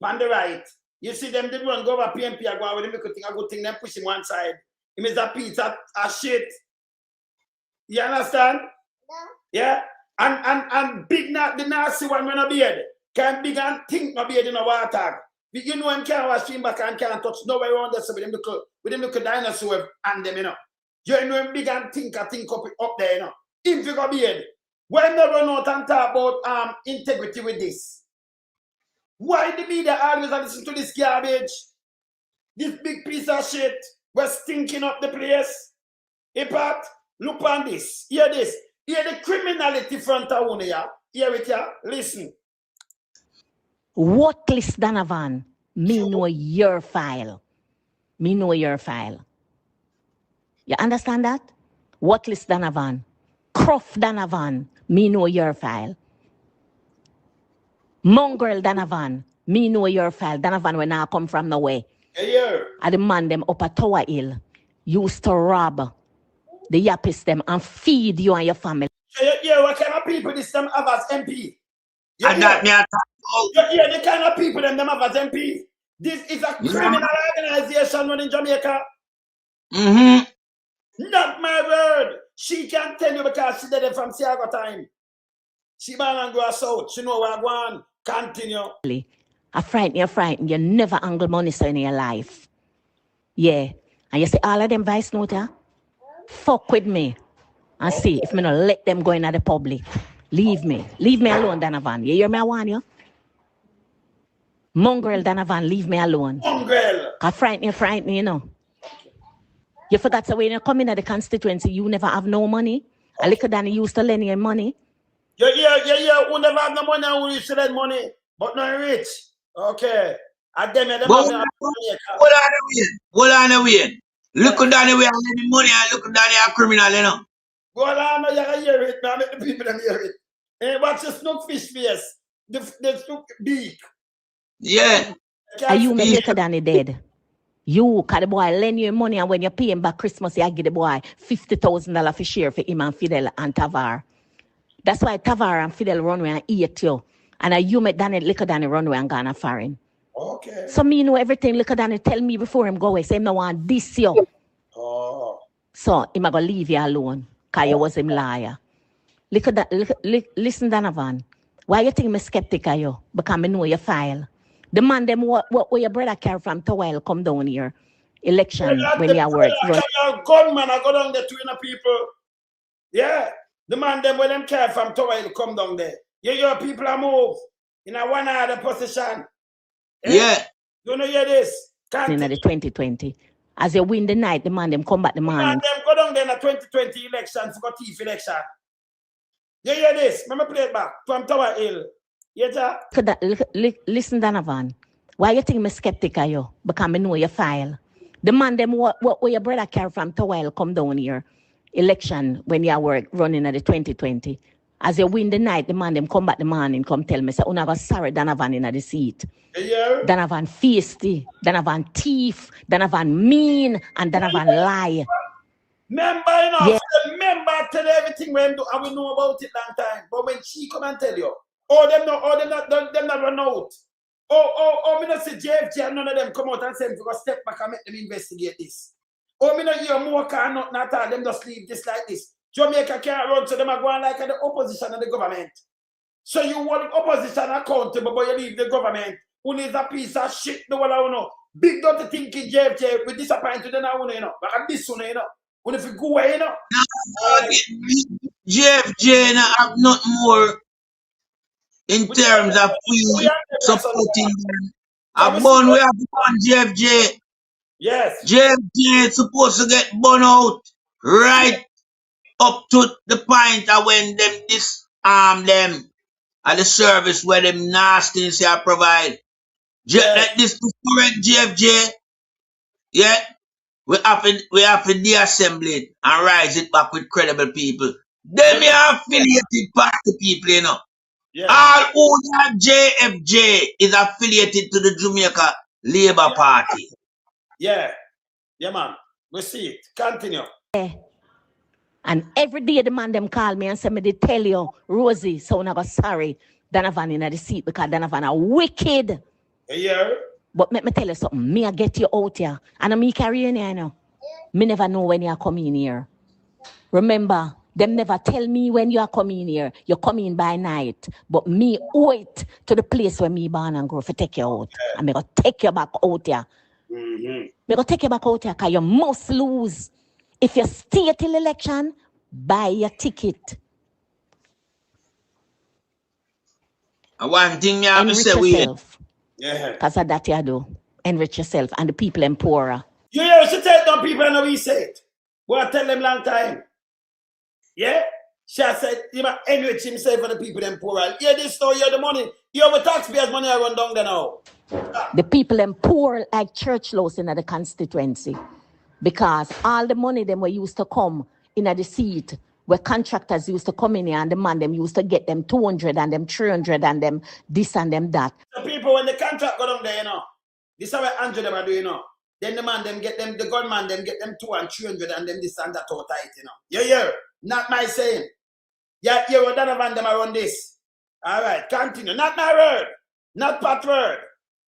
on the right. You see them, they run go over PMP, I go with them, I go thing, them push him one side. He is a pizza, a shit. You understand? Yeah? And big not the nasty one when I beard. Can big and think no beard in a water. You know him can't wash him back and can't touch nowhere around there, so with them look dinosaur and them, you know. You know him big and think up there, you know. Him figure beard. When they run out and talk about integrity with this. Why the media always listen to this garbage? This big piece of shit. We're stinking up the place. Hey, Pat, look on this. Hear this. Hear the criminality front of one here. Hear it here. Listen. Worthless Donovan, me know your file. Me know your file. You understand that? Worthless Donovan. Croft Donovan, me know your file. Mongrel Donovan, me know your file. Donovan when I come from nowhere. Yeah. I the man them up at Tower Hill used to rob the yappies them and feed you and your family. Yeah, what kind of people this them have as MP? And that me attack. Yeah, the kind of people them have as MP. This is a criminal organization running Jamaica. Not my word. She can tell you because she did it from Siago time. She born and grow south. She know where I go on. Continue. I frighten you. Never angle money so in your life. Yeah. And you see all of them vice note, fuck with me. And see if me not let them go in at the public. Leave me. Leave me alone, Donovan. You hear me? I want you. Mongrel Donovan, leave me alone. Mongrel. I frighten you know. You forgot so when you come in at the constituency, you never have no money. A little Danny used to lend you money. Yeah. Who never have no money and who used to lend money, but not rich. Okay. And them have money. Hold on a way. Look at Danny way and lend money and look at Danny a criminal, you know. Go on, you can hear it now. Make the people them hear it. Hey, watch the snook fish face. The snook beak. Yeah. Are you better than dead? You, cause the boy lend you money and when you pay him back Christmas, you give the boy $50,000 for share for him and Fidel and Tavar. That's why Tavar and Fidel run away and eat you. And you make Danny liquor Danny run away and gone and foreign. Okay. So me know everything liquor Danny tell me before him go away. Say him no want this you. Oh. So him a go leave you alone. Cause you was him liar. Listen, Donovan. Why you think me skeptic of you? Because I know your file. The man them what your brother carry from Towel come down here. Election when you work. Gunman, I go down there to people. Yeah. The man them when them carry from Towel come down there. Your people are move in a one other position. Yeah. You know hear this? In the 2020. As you win the night, the man them come back the morning. The man them go down there in the 2020 elections, got thief election. You hear this? Let me play it back from Tower Hill. Yeah, listen, Donovan. Why you think me skeptic of you? Because I know your file. The man them what your brother carry from Towel come down here. Election when you work running at the 2020. As you win the night, the man them come back the morning, come tell me, say, I got sorry Donovan in the seat. Yeah. Donovan feisty, Donovan thief, Donovan mean, and Donovan lie. Member, you know, yeah. The member tell everything when do, I will know about it long time. But when she come and tell you, them not run out. Me not say JFJ and none of them come out and say, we go step back and make them investigate this. Me not hear more can not all, them just leave this like this. Jamaica can't run, so them are going like the opposition and the government. So you want the opposition accountable, but you leave the government. Who needs a piece of shit, the one I know. Big dirty thinking JFJ will disappoint you, then I want you know. But this one, you know. When if you go away, you know. JFJ have nothing more in terms of we supporting them. A bun we have on JFJ. Yes. JFJ is supposed to get bun out right up to the point of when them disarm them at the service where them nastiness are provide. Like this current JFJ, yeah, we have to deassemble it and rise it back with credible people. Them are affiliated party people, you know. Yeah. All who are JFJ is affiliated to the Jamaica Labour Party. Yeah. Yeah, man. We see it. Continue. And every day the man them call me and say me they tell you, Rosie, so I got sorry, Donovan in the seat because Donovan are wicked. Yeah. But let me tell you something. Me I get you out here. And me carry you in here now. Me never know when you are coming here. Remember, them never tell me when you are coming here. You come in by night. But me wait to the place where me born and grow to take you out. Yeah. And me go take you back out here. Me go take you back out here because you must lose. If you stay till election, buy your ticket. One thing me have to say yourself. Yeah. Because of that you do. Enrich yourself and the people them poorer. You used to tell them people and we say it. But I tell them long time. Yeah? She said, you must enrich himself for the people them poorer. Yeah, this story, you the money. You have a taxpayers' money I run down there now. The people them poor like church laws in the constituency. Because all the money them were used to come in the seat where contractors used to come in here and the man them used to get them 200 and them 300 and them this and them that. The people when the contract go down there, you know, this is what Andrew them are doing, you know. Then the man them get them, the gunman them get them 200 and 300 and them this and that all tight, you know. Yeah. Not my saying. Yeah, you Donovan them around this. All right, continue. Not my word. Not Pat word.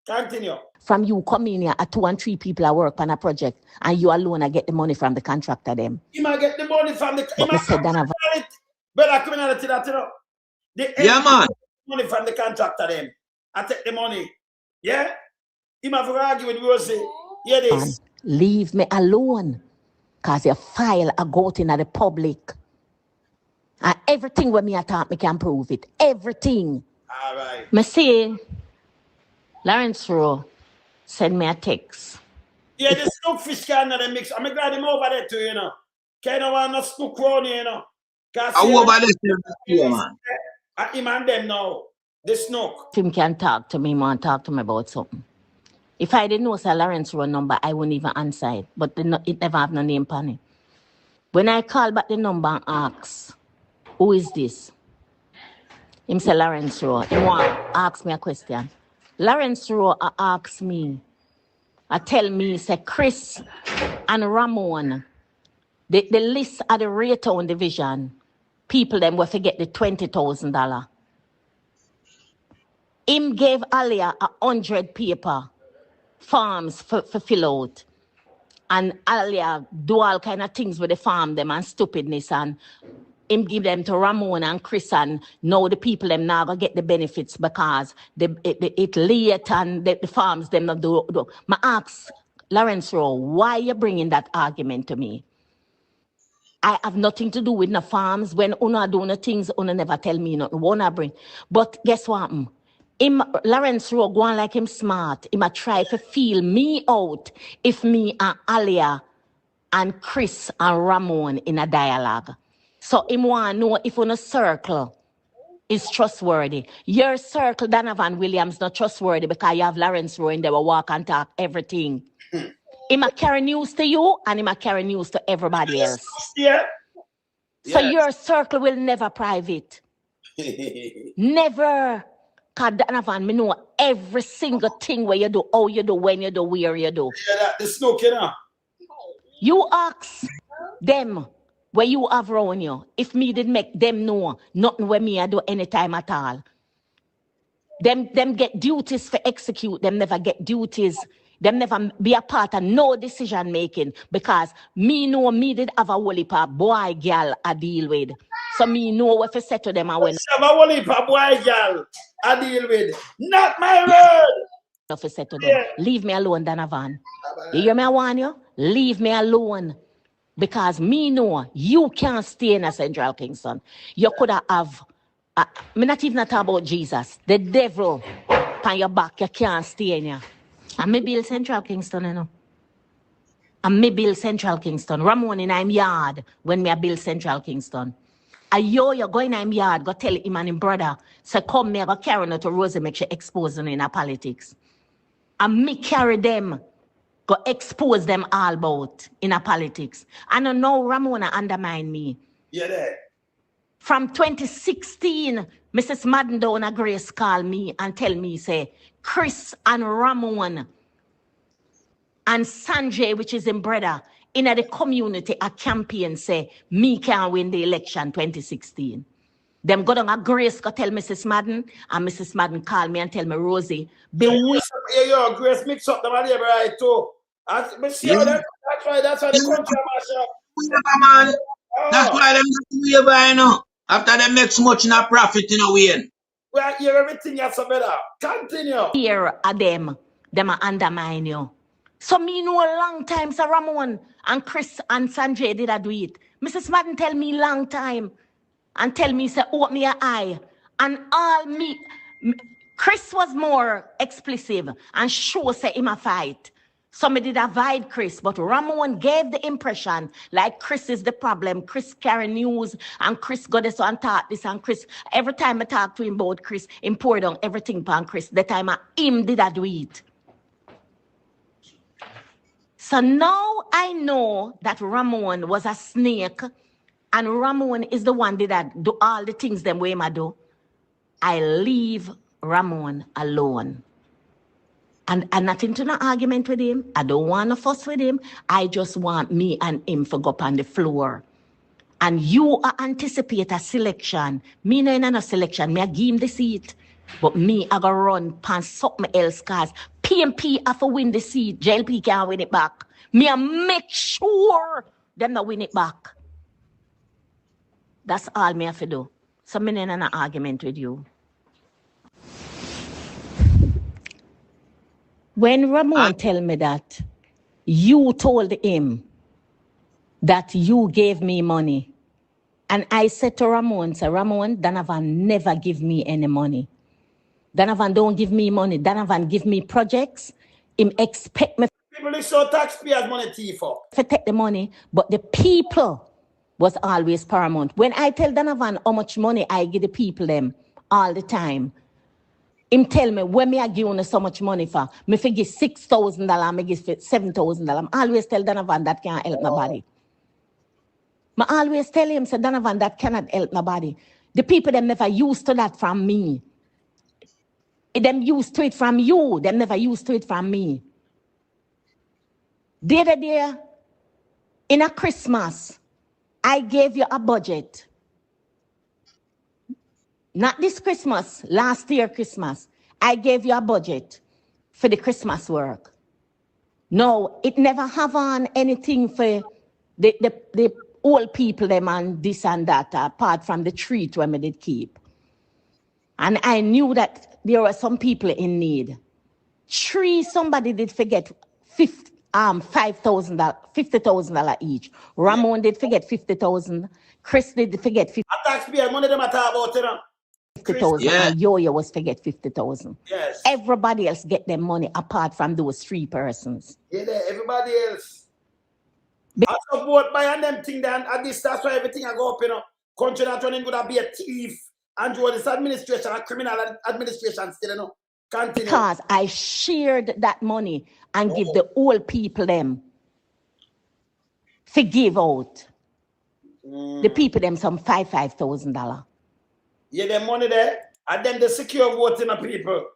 Continue. From you come in here, 2 and 3 people are work on a project, and you alone I get the money from the contractor them. You might get the money from the Donovan. Better criminality that, you know. Yeah, man. Money from the contractor them. I take the money. Yeah? You might have to argue with Rosie. Yeah, this. Leave me alone. Because your file are out in the public. And everything when me talk, me can prove it. Everything. All right. Me see, Lawrence Rowe send me a text. Yeah, the snook fish can not mix. I'm glad him over there too, you know. Kind of want no snook round, you know. I over there, man. Him and them now. The snook. If him can talk to me, man, talk to me about something. If I didn't know Sir Lawrence Rowe number, I wouldn't even answer it. But it never have no name on it. When I call back the number and ask, who is this? Him say Lawrence Rowe. He want ask me a question. Lawrence Rowe asked me, I tell me, say Chris and Ramon, the list of the Raytown division, people them will forget the $20,000. Him gave Alia 100 paper forms for fill out. And Alia do all kind of things with the farm them and stupidness, and him give them to Ramon and Chris, and now the people them now gonna get the benefits because it late and the farms them not do. I ask Lawrence Rowe, why you bringing that argument to me? I have nothing to do with the farms. When una do the things, una never tell me nothing. Wanna bring. But guess what? Him, Lawrence Rowe, go on like him smart. Him a try to feel me out if me and Alia and Chris and Ramon in a dialogue. So him want to know if on a circle is trustworthy. Your circle, Donovan Williams, not trustworthy because you have Lawrence Rowe in there will walk and talk everything. Him a carry news to you and him a carry news to everybody else. Yeah. So your circle will never private. Never. Because Donovan, me know every single thing where you do, how you do, when you do, where you do. Yeah, the snook, you know. You ask them where you have around you. If me did make them know nothing where me I do anytime at all. Them get duties for execute. Them never get duties. Them never be a part of no decision making because me know me did have a whole heap of boy girl I deal with. So me know what to say to them and when have a whole heap of boy girl I deal with. Not my word. To say to them, leave me alone, Donovan. You hear me? I warn you? Leave me alone. Because me know you can't stay in a Central Kingston. You could have, me not even talk about Jesus. The devil on your back, you can't stay in here. And me build Central Kingston, you know. And me build Central Kingston. Ramon in I'm yard when me build Central Kingston. You're going in yard, go tell him and him brother, say come me, I go carry her to Rosie, make sure expose them in a politics. And me carry them, go expose them all about in a politics. And I know Ramona undermine me. Yeah, there. From 2016, Mrs. Madden down a Grace call me and tell me, say, Chris and Ramon and Sanjay, which is his brother, in the community, a campaign say, me can win the election 2016. Them go down a Grace go tell Mrs. Madden, and Mrs. Madden call me and tell me, Rosie, yo, Grace mix up them and there, right, too. That's why the country man. That's why them not way now. After they make so much in a profit in a way. We are hear everything you so better. Continue. Here are them are undermine you. So me know a long time, Sir Ramon and Chris and Sanjay did I do it. Mrs. Madden tell me long time and tell me, say, open me your eye. And all me, Chris was more explicit and sure say him a fight. Somebody did avoid Chris, but Ramon gave the impression like Chris is the problem. Chris carry news and Chris got this and talk this and Chris. Every time I talk to him about Chris, him pour down everything upon Chris. The time him did I do it. So now I know that Ramon was a snake and Ramon is the one that do all the things them way I do. I leave Ramon alone. And nothing to no argument with him. I don't want to fuss with him. I just want me and him to go up on the floor. And you anticipate a selection. Me no in a selection. Me I give him the seat. But me I go run past something else cause PMP have to win the seat. JLP can't win it back. Me I make sure them not win it back. That's all me have to do. So me no in an argument with you. When Ramon tell me that you told him that you gave me money, and I said to Ramon, say, Ramon, Donovan never give me any money. Donovan don't give me money. Donovan give me projects. Him expect me. People is so taxpayers money thief for. To take the money, but the people was always paramount. When I tell Donovan how much money I give the people them all the time, him tell me, when me I give you so much money for, me figure $6,000, me give $7,000. I always tell Donovan that can't help nobody. I always tell him, say, Donovan, that cannot help nobody. The people, them never used to that from me. Them used to it from you. Them never used to it from me. The other day, in a Christmas, I gave you a budget. Not this Christmas, last year Christmas. I gave you a budget for the Christmas work. No, it never have on anything for the old people them and this and that, apart from the treat when we did keep. And I knew that there were some people in need. Somebody did forget $50,000 each. Ramon did forget 50,000. Chris did forget 50,000. Taxpayer money them about, you know. 50,000 Yeah. and Yo-Yo was forget 50,000. Yes. Everybody else get their money apart from those 3 persons. Yeah, everybody else. I support by and them thing then at this, that's why everything I go up, you know. Country not running gonna be a thief and do this administration, a criminal administration still, you know. Continue. Because I shared that money and give the old people them to give out. The people them some $5,000. Yeah, the money there, and then the secure voting of people.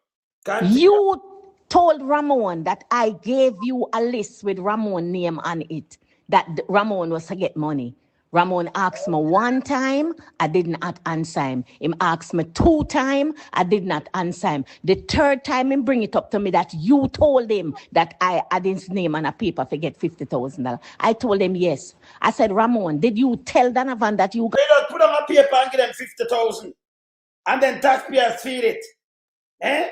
You told Ramon that I gave you a list with Ramon name on it, that Ramon was to get money. Ramon asked me 1 time, I did not answer him. Him asked me 2 times, I did not answer him. The 3rd time, him bring it up to me that you told him that I had his name on a paper to get $50,000. I told him yes. I said, Ramon, did you tell Donovan that you got... They just put on a paper and give them 50,000. And then taxpayers feed it. Eh?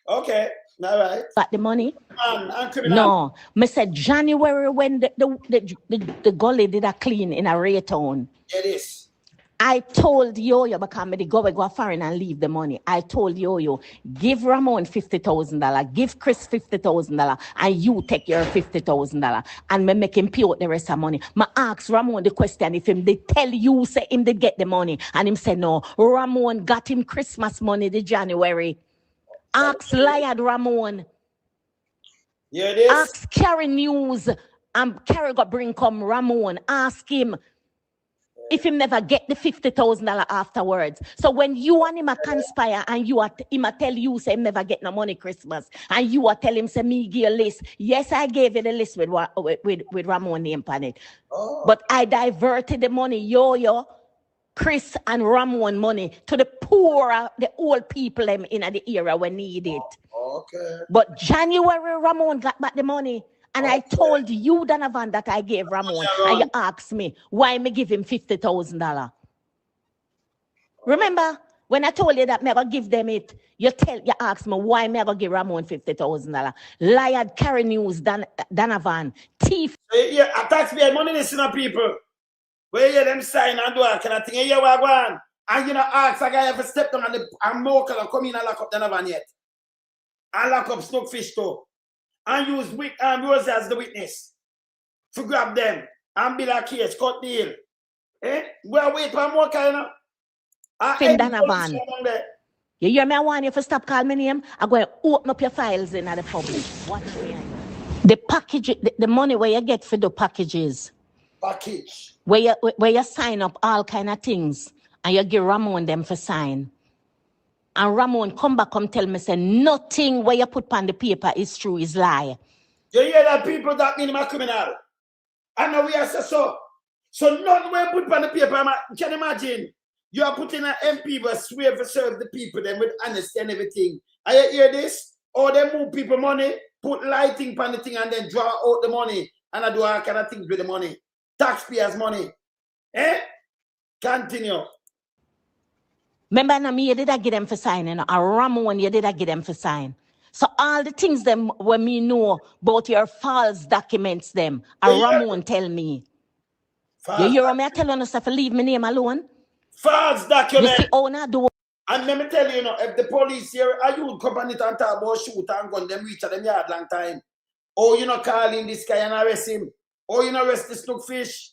Okay. All right. Got the money? And criminal. No. Me said January when the gully did a clean in a Raytown. It is. I told Yo-Yo, because me go foreign and leave the money. I told Yo-Yo, give Ramon $50,000, give Chris $50,000, and you take your $50,000. And me make him pay out the rest of money. Me ask Ramon the question if him they tell you say him they get the money. And him say no. Ramon got him Christmas money the January. Ask Liad Ramon. Yeah, it is. Ask Carrie News. Carrie got bring come Ramon. Ask him if him never get the $50,000 afterwards. So when you and him a conspire and him a tell you say him never get no money Christmas, and you a tell him say me give a list. Yes, I gave you the list with Ramon name on it. Oh. But I diverted the money, Yo-Yo, Chris and Ramon money to the poor, the old people them in the area when need it. Okay. But January Ramon got back the money. And I told you, Donovan, that I gave Ramon. And you asked me, why me give him $50,000? Remember, when I told you that me going to give them it, you asked me, why me going to give Ramon $50,000? Liad, Carry News, Donovan, thief. Yeah, taxpayer money listen to people. Where you them sign and do that kind of thing. Yeah, we're going. And you know, ask a guy ever step down and Mokel and come in and lock up Donovan yet. And lock up Snookfish too. And use Rose as the witness to grab them and build a case, cut deal. Eh? We're waiting for more kind of. Donovan. You hear me? I want you to stop calling my name. I'm going to open up your files in the public. Watch me. The package, the money where you get for the packages. Package. Where you sign up all kind of things and you give Ramon them for sign. And Ramon come back and tell me, say, nothing where you put on the paper is true, is lie. You hear that people that mean him a criminal? I know we are so. So none where put on the paper, can you imagine? You are putting an MP but swear to serve the people then with honesty and everything. Are you hear this? Or they move people money, put lighting on the thing and then draw out the money and I do all kind of things with the money. Taxpayers' money. Eh? Continue. Remember, me, you did I get them for sign, and Ramon, you did I get them for sign. So all the things them when me know about your false documents them, Ramon tell me. You hear me? I tell you stuff, leave my name alone. False document. You see, owner do. And let me tell you, if the police here, are you company and talk about shoot and gun them reach at them yard long time? Or you not calling this guy and arrest him? Or you not arrest the Snookfish?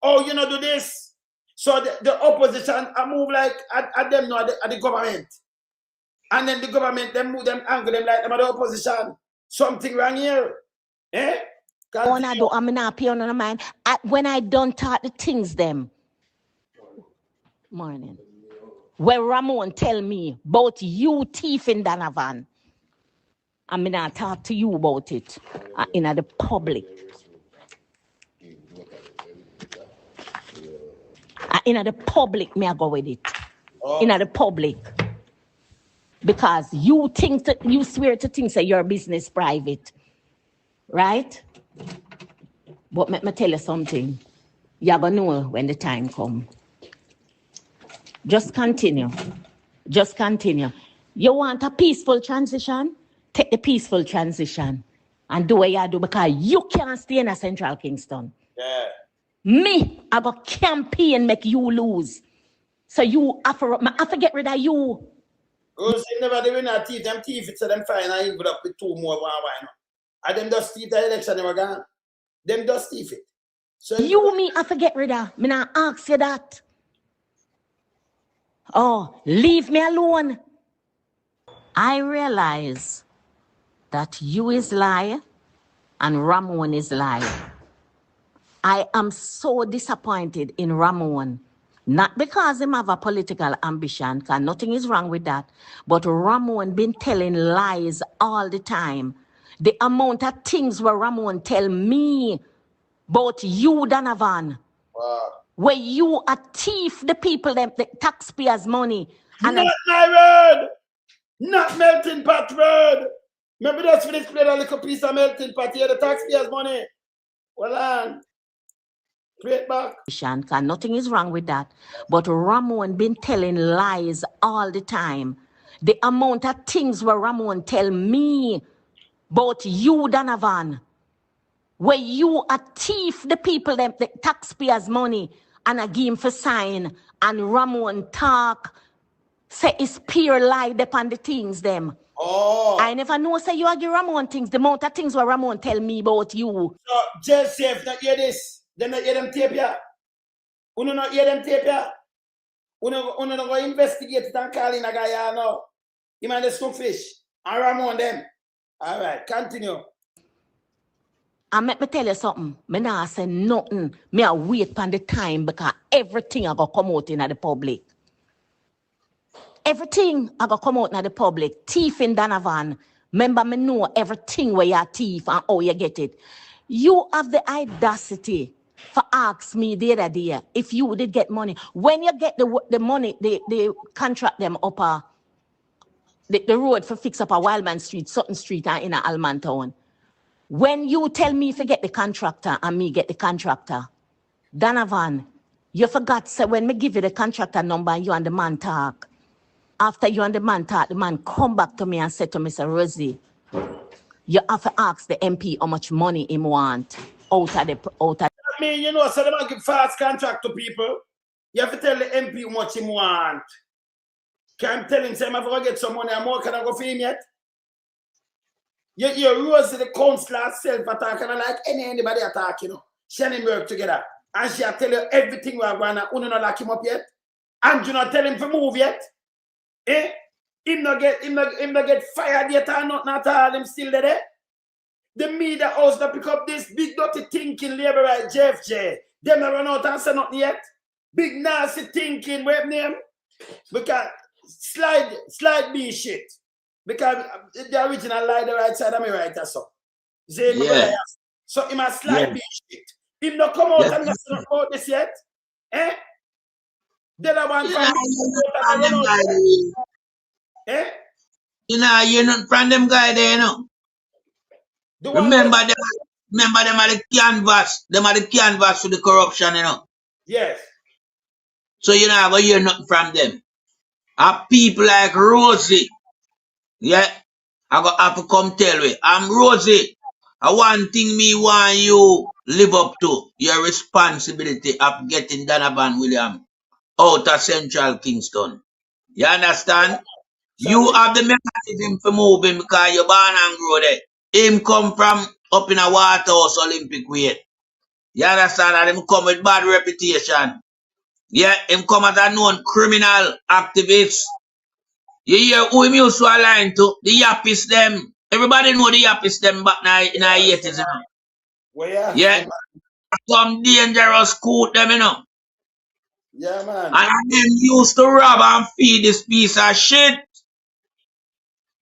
Or you not do this? So the opposition move like at them know at the government. And then the government them move them angle them like them at the opposition. Something wrong here. Eh? When I do, I'm not paying on mind. When I don't talk the things them. Morning. Where Ramon tell me about you thief in Donovan. I'm not talk to you about it in the public. In the public, me I go with it. In the public. Because you think that you swear to things that your business private. Right? But let me tell you something. You're gonna know when the time comes. Just continue. Just continue. You want a peaceful transition? Take the peaceful transition and do what you do because you can't stay in a Central Kingston. Yeah. Me, I go campaign make you lose. So you have to get rid of you. Girls never they win a thief, them thief it so them fine and even up with 2 more one. And them just thief the election never gone. Them just thief it. So you me have to get rid of. Me not ask you that. Oh, leave me alone. I realize that you is lie and Ramon is lie. I am so disappointed in Ramon. Not because him have a political ambition, because nothing is wrong with that. But Ramon been telling lies all the time. The amount of things where Ramon tell me about you, Donovan. Wow. Where you a thief the people, the taxpayers' money. And not my word. Not melting pot word. Maybe that's for this play a little piece of melting pot here, the taxpayers' money. Well on. Straight back. Nothing is wrong with that. But Ramon been telling lies all the time. The amount of things where Ramon tell me about you, Donovan. Where you a thief the people, the taxpayers' money, and a give him for sign, and Ramon talk, say it's pure lie upon the things them. Oh. I never know say you argue Ramon things, the amount of things where Ramon tell me about you. So, just safe not hear this. Them not hear them tape ya. Uno not hear them tape ya. Uno go investigate it and call in a guy ya now. He man the stonefish. And Ramon them. All right, continue. And let me tell you something. Me not say nothing. Me a wait for the time because everything I go come out in the public. Everything I go come out in the public. Thief in Donovan. Remember me know everything where you thief and how you get it. You have the audacity for ask me the other day if you did get money. When you get the money, they contract them up the road for fix up a Wildman Street, Sutton Street and in a Alman Town. When you tell me to get the contractor and me get the contractor, Donovan, you forgot, so when me give you the contractor number and you and the man talk, after you and the man talk, the man come back to me and say to me, Mr. Rosie, you have to ask the MP how much money he want out of I mean, you know, so they might give fast contract to people. You have to tell the MP how much he want. Can't tell him, say, I'm going to get some money, I'm more, can I go for him yet? You Rose the councillor self-attack and like anybody attack, you know. She and him work together. And she'll tell you everything we're going to, you not lock him up yet. And you not tell him to move yet. Eh? Him not get fired yet or nothing at all, him still there. The media house that pick up this big dirty thinking labor like JFJ. Them not run out and say nothing yet. Big nasty thinking, web name. Because slide B shit. Because the original lie the right side of me right so. Yeah. So he must slide B shit. Him not come out and not about this yet. Eh? Then I want eh? You know, you're not from them guy there, you know. Remember them are the canvas. Them are the canvas for the corruption, you know. Yes. So you know, but you're nothing from them. People like Rosie. Yeah. I got have to come tell you. I'm Rosie. One thing me want you live up to your responsibility of getting Donovan Williams out of Central Kingston. You understand? You have the mechanism for moving because you're born and grow there. Him come from up in a Waterhouse Olympic weight. You understand? And him come with bad reputation. Yeah, him come as a known criminal activist. You hear who him used to align to? The Yappies them. Everybody know the Yappies them back in the 80s, you know. Where? Yeah. Some dangerous coot them, you know. Yeah, man. And them used to rob and feed this piece of shit.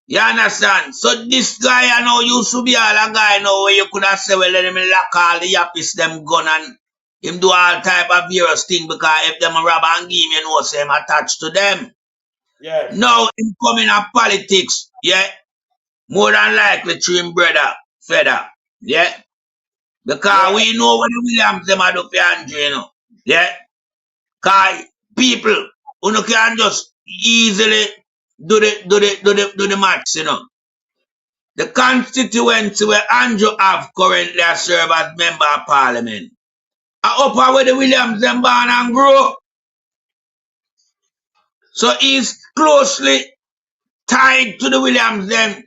You understand? So this guy I know used to be all a guy now where you could have said, well, let him lock all the yappies them gun and him do all type of various thing because if them rob and give him, you know, say him attached to them. Yeah. Now him coming up politics, yeah. More than likely to him brother, Feder, yeah. Because we know what the Williams them are do for Andrew, you know. Yeah. Cause people who can just easily do the maths, you know. The constituency where Andrew have currently serve as member of parliament. Up where the Williams them born and grow. So he's closely tied to the Williams them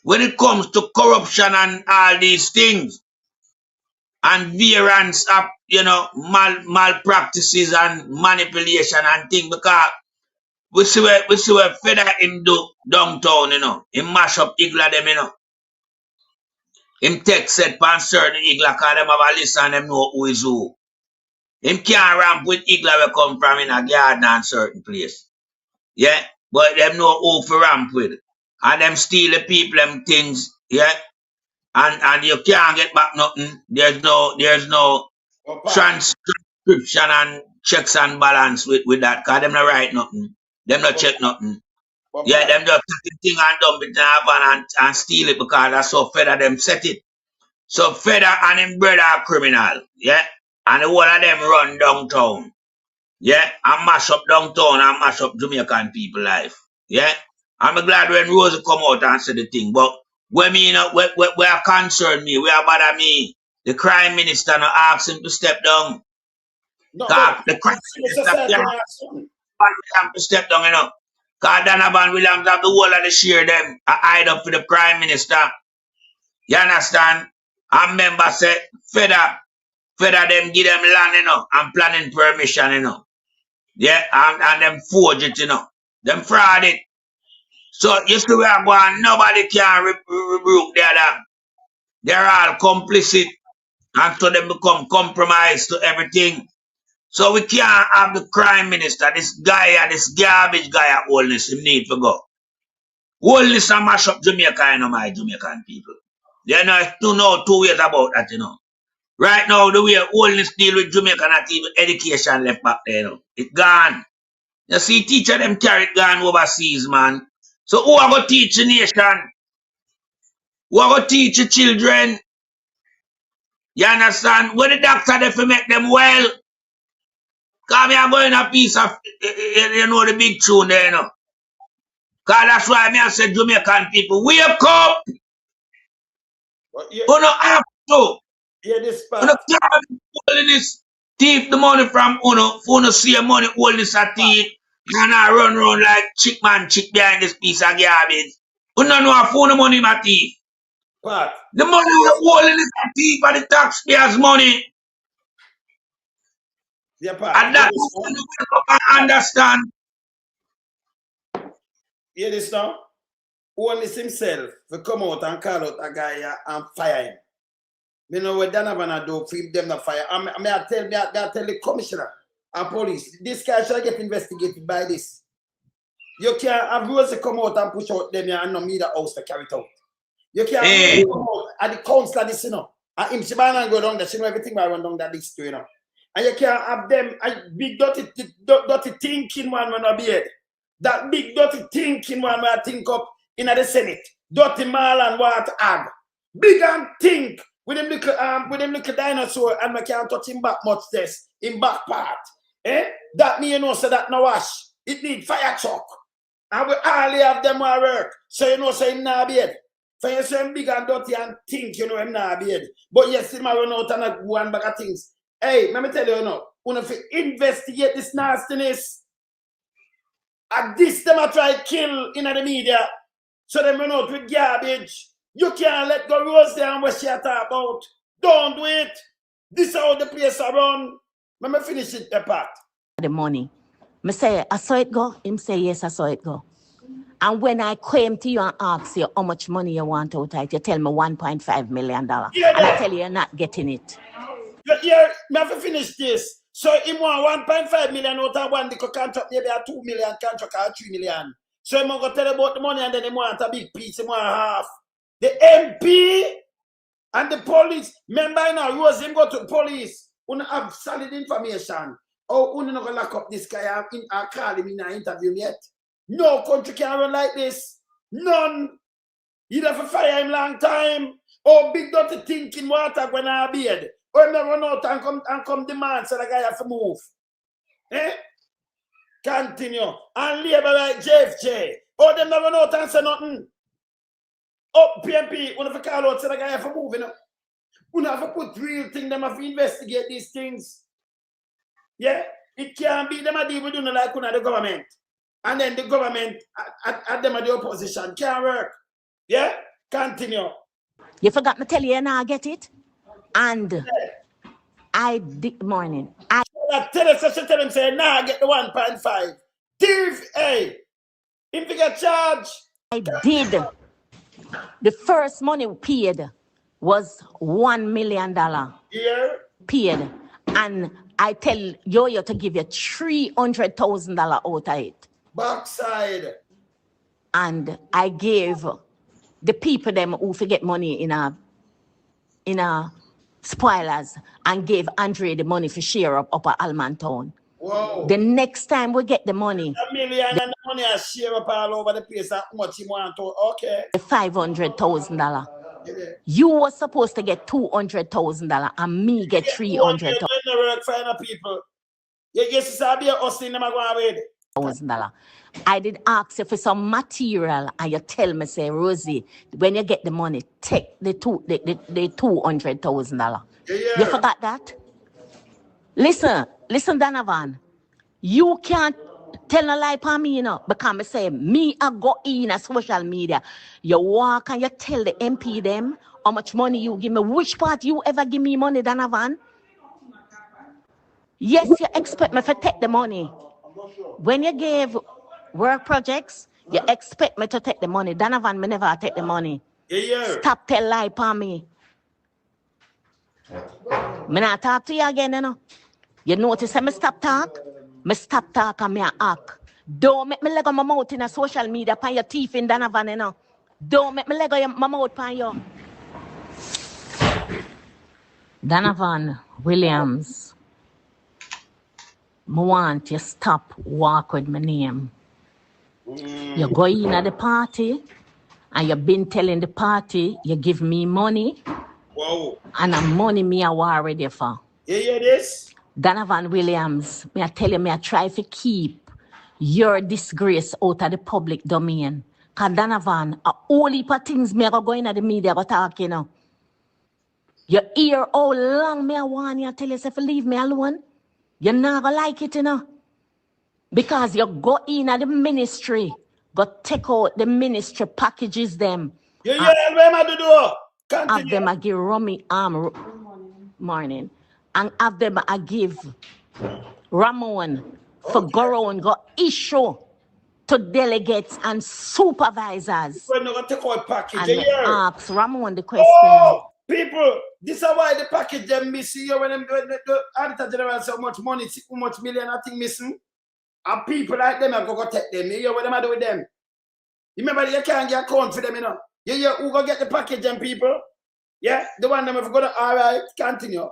when it comes to corruption and all these things. And variance of, you know, malpractices and manipulation and things because we see where Feder him do downtown, you know. Him mash up Igla them, you know. Him take set pan certain Igla because them have a list and them know who is who. Him can't ramp with Igla where come from in a garden and certain place. Yeah? But them know who for ramp with. And them steal the people, them things, yeah? And you can't get back nothing. There's no transcription and checks and balance with that, because them not write nothing. Them not check nothing. Yeah, them just take the thing and dump it in a van and steal it because that's how Feder them set it. So Feder and him brother are criminal, yeah? And the whole of them run downtown. Yeah, and mash up downtown and mash up Jamaican people life. Yeah? I'm glad when Rosie come out and say the thing, but when me, you know, we are concerned me, we are bother me. The crime minister no ask him to step down. No, The crime minister can't to step down, you know. Because Donovan Williams have the whole of the share them hide up for the prime minister. You understand? And member said, Feder them give them land, you know, and planning permission, you know. Yeah, and them forge it, you know. Them fraud it. So you see where I'm going, nobody can rebuke the other. They're all complicit. And so them become compromised to everything. So we can't have the crime minister, this guy and this garbage guy at Wellness, him need to go. Wellness and mash up Jamaica, you know, my Jamaican people. You know, two ways about that, you know. Right now, the way Wellness deal with Jamaica, not even education left back there, you know. It's gone. You see, teacher them carry it gone overseas, man. So who are going to teach the nation? Who are going to teach the children? You understand? When the doctor they fi make them well. Because me are going a piece of, you know, the big tune there, you know. Because that's why me I say Jamaican people, wake up! You don't have to. Yeah, this part. You can't be holding this, thief the money from Uno, for Uno see money, hold this a thief, and I run around like chick behind this piece of garbage. You don't know how phone money my thief. What? The money we're holding is a thief for the taxpayers' money. Yeah, part. And that's what we understand. Hear this now? Wellness himself to come out and call out a guy and fire him. Me know what Donovan do for them to fire. I tell the commissioner and police, this guy shall get investigated by this. You can't have Rosie come out and push out them and no me the house to carry it out. You can't come out at the council of this, you know. And him she man and go down there, she know everything I run down that list, you know. And you can't have them big dirty thinking one when I be here. That big dirty thinking one when I think up in the Senate. Dirty Marlon what ag. Big and think with them little dinosaur and we can't touch him back much this in back part. That me you know so that no wash. It need fire truck. And we all have them at work. So you know say him not bed. For you say him big and dirty and think you know him not bed. But yes, him run out and go and bag of things. Hey, let me tell you now, when you investigate this nastiness, and this them I try to kill in the media, so them run out with garbage. You can't let go Rose there and what she talk about. Don't do it. This is how the place are run. Let me finish it the part. The money. Me say, I saw it go. Him say, yes, I saw it go. And when I came to you and asked you how much money you want out of it, you tell me $1.5 million. Yeah, and I tell you, you're not getting it. Yeah, me have to finish this. So he want 1.5 million out of one the contract, maybe a 2 million contract or 3 million. So I'm going to tell you about the money and then they want a big piece, they want half. The MP and the police, remember now, Rose him go to the police, you have solid information. Oh, you not going to lock up this guy and call him in an interview yet. No country can run like this. None. You'd have to fire him long time. Oh, big dirty thinking water when I beard. Or never run out and come demand so the guy have to move. Eh? Continue. And labor like JFJ. Oh, them never run out and say nothing. Oh, PMP, when have to call out so the guy have to move, you know. We have to put real things, them have to investigate these things. Yeah? It can't be them a deal with you like the government. And then the government at them at the opposition. Can't work. Yeah? Continue. You forgot me tell you now I get it? And I did morning. I tell us, she tell him say nah I get the 1.5. Thief, hey. If you get charged. I did. The first money paid was $1 million. Yeah. Paid. And I tell Yo-Yo to give you $300,000 out of it. Backside. And I gave the people them who forget money in a spoilers and gave Andre the money for share up at Almantown. Whoa. The next time we get the money. $1 million and the money I share up all over the place. How much you want to? Okay. $500,000. You were supposed to get $200,000 and me get $300,000. People. You guess it's be a hustling them $1,000. I did ask you for some material and you tell me, say, Rosie, when you get the money, take the $200,000. Yeah. You forgot that? Listen, Donovan. You can't tell a lie upon me, you know, because I say, me, I go in a social media. You walk and you tell the MP them how much money you give me. Which part you ever give me money, Donovan? Yes, you expect me to take the money. When you gave work projects, you expect me to take the money. Donovan, me never take the money. Yeah. Stop tell lie upon me. Me not talk to you again, you know. You notice me stop talk? Me stop talk and me act. Don't make me leg on my mouth in a social media pan your teeth in Donovan, you know. Don't make me leg on my mouth pan you. Donovan Williams. I want you stop walk with my name. You go in at the party and you've been telling the party you give me money. Whoa. And the money me I war ready for. Yeah, this? Donovan Williams, me I tell you, me I try to keep your disgrace out of the public domain. Because Donovan, a whole heap of things me I go in at the media go talk, you know. You hear how long me I want you tell yourself to leave me alone. You're not gonna like it, you know. Because you go in at the ministry, go take out the ministry packages them. Yeah, what do do? Have them I give Rummy morning. And have them I give Ramon for go around, go issue to delegates and supervisors. We're not going to take out package. And ask Ramon the question. Oh, people, this is why the package them missing. When the auditor general so much money, how much million I think missing. And people like them are going to take them. You hear what them do with them? Remember, you can't get account for them, you know. You hear who go get the package them people? Yeah, the one them have got to, all right, continue.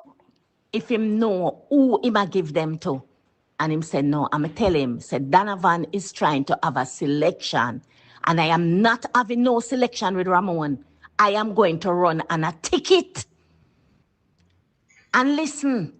If him know who him I give them to, and him said no, I'ma tell him, said Donovan is trying to have a selection, and I am not having no selection with Ramon. I am going to run on a ticket. And listen,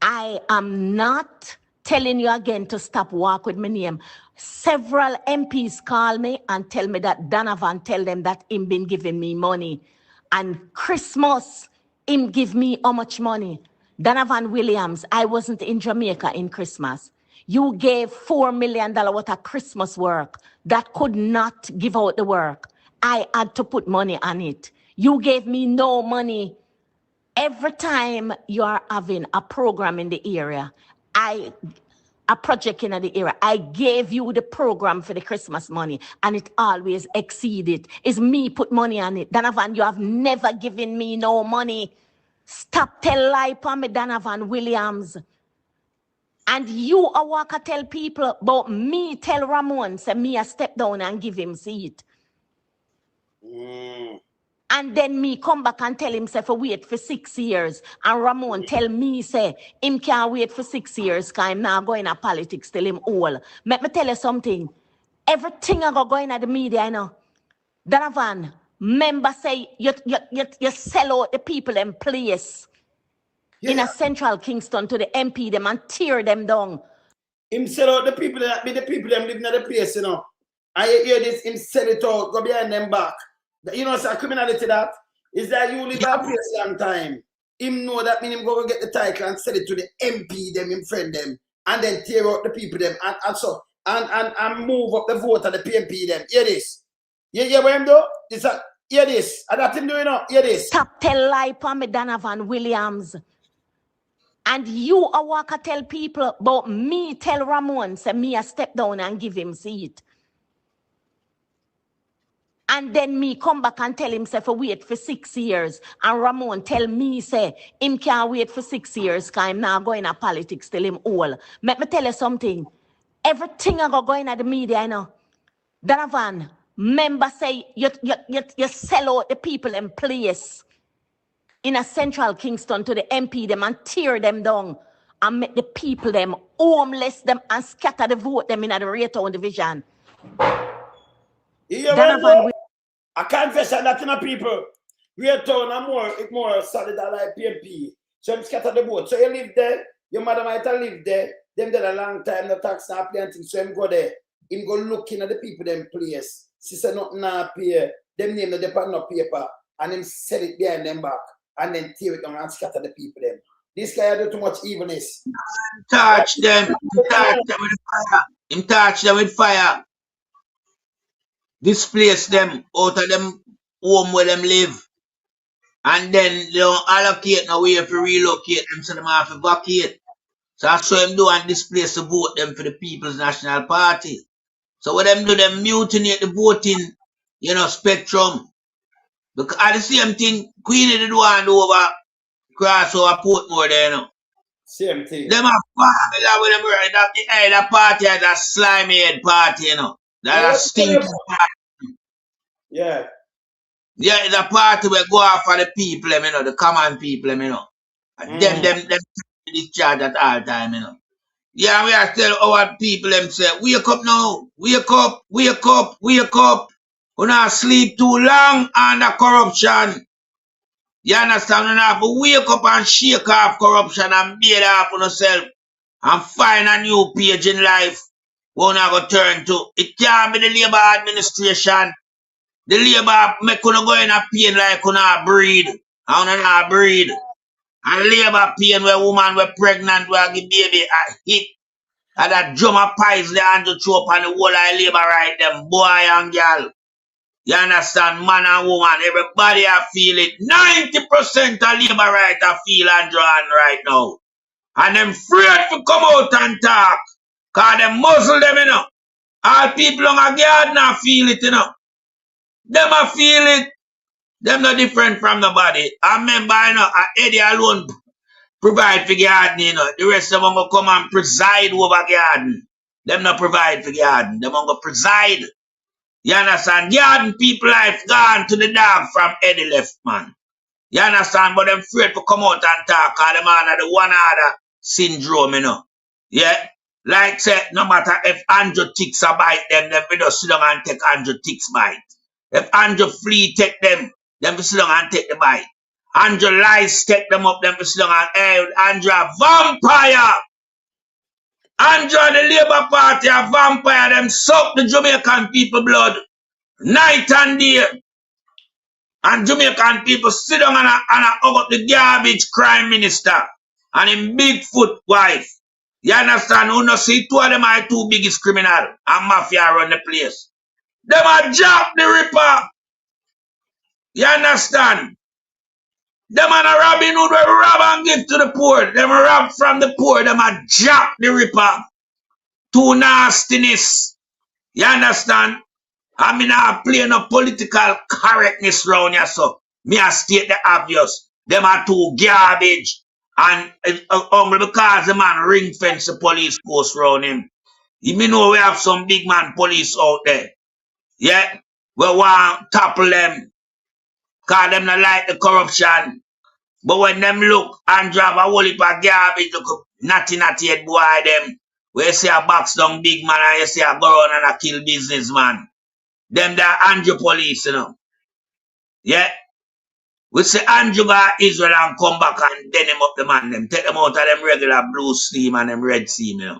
I am not telling you again to stop walk with my name. Several MPs call me and tell me that Donovan tell them that him been giving me money. And Christmas, him give me how much money? Donovan Williams, I wasn't in Jamaica in Christmas. You gave $4 million worth of Christmas work that could not give out the work. I had to put money on it. You gave me no money. Every time you are having a program in the area, a project in the area, I gave you the program for the Christmas money, and it always exceeded. It's me put money on it. Donovan, you have never given me no money. Stop tell lie upon me, Donovan Williams. And you a walk a tell people about me tell Ramon say me a step down and give him seat. And then me come back and tell him say for wait for 6 years. And Ramon tell me say him can't wait for 6 years because him now going to politics till him old. Let me tell you something. Everything I go in at the media, you know. Donovan, member say you sell out the people in place in a central Kingston to the MP them and tear them down. Him sell out the people that be the people them living at the place, you know. And you hear this, him sell it out, go behind them back. You know, so criminality that is that you live at a place long time. Him know that mean him go get the title and sell it to the MP them, him friend them, and then tear out the people them and move up the vote of the PMP them. Hear this. You hear what him do? Hear this. And that him doing now. Hear this. Stop tell lie for me, Donovan Williams. And you a walk a tell people about me tell Ramon say me a step down and give him seat. And then me come back and tell him say for wait for 6 years. And Ramon tell me say him can't wait for 6 years because him now going to politics till him old. Let me tell you something. Everything I go in at the media, you know. Donovan, member say you sell out the people in place in a central Kingston to the MP them and tear them down and make the people them homeless them and scatter the vote them in the Raytown division. Donovan, a confession that in a people, Raytown are more solid than like PMP. So I'm scatter the vote. So you live there, your mother might have lived there, them there a long time, the tax not paying, so him go there. Him go looking at the people them place. Sister nothing not pay, them name the depend no paper, and him sell it behind them back, and then tear it down and scatter the people them. This guy do too much evilness. Touch them. Touch them with fire. Him touch them with fire. Displace them out of them home where them live. And then they don't allocate no way to relocate them, so them have to vacate. So that's what them do and displace the vote them for the People's National Party. So what them do, them mutinate the voting, you know, spectrum. Because at the same thing, Queenie did one over cross over Portmore there, you know. Same thing. Them have formula with them right. That party is a slimy head party, you know. That's a stinking party. Yeah. Yeah, it's a party where go out for the people, you know, the common people, you know. And them discharge at all time, you know. Yeah, we are tell our people them say, wake up now, wake up, wake up, wake up. We not sleep too long under corruption. You understand? You have to wake up and shake off corruption and beat off on yourself and find a new page in life. We're not going to turn to. It can't be the Labour administration. The Labour make you go in a pain like you not breathe. And you not breathe. And Labour pain where woman were pregnant where give baby a hit. And that drum of pies the hand to throw up on the whole of Labour right them, boy and girl. You understand, man and woman, everybody I feel it. 90% of Labour right I feel and draw on right now. And them afraid to come out and talk. Cause them muzzle them, you know. All people on a garden I feel it, you know. Them I feel it. Them not different from nobody. I remember, you know, Hade alone provide for garden, you know. The rest of them will come and preside over garden. Them not provide for garden. Them going to preside. You understand? Garden people life gone to the dog from Hade left, man. You understand? But them afraid to come out and talk because them under the one other syndrome, you know. Yeah? Like say, no matter if Andrew ticks a bite them will just sit down and take Andrew ticks bite. If Andrew flea take them will sit down and take the bite. Andrew lies take them up, them will sit down and, hey, Andrew a vampire. Andrew the Labour Party a vampire, them suck the Jamaican people blood night and day. And Jamaican people sit down and hug up the garbage crime minister and him Bigfoot wife. You understand? Who no see two of them are two biggest criminal and mafia run the place. Them are Jack the Ripper. You understand? Them are a Robin Hood will rob and give to the poor. Them rob from the poor. Them are Jack the Ripper. Two nastiness. You understand? I mean, I play no political correctness round here, so me I state the obvious. Them are two garbage. And it's only because the man ring fence the police post around him. You know we have some big man police out there. Yeah? We want to topple them. Cause them not like the corruption. But when them look and drop a whole heap of garbage, look natty head boy them. Where you see a box down big man and you see a go around and a kill businessman. Them that Andrew police, you know. Yeah? We say Andrew go Israel and come back and den him up the man them. Take them out of them regular blue steam and them red steam, you know.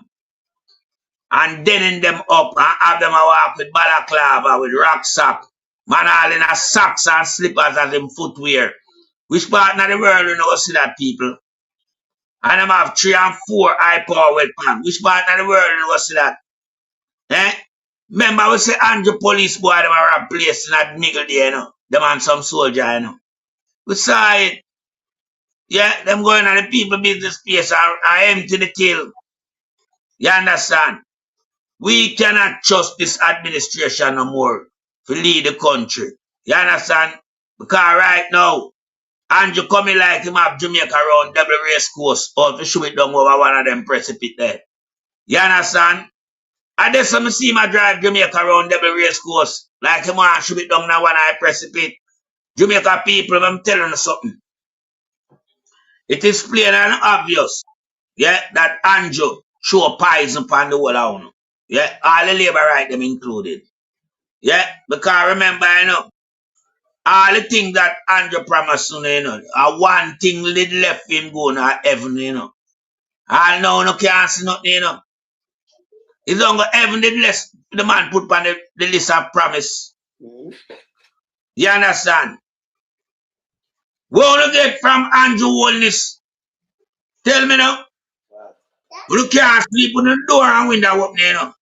And denning them up and have them a walk with balaclava, with rucksack. Man all in a socks and slippers as them footwear. Which part of the world you know see that people? And them have 3 and 4 high power weapons. Which part of the world you know see that? Eh? Remember we say Andrew police boy them are a place in that niggle there, you know. Them and some soldier, you know. We saw it. Yeah, them going on the people business space and empty the till. You understand? We cannot trust this administration no more to lead the country. You understand? Because right now, Andrew coming like him have Jamaica around double race course or to shoot it down over one of them precipice there. You understand? And this time I see him drive Jamaica around double race course like him want to shoot it down now one eye precipice. Jamaica people, I'm telling you something. It is plain and obvious, yeah, that Andrew show poison upon the whole of you. Yeah, all the labor right them included. Yeah, because remember, you know, all the things that Andrew promised, you know, one thing left him going to heaven, you know. All now no can't see nothing, you know. It's only heaven the less the man put on the list of promise. You understand? What want to get from Andrew Wellness? Tell me now. You can't sleep with the door and window open, you know.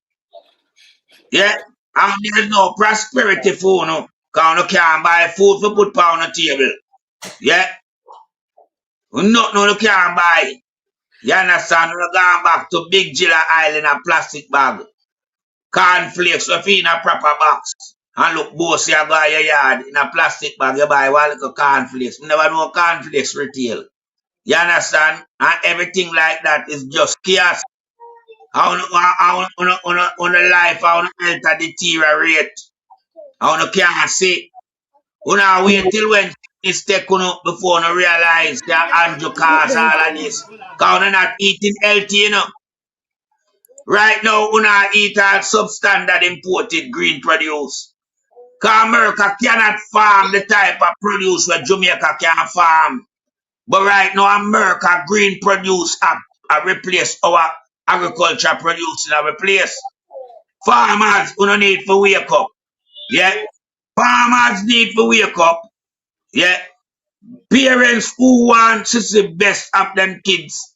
Yeah? And there's no prosperity for you, know. Because you can't buy food to put on the table. Yeah? Nothing you can't buy. You understand? You're going back to Big Jilla Island in a plastic bag. Cornflakes, you feel in a proper box. And look, boss, you go to your yard in a plastic bag, you buy one little cornflakes. You never know cornflakes retail. You understand? And everything like that is just chaos. On the life, on the health deteriorate. On the can't see. You know, wait till when it's taken up before you realize that Andrew cause all of this. Because you're not eating healthy, you know. Right now, you not eat all substandard imported green produce. Because America cannot farm the type of produce where Jamaica can farm. But right now, America green produce have replaced our agriculture produce in our place. Farmers, you don't need to wake up. Yeah? Farmers need to wake up. Yeah? Parents who want to see the best of them kids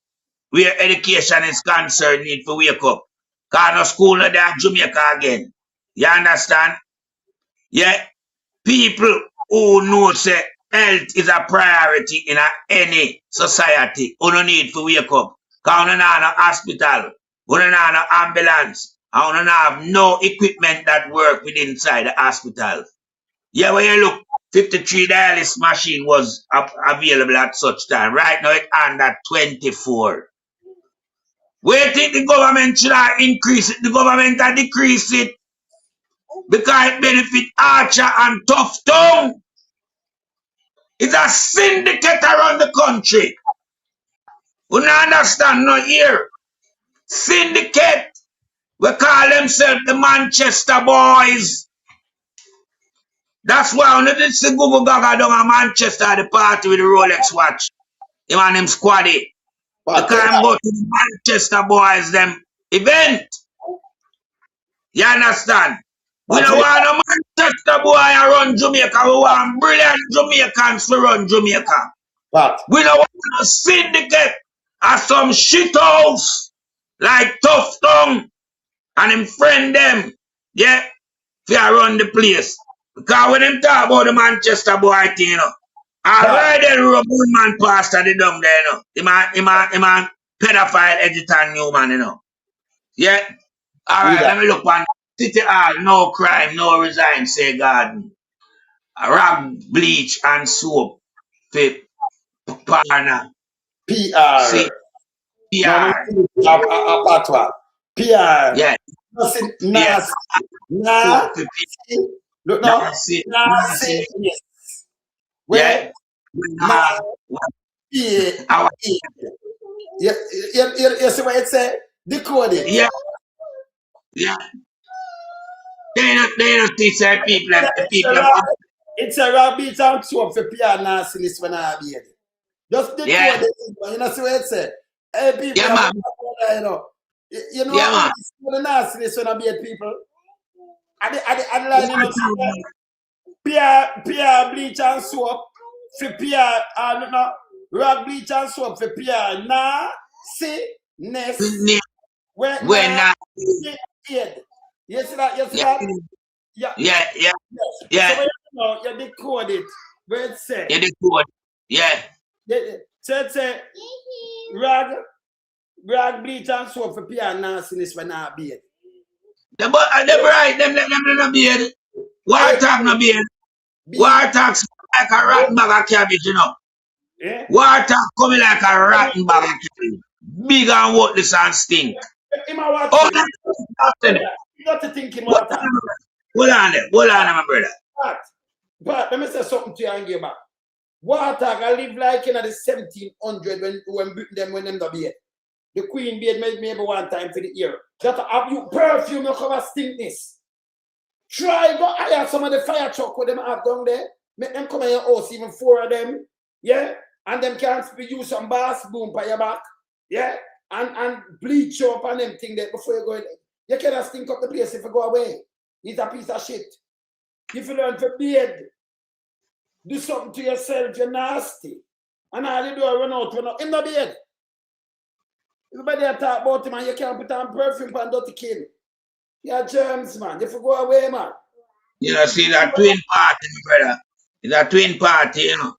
where education is concerned need to wake up. Because no school no there Jamaica again. You understand? Yeah? People who know say health is a priority in any society who don't need to wake up. Because we don't have no hospital. We don't have no ambulance. And we don't have no equipment that work within inside the hospital. Yeah, when you look, 53 dialysis machine was available at such time. Right now, it's under 24. Where you think the government should have increased it? The government has decreased it because it benefit Archer and Tough Tongue. It's a syndicate around the country. We don't understand no here. Syndicate. We call themselves the Manchester Boys. That's why when you did see Google Gaga down in Manchester at the party with the Rolex watch. Him and him squaddy. Because I'm go to the Manchester Boys them event. You understand? We don't want a Manchester boy to run Jamaica. We want brilliant Jamaicans to run Jamaica. We don't want a syndicate of some shithouse like Tough Tongue and him friend them. Yeah? If you run the place. Because when them talk about the Manchester boy thing, you know, alright then Roman man pastor the down there, you know. He man pedophile Editan Newman, you know. Yeah? Alright, let me look on City Hall, no crime, no resign, say God. Rag, bleach, and soap, fit, partner. PR. No, Patwa. PR. Yeah. Nothing. Yeah. Nah. Look now. Nah. Yes. Where? Nah. Yeah. You see what it say? Decode it. Yeah. Yeah. They don't teach their people. It's a rabbit and soap for PR nastiness when I be it. Just decode it. You know see what it say? Hey people, you know. You know the nastiness when I be it people. I like you know PR bleach and soap for PR rag bleach and soap for PR Ness Weh you see that? Yeah. So you decode it. Where it say? You decode. Yeah. So it say rag bleach and soap for PR nastiness when I be it. Them right, them no beard. Water no beard. Water like a rotten bag of cabbage, you know. Yeah. Water coming like a rotten bag of cabbage. Big and worthless and stink. Oh, you got to think in water. Hold on, my brother. But let me say something to you and give back. Water can live like in the 1700 when them the beard. The queen beard maybe one time for the year. That have you perfume you cover stinkness. Try go hire some of the fire truck with them have down there. Make them come in your house, even 4 of them. Yeah. And them can't use some bass boom by your back. Yeah. And bleach up and them thing there before you go in. You cannot stink up the place if you go away. It's a piece of shit. If you learn to beard, do something to yourself, you're nasty. And all you do is run out in the beard. Everybody talk about him and you can't put on perfume and dirty kill. You're germs, man. If you go away, man. You know, see that twin party, my brother. It's a twin party, you know.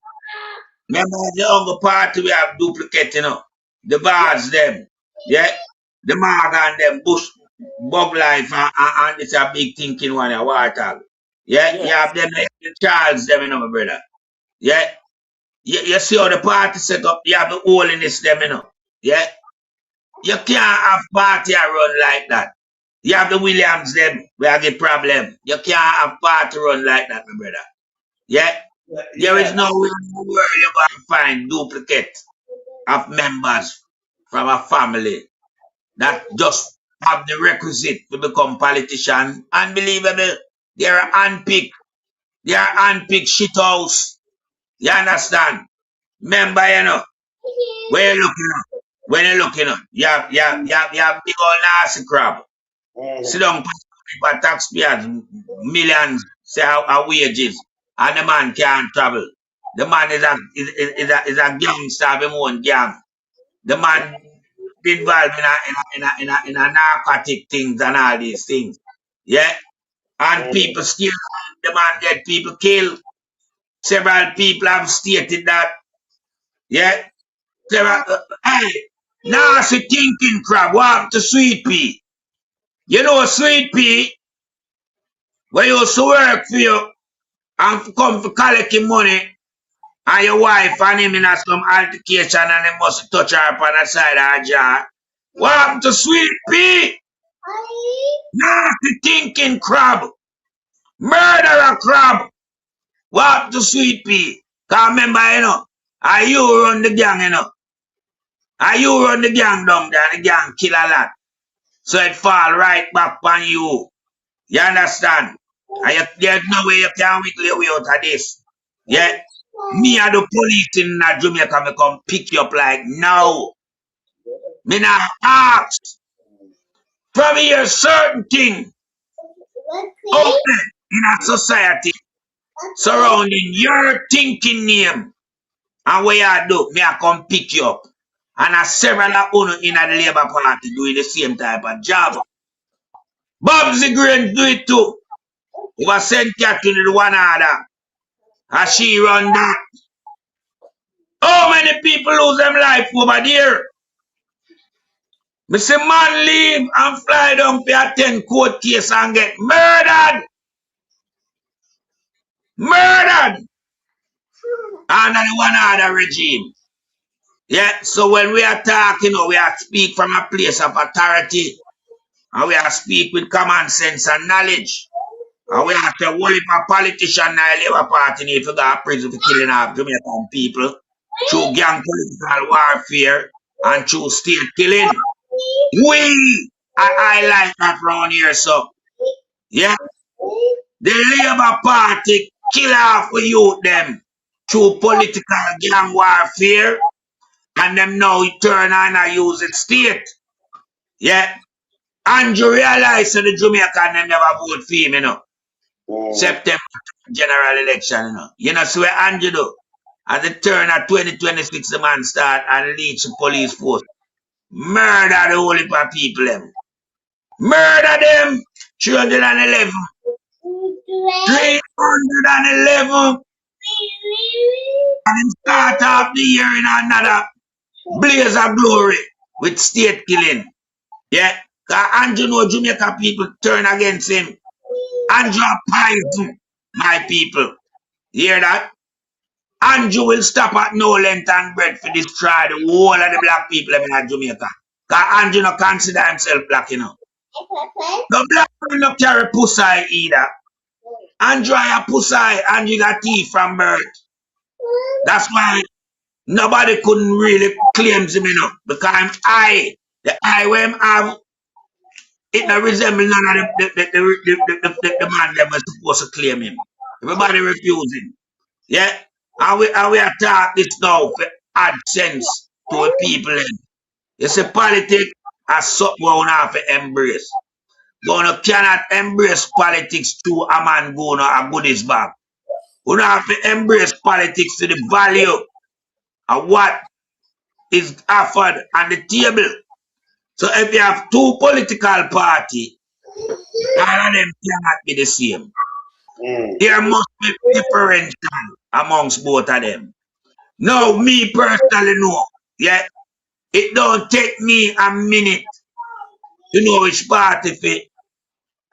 Remember the younger party we have duplicate, you know. The bars, them. Yeah. The marg and them bush, bug life, and it's a big thinking one, a water. Yeah. You have them, the Charles, them, you know, my brother. Yeah. You see how the party set up, you have the holiness, them, you know. Yeah. You can't have party run like that. You have the Williams, them, we have the problem. You can't have party run like that, my brother. Yeah? There is no way in the world you're going to find duplicate of members from a family that just have the requisite to become politician. Unbelievable. They are unpicked. They are unpicked shit house. You understand? Remember, you know, when you're looking at, you have big old nasty crab. Sit down for taxpayers, millions, say our wages, and the man can't travel. The man is a gangster of his own gang. The man involved in a narcotic things and all these things. Yeah? And people still, the man get people killed. Several people have stated that. Yeah? Hey, nasty thinking crab, walk to Sweet Pea. You know Sweet Pea, when you used to work for you and come for collecting money, and your wife and him in some altercation and they must touch her upon the side of her jaw. What happened to Sweet Pea? Nasty thinking crab. Murderer crab. What happened to Sweet Pea? Because remember, you know, are you run the gang, you know? Are you run the gang down there and the gang kill a lot? So it fall right back on you. You understand? And there's no way you can wiggle your way out of this. Yeah? Me and the police in Jamaica me come pick you up like now. Me not ask. From here certain thing out there in a society surrounding your thinking name. And what you do, me I come pick you up. And a several of you in the Labour Party doing the same type of job. Bobsy Green do it too. We was sent Catherine to the one other. And she run that. How many people lose them life over there? Me say man leave and fly down for a 10 court case and get murdered. Murdered. Under the one other regime. Yeah, so when we are talking, we are speak from a place of authority, and we are speak with common sense and knowledge. And we have to hold if a politician and a Labour Party need to go to prison for killing off Jamaican people through gang political warfare and through state killing. I highlight that round here, so. Yeah. The Labour Party kill off with youth them through political gang warfare, and them now turn on and use it state. Yeah. Andrew realized that the Jamaican them never vote for him, you know. September general election, you know. You know, so what Andrew do? At the turn of 2026, the man start and lead the police force. Murder the whole heap of people them. Murder them! 311. 311. And start off the year in another blaze of glory with state killing. Yeah. Because Andrew know Jamaica people turn against him. Andrew poison my people. You hear that? Andrew will stop at no length and bread for destroy the whole of the black people in Jamaica. Because Andrew no consider himself black, you know. The black people no carry pussy either. Andrew a pussy, Andrew got teeth from birth. That's why nobody couldn't really claim him, you know, because the eye where him have, it don't resemble none of the man that was supposed to claim him. Everybody refuse him. Yeah? And we are taught this now for add sense to the people. You see, politics are something we have to embrace. You cannot embrace politics through a man going to a goodies bag. We have to embrace politics to the value of what is offered on the table. So if you have two political parties, all of them cannot be the same. There must be differential amongst both of them. Now, me personally know, yeah, it don't take me a minute to know which party fit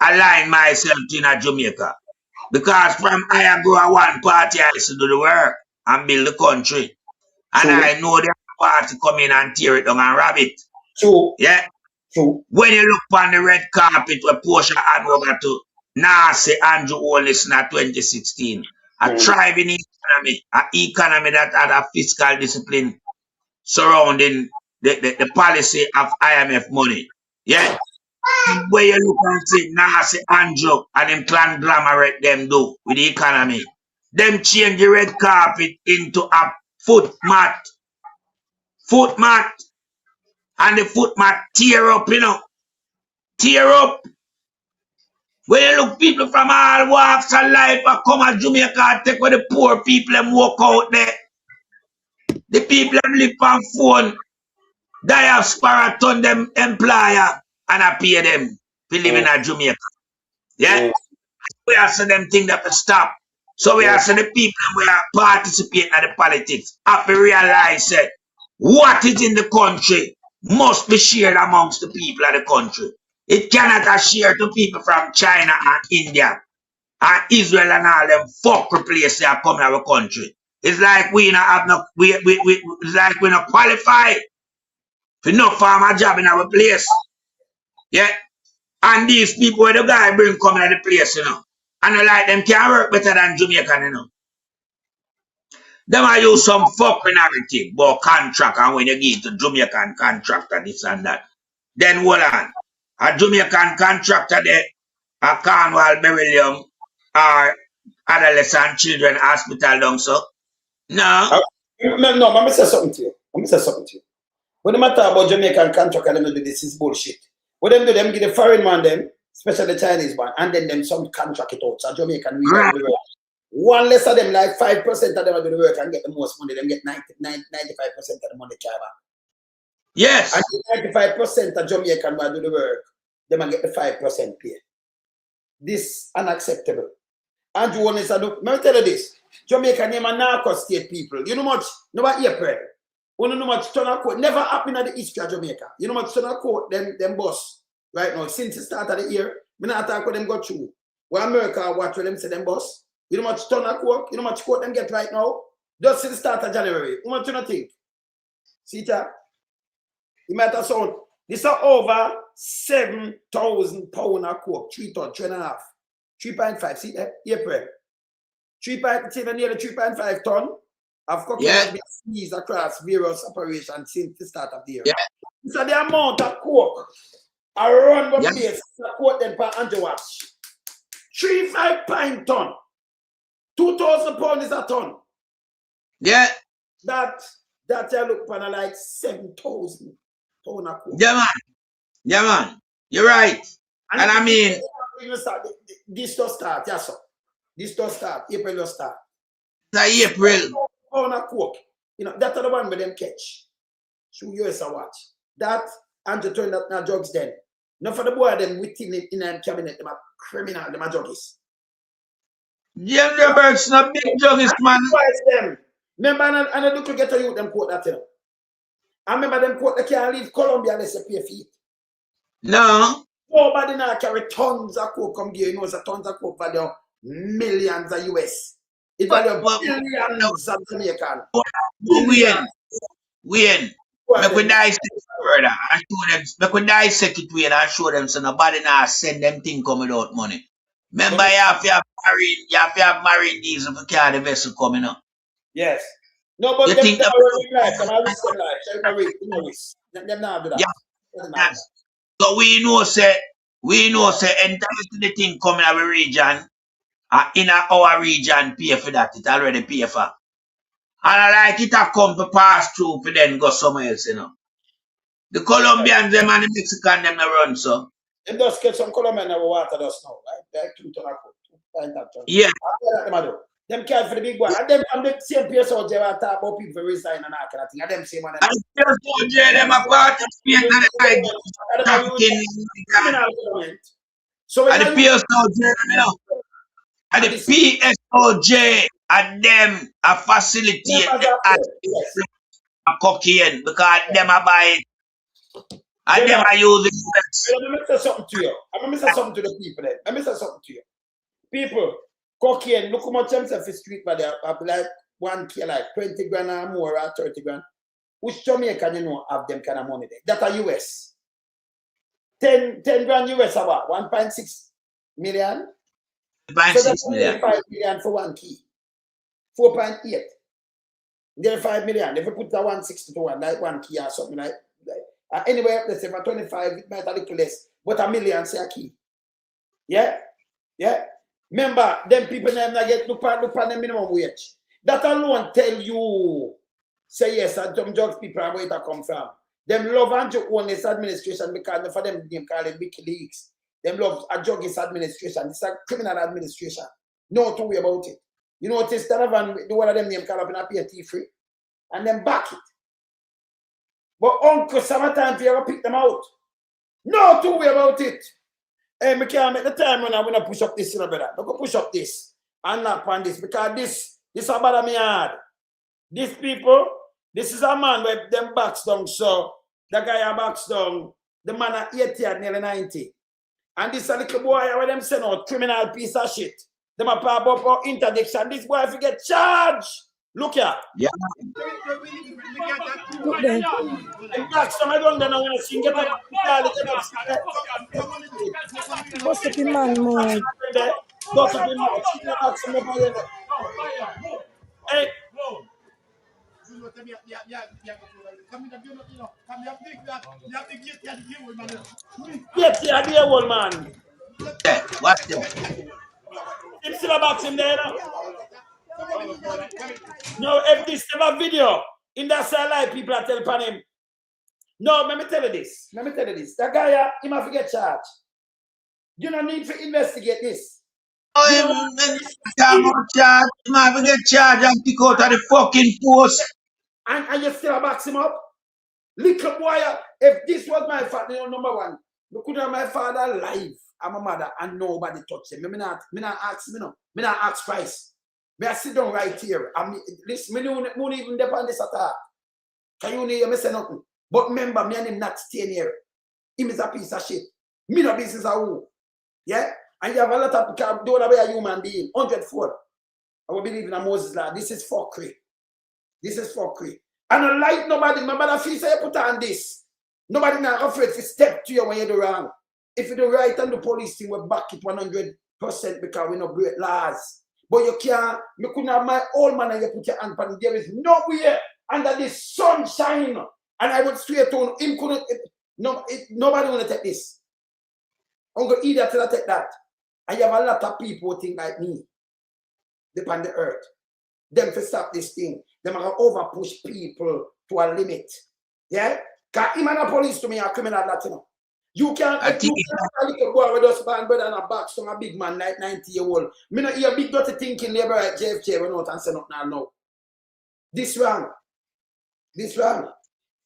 align myself in a Jamaica. Because from I grow a one party, I used to do the work and build the country. And I know the party come in and tear it down and rob it. Yeah. When you look on the red carpet where Portia hand over to Ness Andrew Holness in 2016, a thriving economy, an economy that had a fiscal discipline surrounding the policy of IMF money. Yeah. Where you look and see Ness Andrew and them conglomerate them do with the economy. Them change the red carpet into a foot mat. Foot mat. And the foot mat tear up, you know. Tear up. When you look people from all walks of life come to Jamaica and take where the poor people and walk out there. The people them live on phone. Diaspora turn them employer and I pay them for living in Jamaica. Yeah? We are saying them things that to stop. So we are saying the people who are participating in the politics have to realize that what is in the country must be shared amongst the people of the country. It cannot be shared to people from China and India and Israel and all them fuck places that come in our country. It's like we not have no it's like we not qualify for no farmer job in our place. Yeah. And these people where the guy bring come in the place, you know. And I like them can work better than Jamaican, you know. Them I use some fucking narrative about contract and when you give to Jamaican contractor this and that. Then hold on. A Jamaican contractor there, a Cornwall Beryllium or adolescent children hospital down so. No. No, let me say something to you. When they talk about Jamaican contractor, them do this is bullshit. What them do, them give the foreign man them, especially the Chinese man, and then them some contract it out. So Jamaican we do the work. One less of them, like 5% of them do the work and get the most money. Them get 95% of the money carry. Yes. And 95% of Jamaican man do the work, them get the 5% pay. This unacceptable. Andrew Holness, let me tell you this. Jamaica name a narco state people. You know much? Nobody April. You know much turn out court. Never happened in the history of Jamaica. You know much turn out court, them boss. Right now, since the start of the year, we not talk with them go through. Where America watch with them say them boss. You know much turn out court? You know much court them get right now? Just since the start of January. You know what you think? See that? You might have sound. This are over 7,000 pounds of coke. 3 ton, 3.5. 3.5. See that? April. 3.5, nearly 3.5 ton of cocaine has been seized across various operations since the start of the year. Yeah. So the amount of coke I run the place, I quote them per Andrew Watch. 3.5 ton. 2,000 pounds is a ton. Yeah. That you look upon like 7,000 pounds of coke. Yeah, man. Yeah, man. You're right. And I mean, this does start, yes, sir. This does start. April does start. It's April. Pound of coke. You know, that's the one with them catch. Show US a watch. That and to turn that now drugs then. Not for the boy them within it in a cabinet, them are criminal, them are juggies. Yeah, the birds not big juggies, man. Them. Remember, and I look to get a youth them quote that you know. I remember them quote they can't leave Colombia unless they pay feet. No. Nobody now carry tons of coke come here. You know, so tons of coke value millions of US. It value billions of Jamaican. Win. Make we dissect it further and show them. Make we dissect it and show them so nobody now send them thing come without money. Remember, you have to have marine diesel if you can't the vessel coming up. Yes. No, but you them think are running life. Them are risk them life. Them not do that. Yeah. So we know say entire the thing coming our region, in our region pay for that. It already pay for. And I like it a come to pass through for then go somewhere else, you know. The Colombians, them and the Mexican, them no run, so. Them just get some Colombian in water just now, right? Like 2 ton of coke. Yeah. Them care for the big boy. And them and the same place out there talk about people resign and that kind of thing. And them same one. And the place out there, them a participate in the trafficking. So and the place out there, you know. And the PSOJ and them a facilitate a cocaine because them are buying and them are using sex. Let me say something to you. Let me say something to the people. Let me say something to you. People, cocaine, look how much them say for street, but they have like 1K, like 20 grand or more or 30 grand. Which Jamaican you know have them kind of money there? That are US. 10 grand US about 1.6 million. 1.6 million. 5 million for 1 key. 4.8. Then 5 million. If you put that 160 to 1, like 1 key or something like anyway, let's say for 25, it might a little less, but $1 million say a key. Yeah? Yeah? Remember, them people them not get look at the minimum wage. That alone tell you, say yes, and some drugs people are where it come from. Them love and joke on this administration because for them call it WikiLeaks. Them love a drugist administration. It's a criminal administration. No to worry about it. You notice that the one of them name call up in a PAT free. And then back it. But Uncle summertime, you ever pick them out. No to worry about it. Hey, I can't make the time when I'm going to push up this, you know, brother. I'm going to push up this and knock on this because this is about me hard. These people, this is a man with them backs down, so the guy backs down, the man at 80 and nearly 90. And this a little boy, where them send out criminal piece of shit. Them a pop up for interdiction. This boy if you get charged. Look here. Yeah. Look there. And backs down, I don't know when I see get up. What's up in man mode? What's up in man mode? Hey. Yes, yeah, the old man. Yeah, what's that? Him still a box him there, no, if this never video, in that side life, people are telling upon him. No, let me tell you this. That guy, he must get charged. You don't need to investigate this. Oh, he must get charged and kick out of the fucking post. And you still box him up? Little boy, if this was my father, you know, number one, look at my father alive. I'm a mother and nobody touch him. Me not ask Christ. Me I sit down right here. Listen, me don't even depend on this attack. Can you hear me say nothing? But remember, me and him not staying here. Him is a piece of shit. Me no business of who. Yeah? And you have a lot of people don't know a human being. 104. I will believe in a Moses law. This is fuckery. And I like nobody, remember that fee say you put on this. Nobody not afraid to step to you when you do wrong. If you do right and the police thing will back it 100% because we no break laws. But you can't, you couldn't have my old man and you put your hand on it. There is nowhere under the sunshine. And I would straight on him couldn't, nobody want to take this. I'm going to either till I take that. And you have a lot of people who think like me. Upon the earth. Them to stop this thing. Them are going to over push people to a limit. Yeah? Because him and the police to me are criminal that, you know. You can't a little boy with us band brother and a box from a big man like 90-year-old. Me not hear big dirty thinking labor at JFJ went out and say nothing now. This wrong. This wrong.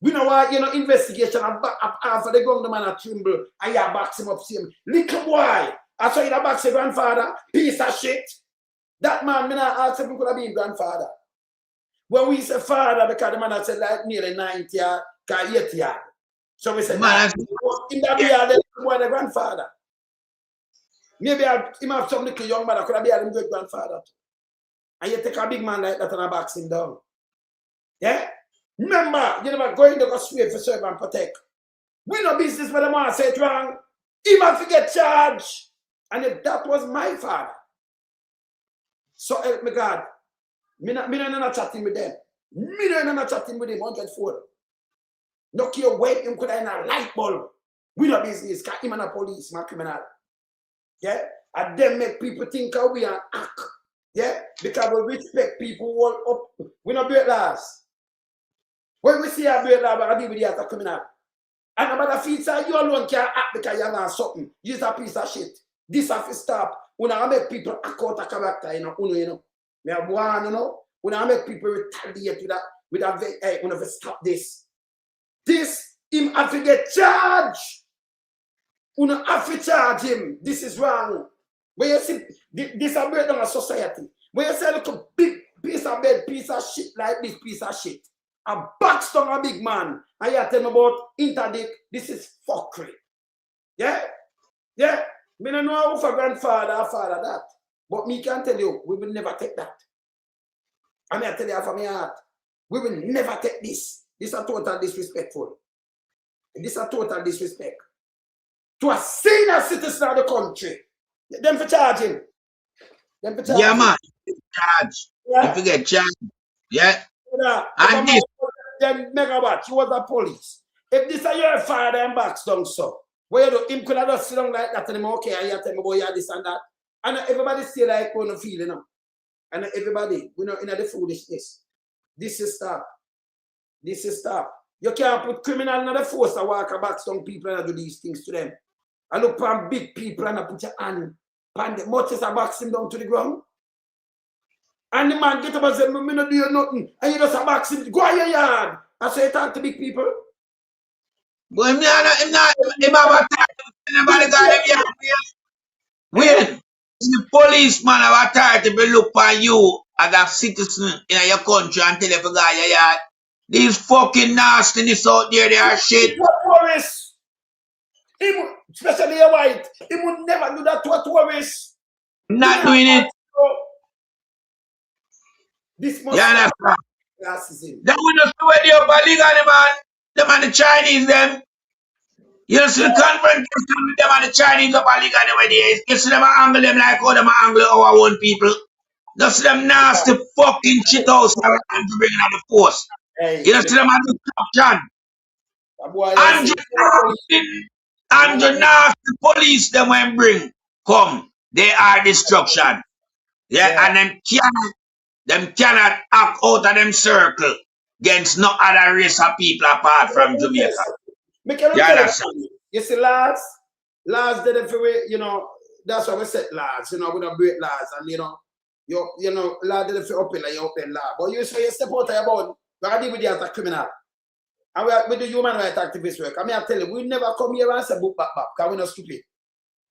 We know why, you know, investigation after the gun the man a tremble and you box him up same. Little boy, I saw you box your grandfather, piece of shit. That man, me not ask if he could have been grandfather. When we say father, because the man had said like nearly 90 or 80 years. So we said, man, in that be the grandfather. Maybe him have some little young man that could have been his great grandfather. And you take a big man like that and box him down. Yeah? Remember, you never go in there go straight for serve and protect. We no business where the man say it wrong. He must get charged. And if that was my father. So help me God. Me not chatting with them. Me not chatting with him 104. No care when him could have in a light bulb. We no business, because him and a police, my criminal. Yeah? And them make people think how we are act. Yeah? Because we respect people all up. We no break laws. When we see a break law, we deal with the other criminal. And about the feature, you alone can't act because you have something. You're a piece of shit. This have to stop. We don't make people act out of character, you know. Me have one, you know. We don't make people retaliate with that. Hey, we have to stop this. This, him have to get charged. We don't have to charge him. This is wrong. When you see, this is a breakdown of society. When you say, look, a big piece of bed, piece of shit like this piece of shit. A box on a big man. And you tell me about interdict. This is fuckery. Yeah? Yeah? Me don't know how for grandfather or father that. But me can tell you, we will never take that. I mean, I tell you from my heart, we will never take this. This is a total disrespectful. This is a total disrespect. To a senior citizen of the country. Them for charging. Them for charging. Yeah, man. Charge. Yeah. If you get charged. Yeah. Yeah. And this. Then megawatt, you was the police. If this is your father and box down, so where you do, him could have just sit down like that and him okay, and you tell me about you this and that. And everybody still like when you feel, you know. And everybody, we know in the foolishness. This is stop. This is stop. You can't put criminal in the force to walk back some people and do these things to them. And look for big people and put your hand on them. Much as I box him down to the ground. And the man get up and say, me not do you nothing. And you just a box him, go on your yard. I say talk to big people. But him have a time. Nobody got him yard. Wait. The policeman have authority to look for you as a citizen in your country and tell you to go your yard. These fucking nastiness out there, they are shit. Tourists. Especially a white. He would never do that to a tourist. Not doing it. This must be racism. That would not do it up a legal man. Them and the Chinese, them. You see the confrontation with them and the Chinese up a legal way. You see them angle them like how them angle our own people. You see them nasty fucking shit house that we're bringing out the force. Hey, you see them at destruction. And the nasty police them when bring come. They are destruction. Yeah. And them cannot act out of them circle against no other race of people apart from Jamaica. You see, lads did it for, you know, that's why we said lads, you know, we don't break lads, and you know, lads did it for open like you open law. But you say you step out of your bound, we are dealing with the other criminal. And we do human rights activist work. I mean, I tell you, we never come here and say book back, because we're not stupid.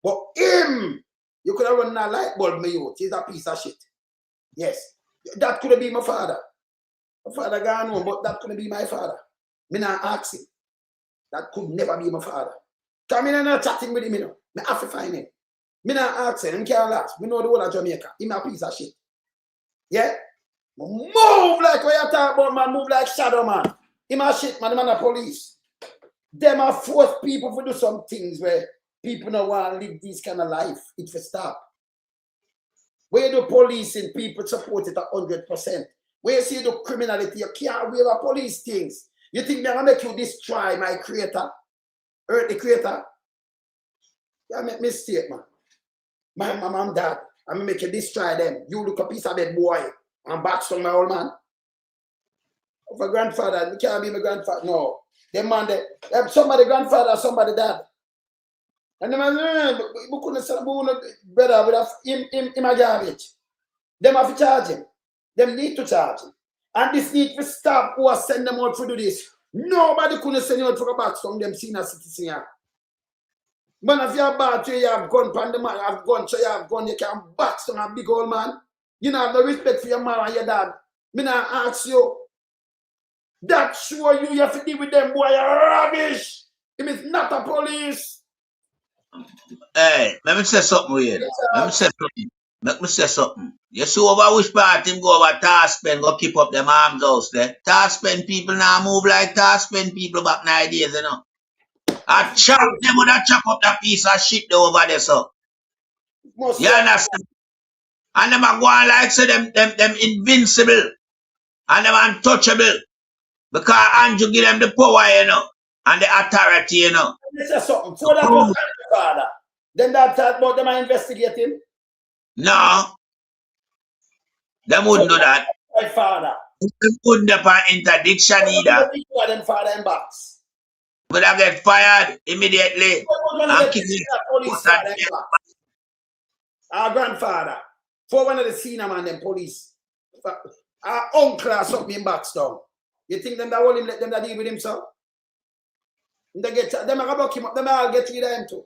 But him, you could have run a light bulb, my youth. He's a piece of shit. Yes. That could have been my father. My father gone home, but that couldn't be my father. Me not ask him. That could never be my father. Because I'm not chatting with him, you know. I have to find him. Me not ask him. Him can't last. We know the whole of Jamaica. He's a piece of shit. Yeah? Move like what you talk about, man. Move like shadow, man. Him a shit, man. The man a police. Them are force people to do some things where people don't want to live this kind of life. It for stop. Where you do policing, people support it 100%. Where you see you do criminality, you can't wear a police things. You think they're gonna make you destroy my creator? Hurt the creator? You make mistake, man. My mom and dad, I'm gonna make you destroy them. You look a piece of bed boy and box on my old man. Of a grandfather, you can't be my grandfather. No. Them man, they have somebody grandfather, somebody dad. And the man, we couldn't sell better with him a garbage. Them have to charge him. Them need to charge him. And this need to stop who are send them out to do this. Nobody couldn't send you out for a box from them senior citizen here. Man, if you have bad, you have gun, pan the man, you have gun, so you have gun, you can box on a big old man. You don't have no respect for your mom and your dad. Me not ask you. That sure you have to deal with them, boy, you're rubbish. It is not a police. Hey, let me say something weird. Let me say something. You see over which part him go over Taspen, go keep up them arms house there. Taspen people now move like Taspen people back in the days, you know. I chop them with a chop up that piece of shit there over there, so. You understand? And them are going like say them invincible. And them untouchable. Because Andrew give them the power, you know, and the authority, you know. Let me say something. For that was father. Then that talk about them are investigating? No. Them wouldn't do that. My father. Them wouldn't do an interdiction either. Them father in box. But I get fired immediately. And keep our grandfather. For one of the senior man, them police. Our uncle or something in box down. You think them that will him let them that deal with him, sir? They get them are gonna buck him up, them all get rid of him too.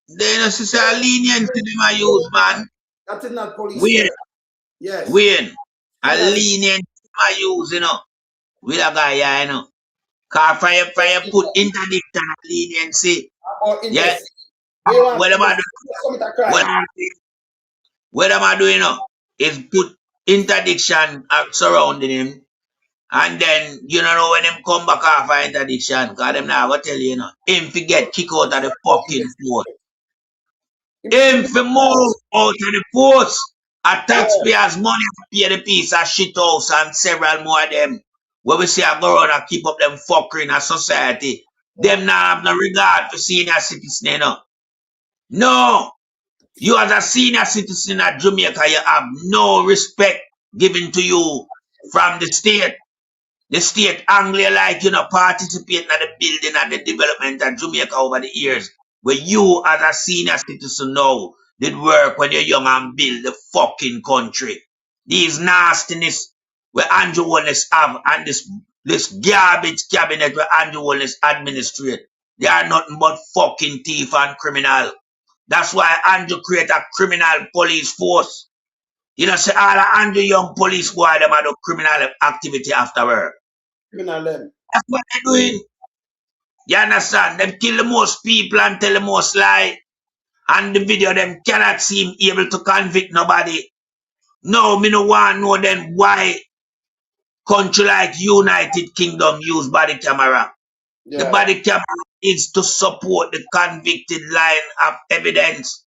They don't see a leniency them I use, man. That is not police. Wayne. Yes. Wayne. A leniency I use, you know. With a guy here, you know. Cause fire put interdiction and leniency. Yeah. What am I doing? What am I doing, you know? Is put interdiction surrounding him. And then, you know, when him come back off of interdiction, because them now go tell you, you know, him to get kicked out of the fucking force. Him to move out of the force. A taxpayers' money to pay the piece of shit house and several more of them. Where we say I go around and keep up them fuckery in a society. Them now have no regard for senior citizen, you know. No. You as a senior citizen of Jamaica, you have no respect given to you from the state. The state angry like you know participating in the building and the development of Jamaica over the years. Where you as a senior citizen now did work when you're young and build the fucking country. These nastiness where Andrew Wallace have and this garbage cabinet where Andrew Wallace administrate. They are nothing but fucking thief and criminal. That's why Andrew create a criminal police force. You know, say all the Andrew Young police boy them do criminal activity afterward. Criminal them. That's what they're doing. You understand? Them kill the most people and tell the most lie. And the video them cannot seem able to convict nobody. No, me no want know then why country like United Kingdom use body camera. Yeah. The body camera is to support the convicted line of evidence.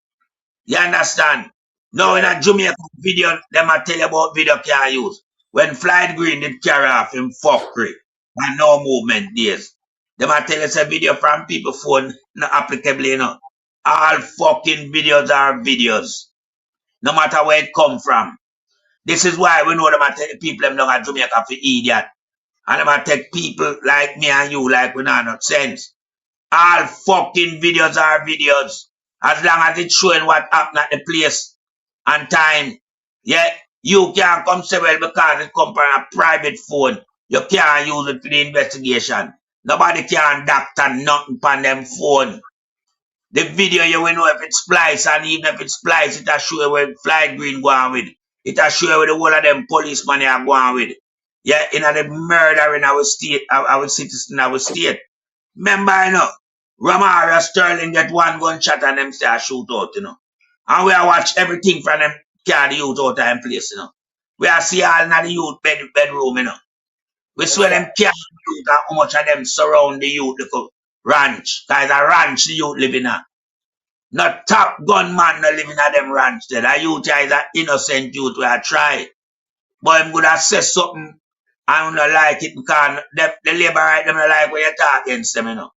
You understand? Now in a Jamaica video, them I tell you about video can't use. When Flight Green did carry off him fuckery and no movement days. Them I tell us a video from people phone not applicable, you know. All fucking videos are videos. No matter where it come from. This is why we know them I tell people them down at Jamaica for idiot. And them I take people like me and you like we not no sense. All fucking videos are videos. As long as it's showing what happened at the place and time. Yeah, you can't come say well because it come from a private phone. You can't use it for the investigation. Nobody can doctor nothing on them phone. The video you will know if it's splice, and even if it's splice, it'll show you where Flight Green going with. It'll show you where the whole of them policemen are going with. Yeah, in the murder in our state, our citizen, our state. Remember, you know, Ramara Sterling get one gunshot and them start shoot out, you know. And we watch everything from them carry the youth out of them place, you know. We are see all in the youth bedroom, you know. We swear them can't youth and how much of them surround the youth the ranch. Cause a ranch the youth living at. Not top gunman no living at them ranch there. The youth is an innocent youth we are try. But I'm gonna say something I don't like it because the labor right them don't like when you talk against them, you know.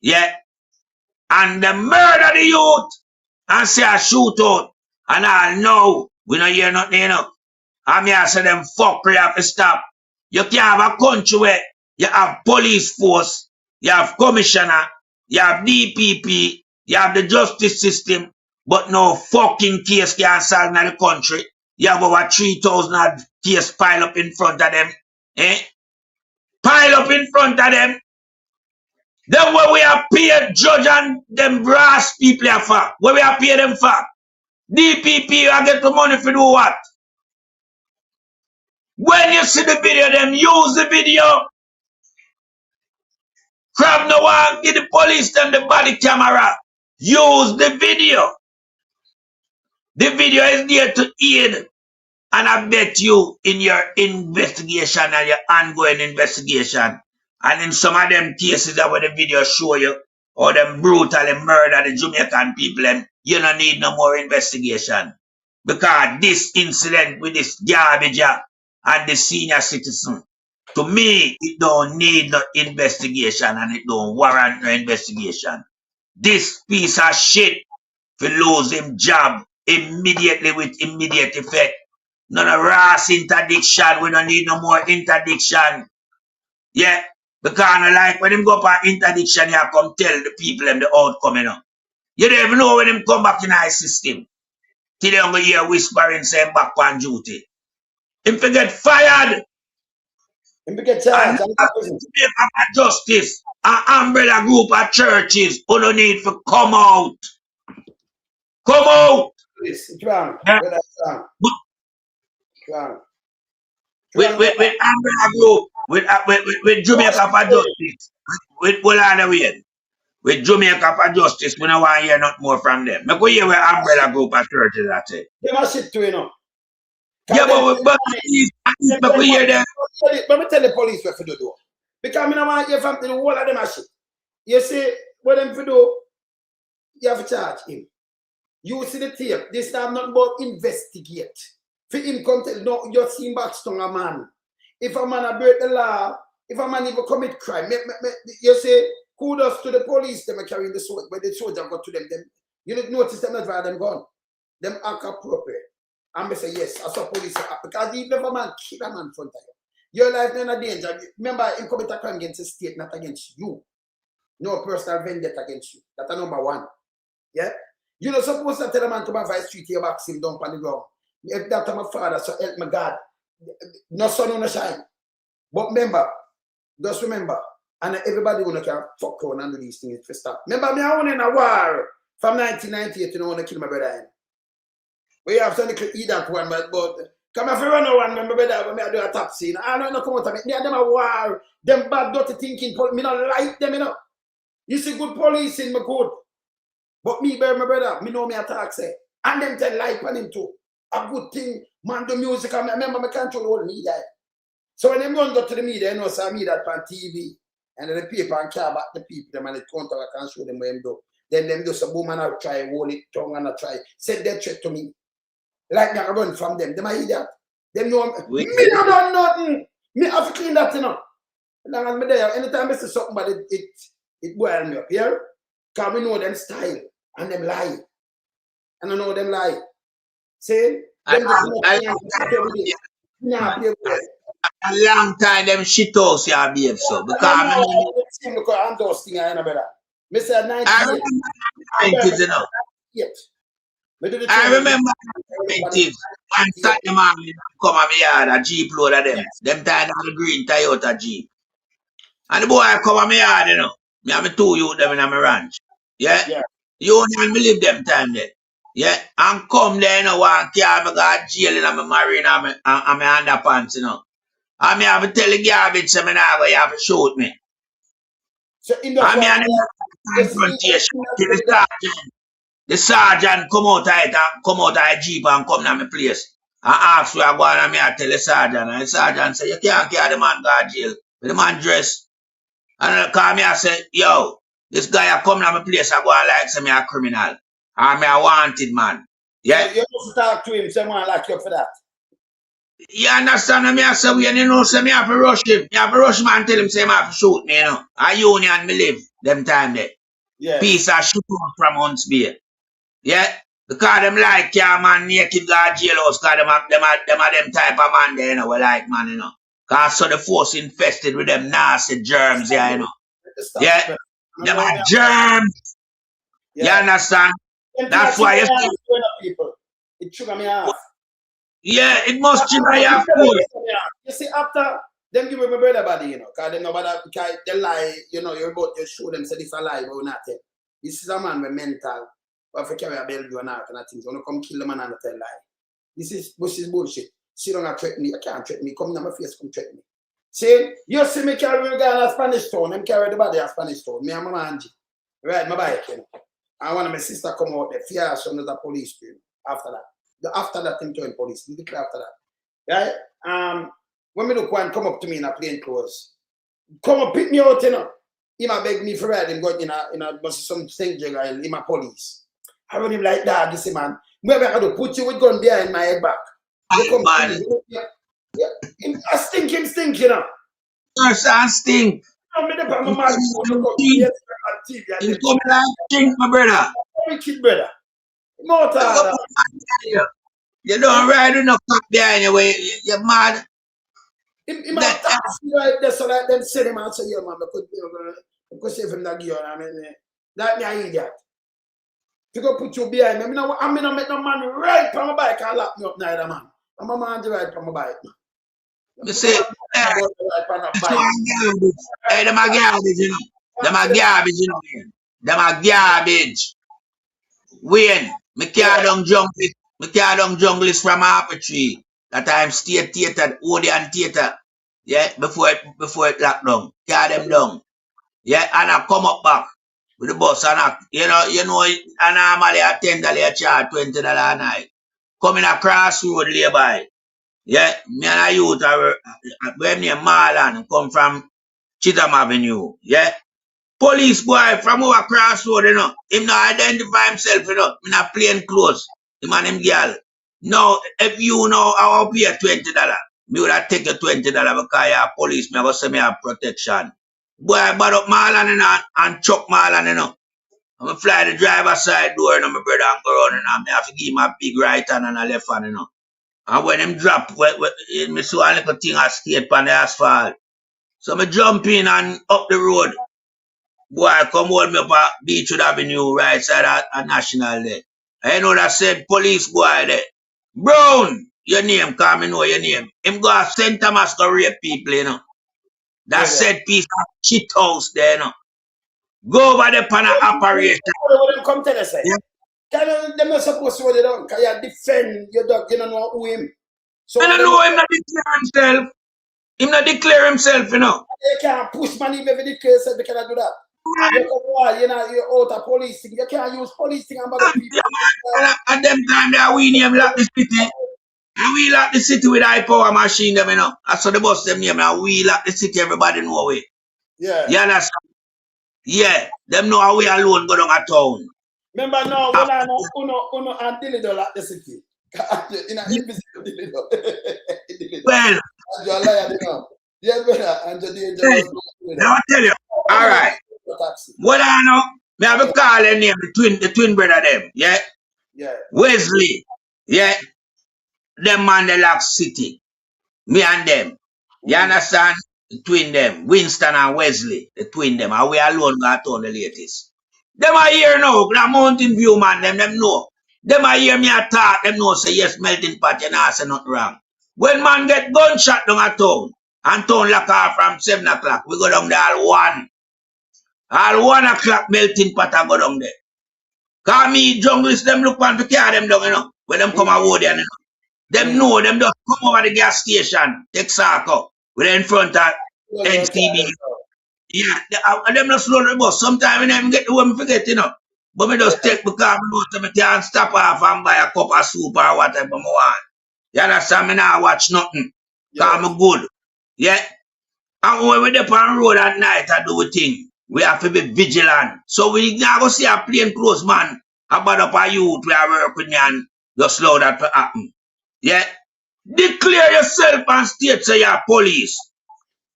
Yeah. And the murder the youth and say a shootout. And I know we don't hear nothing, you know. And me I say them fuckery have to stop. You can't have a country where you have police force, you have commissioner, you have DPP, you have the justice system, but no fucking case can solve in the country. You have over 3,000 case pile up in front of them. Eh? Pile up in front of them. Then what we have paid judge and them brass people are for? What we have paid them for? DPP, you get the money for do what? When you see the video, them use the video. Crab no one, give the police them the body camera. Use the video. The video is there to aid. And I bet you in your investigation and your ongoing investigation, and in some of them cases that where the video show you, or them brutally murder the Jamaican people, and you don't need no more investigation. Because this incident with this garbage and the senior citizen, to me, it don't need no investigation and it don't warrant no investigation. This piece of shit will lose him job immediately with immediate effect. None of rash interdiction. We don't need no more interdiction. Yeah. Because I like when him go up an interdiction, you come tell the people them the outcome, you know. You don't even know when him come back in our system. Till they don't hear whispering saying back on duty. Him to get fired. Him to get charged. And justice. An umbrella group of churches who don't need to come out. Come out. It's wrong. Yeah. Wrong. With umbrella group, with Jamaica for justice, with with Jamaica for justice, we don't want to hear nothing more from them. Make we hear where umbrella group of churches are say. They must shit too, you know. Yeah, but make we hear them. Let me tell the police what to do. Because I don't want to hear from the whole of them are shit. You see, what them to do, you have to charge him. You see the tape, this time not about investigate. For him come tell, no, you see back strong a man. If a man break the law, if a man even commit crime, you say, kudos to the police, them are carrying the sword, when the soldier got to them, you didn't notice them not where them gone. Them act appropriate. And I say, yes, I saw police act, because even if a man kill a man in front of you, your life is not in danger. Remember, him commit a crime against the state, not against you. No personal vendetta against you. That's number one. Yeah? You're not supposed to tell a man to buy a street, you box him down on the ground. If that's my father, so help my God. No sun, no shine. But remember, just remember, and everybody wanna can fuck around and do these things to stop. Remember, me I won in a war from 1998 to know when I kill my brother. We have something to eat that one, but come if you run around my brother when I do a top scene. I don't know come out of me. Me and them a war, them bad dirty thinking, me not like them, you know. You see good police in my good. But me, my brother, me know me attack say. And them tell life on him too. A good thing, man, do music. I remember I control all media. So when them run go to the media, you know, so I meet that on TV. And then the paper and care about the people, them and the counter, I can show them where them do. Then them do some boom and I'll try, hold it, tongue and I'll try. Send that threat to me. Like me, I run from them. Them I hear that. Them know me not done nothing. Me have to clean that, you know. And then I'm there. Anytime I see something, but it boils me up here. Because we know them style and them lie. And I know them lie. See? A long time them shit house you behave so. Because I'm those things I remember. Mr. 90s, you know. I remember 90s. And Saturday morning come at me yard, a Jeep load of them. Them tied on the green Toyota Jeep. And the boy come at me yard, you know. Me have me two youth them in my ranch. Yeah? You only me live them time there. Yeah, and come there, you know, one car, I got jail in my marine and my underpants, you know. And me have to tell the garbage seminar where you have to shoot me. So in and me have the confrontation till the sergeant come out of it and come out of the Jeep and come to my place. I ask where I go and I tell the sergeant, and the sergeant say, you can't carry the man go to jail. But the man dress. And I call me and say, yo, this guy come to my place, I go and like say me a criminal. Or me a wanted man. Yeah. So you must talk to him, someone like you for that. You understand me? I say, when you know, say me have to rush him. Me have to rush him and tell him, say, me have to shoot me, you know. A union me live, them time there. Yeah. Peace and shoot from Hunts Bay. Yeah. Because them like car man naked go to jailhouse, because them type of man there, you know, we like man, you know. Because so the force infested with them nasty germs, yeah, you know. Yeah. Them are germs. You understand? That's why you see. People. It trigger me off. Yeah, it must trigger your force. You see, after them give me my brother body, you know, because they know about because they lie, you know, you're about to show them say this a lie, but we're not tell. This is a man with mental, but if you carry a Bellevue and all kind of things, you want to come kill the man and tell lie. This is bullshit. See, don't threaten me. You can't threaten me. Come down my face, come threaten me. See, you see me carry the guy in a Spanish town, them carry the body in a Spanish town. Me and my man, ride my bike, you know. And one of my sister come out there, fear son of the police, you know, after that. After that, him turn police. He declare after that. Right? When me look one come up to me in a plain clothes, come up, pick me out, you know. He might beg me for ride him going in a some St. Jago in my police. I run him like that, you see, man. Maybe I to put you with gun behind my head back. You come man. Yeah. I stink, you know. Yes, I stink. I'm in the man. He's coming like stink, my brother. Wicked brother. Mortal. You don't ride with no cock behind you, you're mad. He might taxi right there, so like them send him and say, yeah, man, because save him that gear. I mean, that me an idiot. To go put you behind me, I'm gonna make no man right from my bike and lock me up neither, man. I'm a man to ride from my bike, man. You say, hey, them are garbage, you know. Them are garbage, you know. Them are garbage. Wayne, me carry down junglist from Apple Tree. That time state theater, Odeon theater. Yeah, before it locked down. Carry them down. Yeah, and I come up back with the bus and I, you know, and normally I $10 charge, $20 a night. Coming across road nearby. Yeah, me and a youth where near Marlon come from Chitam Avenue. Yeah. Police boy from over cross road, you know. Him not identify himself, you know. In a plain clothes. Him and him girl. Now, if you know I will pay $20, me would have take your $20 because you're a police, me will say me have protection. Boy, I bought up Marlon, you know, and chuck Marlon, you know. I'm going to fly the driver's side door, you know, my brother, and go around, you know. Me have to give him a big right hand and a left hand, you know. And when him drop, me saw a little thing I skate on the asphalt. So me jump in and up the road. Boy, come hold me up at Beechwood Avenue, right side at National there. I know that said police boy there. Brown, your name, call me know your name. Him go to St. Thomas to rape people, you know. That said piece of shit house there, you know. Go over there for an operation. What come tell us, yeah. They're not supposed to hold it down, because you defend your dog, you don't know who him. So I don't know him not declare himself. Him not declare himself, you know. You can't push money if you declare yourself, you cannot do that. You know, you're out of policing. You can't use policing and bother people. At them time, we name lock the city. And we lock the city with high power machine, them, you know. I saw the bus them name, and we lock the city, everybody know it. Yeah. You understand? Yeah. Them know how we alone go down a town. Remember now, when I know Uno and Dilido lock the city. In an invisible Dilido. Well. You're a liar, you know. Yeah, brother. And now I tell you. All right. What I know, me have a call their name, the twin brother them, yeah? Yeah. Wesley, yeah? Them man the lock city. Me and them. You understand? The twin them. Winston and Wesley, the twin them. And we alone got on the latest. Them are here now, the Mountain View man, them know. Them are here me a talk, them know say yes, melting pot, you know, say nothing wrong. When man get gunshot down a town, and town lock off from 7 o'clock, we go down there all 1. All 1 o'clock melting pot I go down there. Cause me junglist them look on to carry them down, you know. When them come out there, you know. Them know them just come over the gas station, take Sarko, with in front of NTB. Yeah, them just slow the bus. Sometimes when them get the way me forget, you know. But me just take because I know I can't stop off and buy a cup of soup or whatever I want. You understand me now? Watch nothing. Cause I'm good. Yeah. And when we're there on the road at night I do a thing, we have to be vigilant. So we now go see a plain clothes man about up a youth we are working with and just allow that to happen. Yeah. Declare yourself and state say you're police.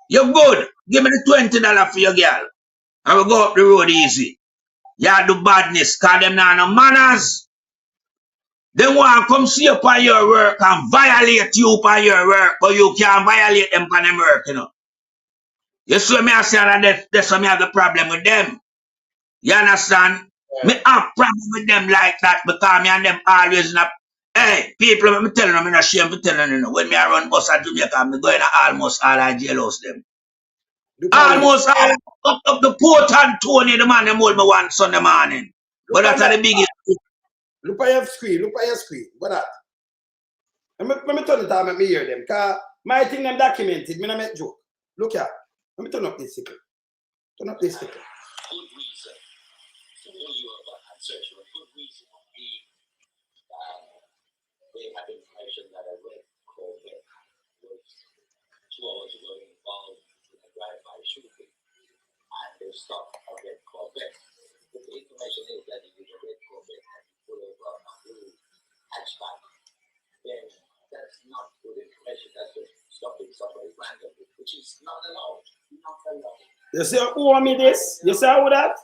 You're good. Give me the $20 for your girl. And we go up the road easy. You do badness, cause them now no manners. They want to come see you upon your work and violate you upon your work, but you can't violate them upon them work, you know. You see me I say that that's why me have the problem with them. You understand? Me have problem with them like that because me and them always not. Hey, people, I'm telling them, I'm not ashamed to tell them, when me I run bus at Jamaica, I'm going to almost all our jailhouse them. Almost all up the Port Antonio, the man them hold me one Sunday morning. But that's the biggest. Look at your screen, look at your screen. What that? Let me turn it on, let me hear them. Because my thing them documented, me not make joke. Look here. Let me turn up this sickle. Turn up this sickle. Good reason to pull you over and search you. A good reason would be they have information that I read called that was 2 hours ago involved in a drive-by shooting. And they stopped a red Corvette. But the information is that it was a red Corvette and pulled over a blue hatchback. Then that's not good information. That's just stopping somebody randomly, which is not allowed. Not allowed. You see who want me this? You see how that?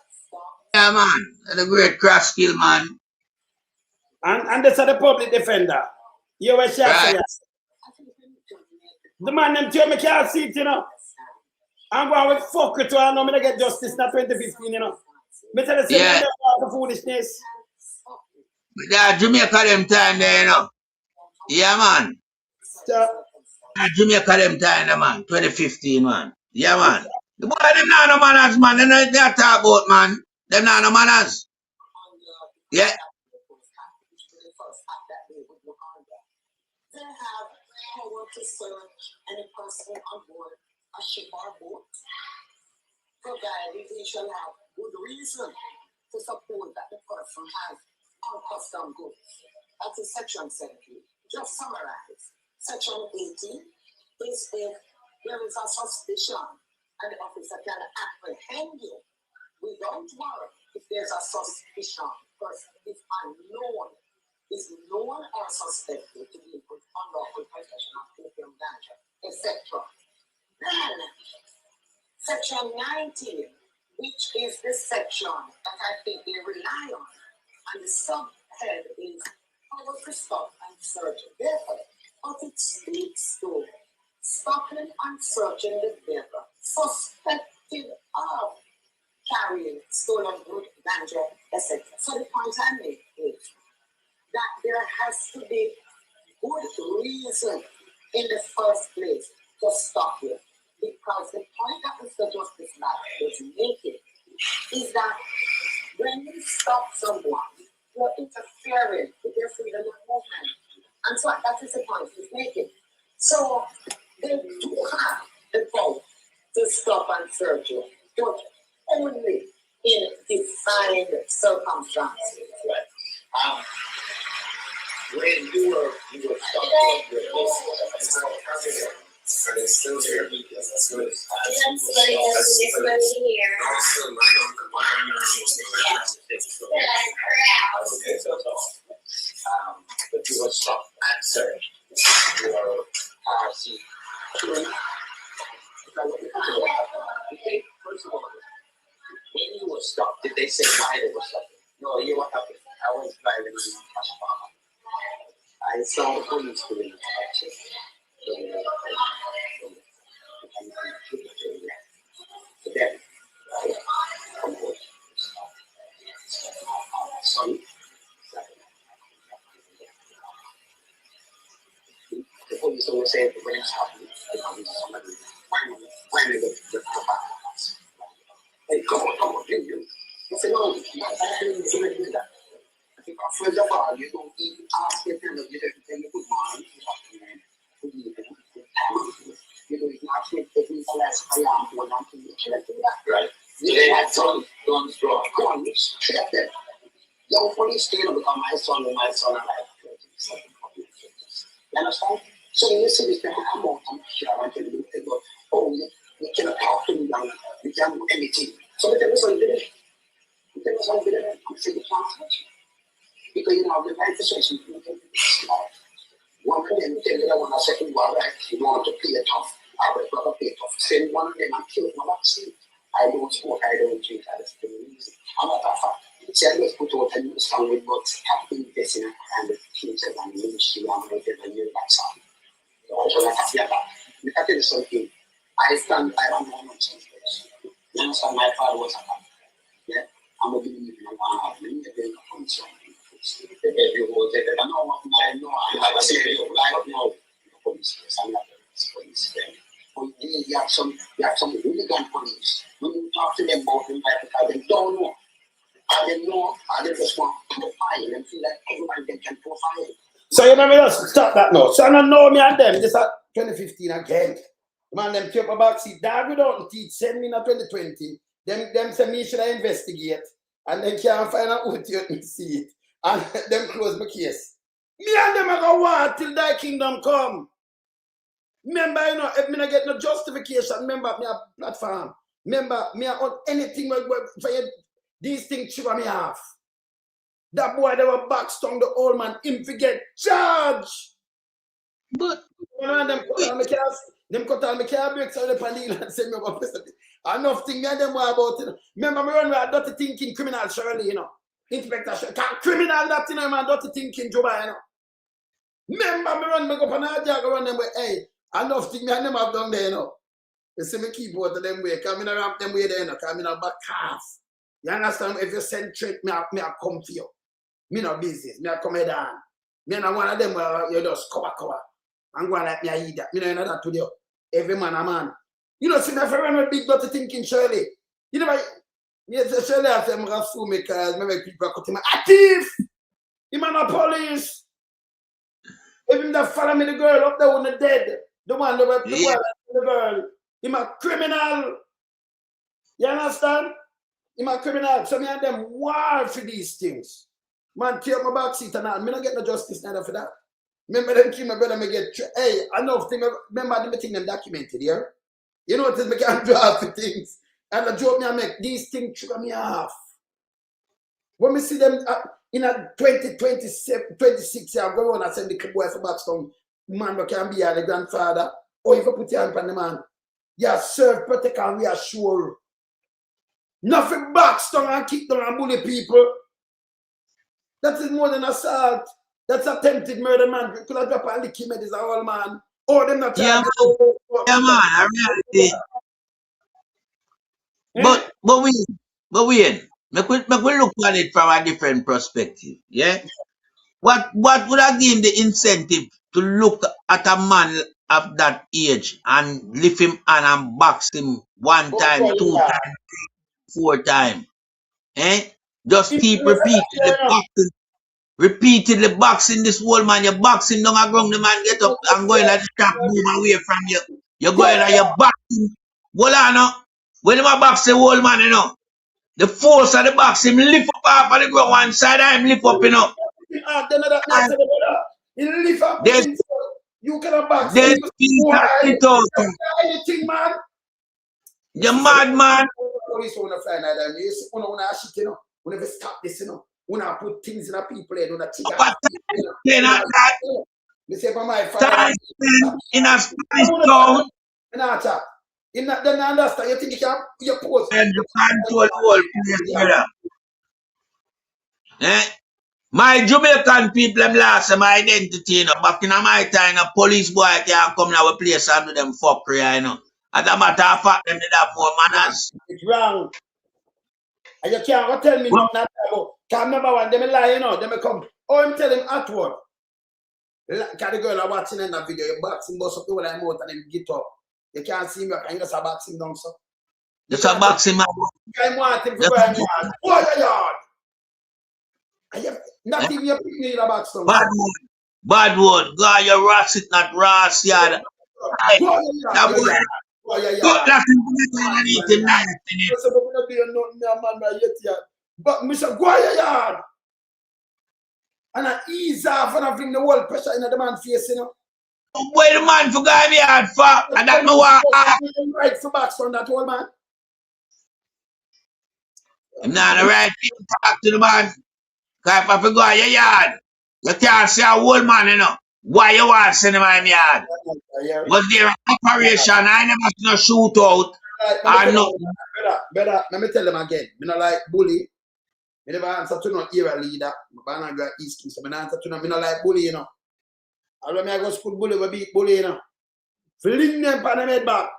Yeah, man. That's a great cross skill, man. And this is the public defender. You were sure say the man them tell me can't see it, you know. I'm going to fuck with you. I know me to get justice in 2015, you know. Me tell you, say the foolishness. But that Jamaica them time there, you know. Yeah, man. Jamaica them time there, man. 2015, man. Yeah, man. The boy, them not no manners, man. They talk about, man. Them not no manners. Yeah. They have power to search any person on board a ship or boat, provided they shall have good reason to suppose that the person has unaccustomed goods. That is section 17. Just summarize. Section 18 is if there is a suspicion and the officer can apprehend you without warrant if there's a suspicion. Person is unknown, is known or suspected to be with unlawful possession of opium, ganja, etc. Then, section 19, which is the section that I think they rely on, and the subhead is power to stop and search the vehicle. But it speaks to stopping and searching the vehicle suspected of carrying stolen goods, ganja, etc. So the point I make is that there has to be good reason in the first place to stop you. Because the point that Mr. Justice Lab is making is that when you stop someone, you're interfering with their freedom of movement. And so that is the point he's making. So they do have the power to stop and search you, but only in defined circumstances. Right. When you were stopped with this, and it's still here because that's good. But you were stopped and searched. Your car seat. First of all, when you were stopped, did they say why they were stopped? No, you what happened? I was driving in I saw the police doing inspection. Then, sorry. The police always say when it's happening, why did the hey, come on, you. I said, no, I didn't do that. First of all, you don't even ask your friend, you don't tell you good morning. You don't even ask if it's less I am one on to check that. Right. They had guns drawn. Guns, check them. Young police still become my son and I like You understand? So when you see this people come out and share and tell you, oh, we cannot talk to you now, we can't do anything. So we tell you something there. We tell you something there, I'm saying you can't touch it. Because you know, the right situation, you can do this. One of them tell you that when I say you are right, you want to play it tough. I would rather play it tough. Send one of them and kill my vaccine. I don't smoke, I don't drink, I just don't use it. I'm not that far. See, I just put out a new song with what have been investing and the future and the ministry and whatever new vaccine. So like I feel that. Let me tell you something. I don't know nonsense. You understand? My father was a man. Yeah? I'm a believer in a man of many of them from some. The baby was there. I know what I know. I say, like, no, police. I'm not police. But you have some hooligan police. When you talk to them about them, because they don't know. And they know, and they just want to profile and feel like everybody can profile. So you know me just stop that now. So I don't know me and them. This is 2015 again. Man, them keep a backseat. Dad without teach. Send me in 2020. Them say me should I investigate. And then can't find out who to see it. And them close my case. Me and them are going to want till thy kingdom come. Remember, you know, if me not get no justification, remember me a platform. Remember, me on anything for you, these things shiver me off. That boy, they were backstung the old man, him forget charge. But you know, them cut on the car brakes on the panel and send me over president. Enough thing me and them were about it. Remember, me run with a dirty thinking criminal Shirley, you know. Inspector Shirley. Criminal that you know, man, dirty thinking Juba, you know. Remember, me run me go on a jag run them with, hey, enough thing me and them have done there, you know. You see me keep out of them way, come in around them way there, you know, come in a back half. You understand? If you send trick, me I come for you. Me no business. Me I come head on. Me not one of them where you just cover. And go like me I eat that. Me no know that today. Every man a man. You know, see me friend with big dirty thinking Shirley. You know, me say Shirley I say me go sue me because me make people cut him a thief. Him a police. If him that follow me the girl up there when the dead. The one the boy the girl. Him a criminal. You understand? Him a criminal. So me and them war for these things. Man, tear my back seat and all. Me not get no justice neither for that. Remember them kill my brother, me get hey, enough thing. Remember them thing them documented here. You know what it is, me can't draw for things. And the joke me I make, these things trigger me off. When me see them in a 26 year go on and send the boy for Backstone, man that can be the grandfather, or if you put your hand on the man, you serve, protect and reassure. Nothing Backstone and kick down and bully people. That is more than assault. That's attempted murder, man. You could have dropped a licky med is a whole man. Or them not yeah, man, I reality. But we look at it from a different perspective. Yeah? What would have given the incentive to look at a man of that age and lift him and box him 1 time, 2 times, 4 times? Eh? Just keep repeatedly boxing this whole man. You box him down the ground, the man get up and go in at the top, move away from you. You go in and you box him. Hold on now. When you box the whole man, you know, the force of the box him lift up off of the ground one side of him lift up, you know. Lift up you cannot box him. Anything, man. You're mad, man. Police want to fly now, then you see, you know, we never stop this, you know. We not put things in a people head, we not trigger. You say, for my father, in a Spanish town. You not then understand. You think you can you post. And you control the whole place, brother. Eh? My Jamaican people them lost my identity, you know. Back in my time, a police boy can come now a place and do them fuckery, you know. As a matter of fact, them did have more manners. It's wrong. And you can't tell me nothing about. Can't remember when them lie, you know, them come. Oh, I'm telling him at work. Because the girl are watching in that video, you boxing bust up the whole time out and then get up. You can't see me, you just a boxing down, so. Just a boxing man. I want him to go in yard. Go in your yard. Not even your people in a box down. Bad word. Go your rats it, not rats yard. Go in your yard. Go in your yard. But Mr. Go in your yard. And I ease off and I bring the whole pressure in the man face, you know. Boy, the man for guy me hard for, and that me want. Right for back on that old man. I'm not the right thing to talk to the man. Cause if I go in your yard, you can't see a old man, you know. Why you want to send him in my yard? Was there an operation? I never seen no shootout. I know. Better, let me tell them again. Me not like bully. Me never answer to no era leader. I don't go East Coast. Me not answer to no. Me not like bully, you know. And when I go school bully, we beat bully, you know. Fling them on the head back.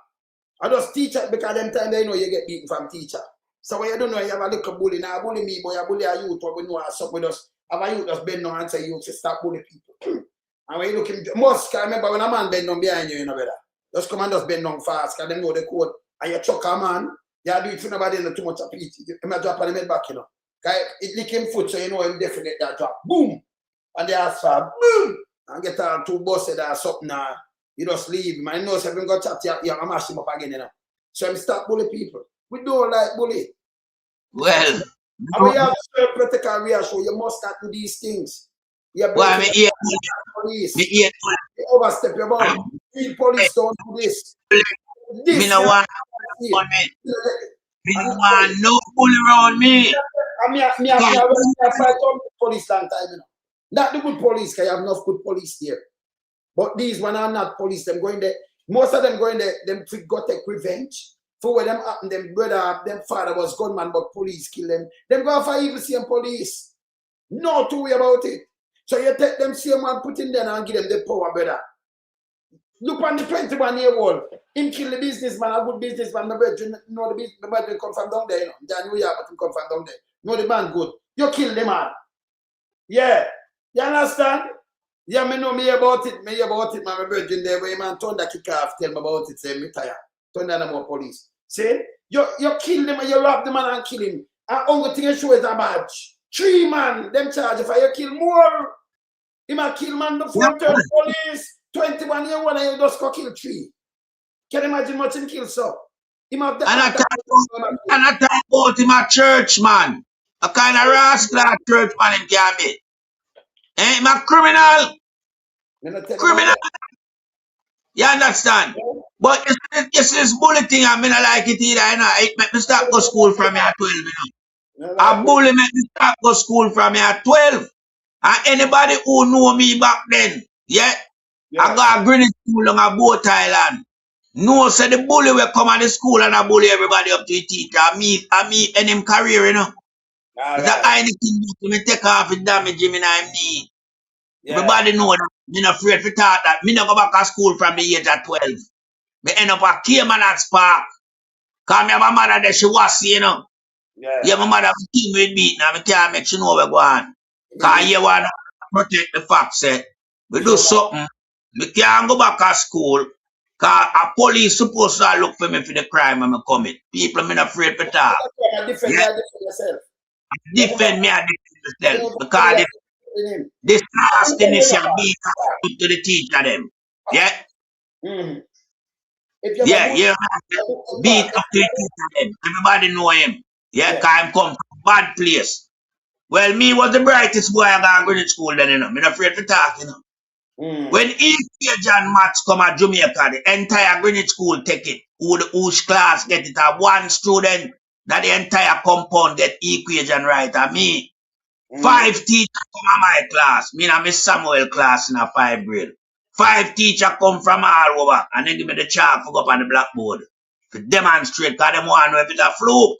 I just teach it because them time they know you get beaten from teacher. So when you don't know you have a little bully, now bully me, but you bully a youth, but we know something with us. Have a youth just bend down and say you should stop bully people. And when you look him, most can remember when a man bend down behind you, you know better. Just come and just bend down fast, because they know the code. And you chuck a man, you do it for nobody not too much of it. You might drop on him head back, you know. Because it lick him foot, so you know him definitely that drop. Boom! And the asphalt, boom! And get all two busted or something now. You just leave him. I know if you got chat, you're going to mash him up again, you know. So I'm stop bully people. We don't like bully. Well, and we have self-protective reassure. You must not do these things. You well, me here, police. Me here. You overstep your bound. Real police don't do this. Me no want on me. Me no want no bully around me. I fight on police long time, you know. Not the good police, because you have enough good police here. But these one are not police. Them going there. Most of them going there, them got take revenge. For what them happened, them brother, them father was gunman, but police kill them. Them go for evil same police. No two way about it. So you take them same one, put in there and give them the power, brother. Look on the 21-year-old. Him kill the businessman, a good businessman. My brother, know the business, my brother come from down there, you know. Down New York, but him come from down there. Know the man good. You kill the man. Yeah. You understand? Yeah, me know me about it. Me about it, my brother there. Where man Thunder kick off, tell me about it, say me tired. Thunder no more police. See? You kill them and you rob the man and kill him. And only thing you show is a badge. 3 man, them charge if you kill more. He might kill man before 30 police. 21-year-old and you just go kill 3. Can you imagine what him kill so? Him have the and I talk about him a church man. A kind of rascal church man him can be. Eh, him a criminal. Criminal. You understand? But it's this bully thing, I mean, I like it either. You know, it make me start go school from me at 12. You know? A bully make me start go school from me at 12. And anybody who know me back then, I got a Greenwich school on a boat island. No, so the bully will come at the school and I bully everybody up to the teacher. I meet in him career, you know. It's a anything to me take off the damage him in him knee. Everybody know that. Me not afraid to talk that. Me not go back to school from the age of 12. Me end up at Cayman at Spark. Cause me have a mother that she was, you know. Yeah, my mother was team with beat now. Me can't make she know where go on. Cause you want to protect the fact set. We do something. Me can't go back to school. Cause a police supposed to look for me for the crime when I commit. People me not afraid to talk. Defend yourself. Defend me and defend myself. Because this nastiness you beat up to the teacher them. Yeah? Beat up to the teacher them. Everybody know him. Yeah, cause I'm come from a bad place. Well, me was the brightest boy I got to school then, you know. Me not afraid to talk, you know. When Jacden match come at Jamaica, the entire Greenwich school take it. Whose class get it? One student that the entire compound get equation right. And me, 5 teachers come at my class. Me and Miss Samuel class in a 5th grade. 5 teachers come from all over and they give me the chalk to go up on the blackboard to demonstrate because they want to know if it's a fluke.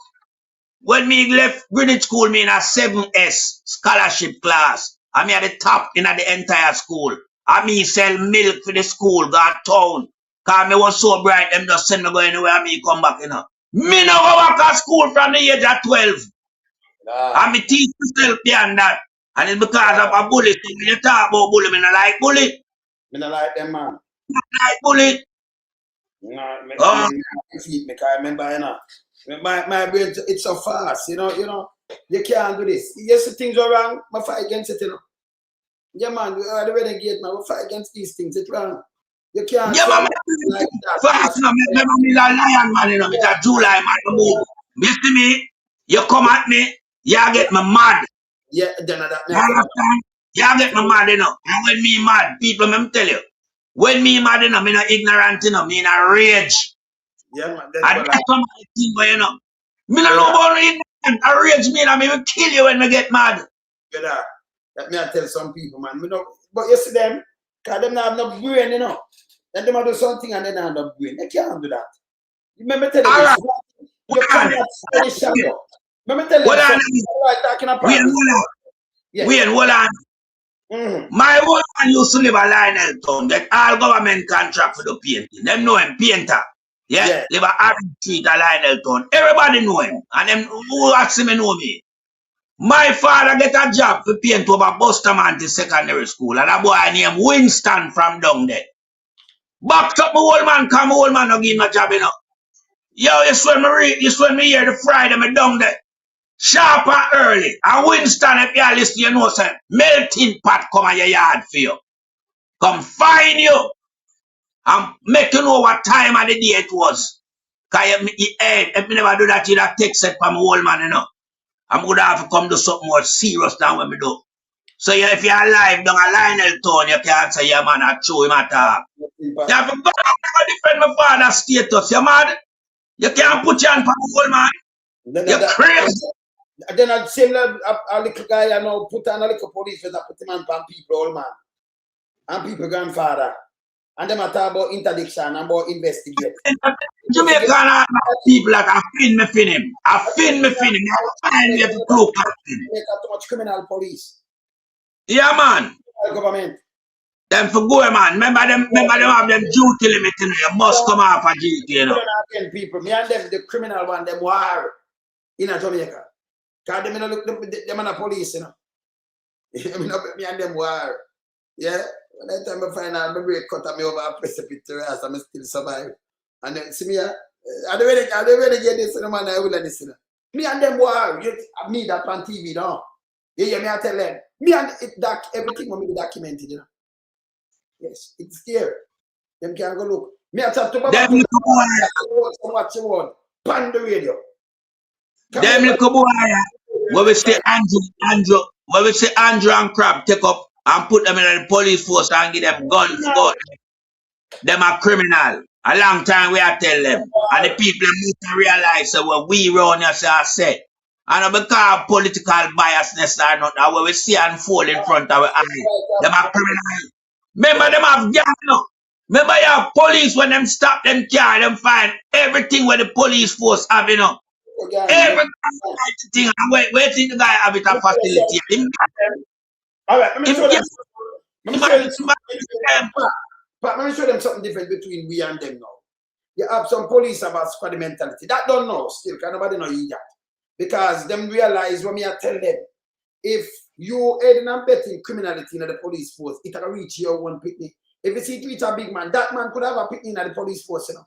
When me left Greenwich school, me in a 7S scholarship class. I me at the top in the entire school. I me sell milk for the school, got town. Cause me was so bright, them just send me go anywhere and me come back, you know. Me no go back to school from the age of 12. And me teach myself beyond that. And it's because of a bully. So when you talk about bully, me not like bully. Me not like them, man. Not like bully. No, because I remember, you know. My brain, it's so fast, you know, you can't do this. Yes, things are wrong, I fight against it, you know. Yeah, man, we are the renegade, man, we fight against these things, it's wrong. You can't. Yeah, man, like that. Fast, you know, remember me a lion, man, you know, me a July, man, you move. You see me, you come at me, you get me mad. Yeah, then that. You understand? You get me mad, you know. And when me mad, people, me tell you, When me mad, you know, me not ignorant, you know, me in a rage. Yeah, man. And that's some thing where, you know, me not know about ignorant. A rage me, and me will kill you when me get mad. Let me tell some people, man. Me know, but you see them, because them not have no brain, you know. Then them do something and they don't have no brain. They can't do that. Remember tell you this. You cannot study shadow. Remember tell you something. Talking about Hold on. My old man used to live a Lionel Town, get all government contract for the painting. Them know him, painter. Yeah. Live a Orange Street, a Lionel Town. Everybody know him. And them who ask him know me. My father get a job for paint over Bustamante Secondary School. And a boy named Winston from down there. Backed up my old man, come my old man no give him a job, you know. Yo, you swim me here the Friday, me down there. Sharp and early. And Winston, if you listen, you know, say, melting pot come at your yard for you. Come find you. And make you know what time of the day it was. Because if me never do that, you'd have text it from my old man, you know. I'm going to have to come do something more serious than what me do. So if you're alive down a Lionel Town, you can't say, yeah, man, I chew him at all. You have to go and defend my father's status, you mad? You can't put your hand on my old man. You're crazy. Then I'd say a little guy, you know, put on a little police that put him on people, old man. And people grandfather. And them talk about interdiction and about investigate. Jamaica and people like I fin me fin him. I fin me fin him. I find you to cloak at him. Jamaica too much criminal police. Yeah, man. Government. Them for go, man. Remember them have them duty limit, you know. You must come off a duty, you know. People, me and them, the criminal one, them war in a Jamaica. Because them not look them on the police, you know. Me and them war. Yeah. When that time I find out my break cut at me over a precipice, I'm still survive. And then see me, I don't really get this, no man, I will let this, you know. Me and them war, me that on TV, no. Yeah, me I tell them. Me and everything will be documented, you know. Yes, it's there. Them can go look. Me I talk to Baba. What you want? Pan the radio. Them little boy, when we say Andrew, when we say Andrew and Crab take up and put them in the police force and give them guns, them are criminal. A long time we are tell them. And the people need to realize that when we run as I said. And because political biasness or not, that what we see unfold in front of our eyes. Them are criminal. Remember them have gas, no? Remember you have police when them stop them car, them find everything where the police force have, you know. Every thing. Where do you think the guy have it a facility? All right, let me show them something different between we and them now. You have some police have a squad mentality. That don't know still, because nobody know you that. Because them realize when me I tell them, if you aiding and betting criminality in the police force, it will reach your one picnic. If you see it reach a big man, that man could have a picnic in the police force, you know.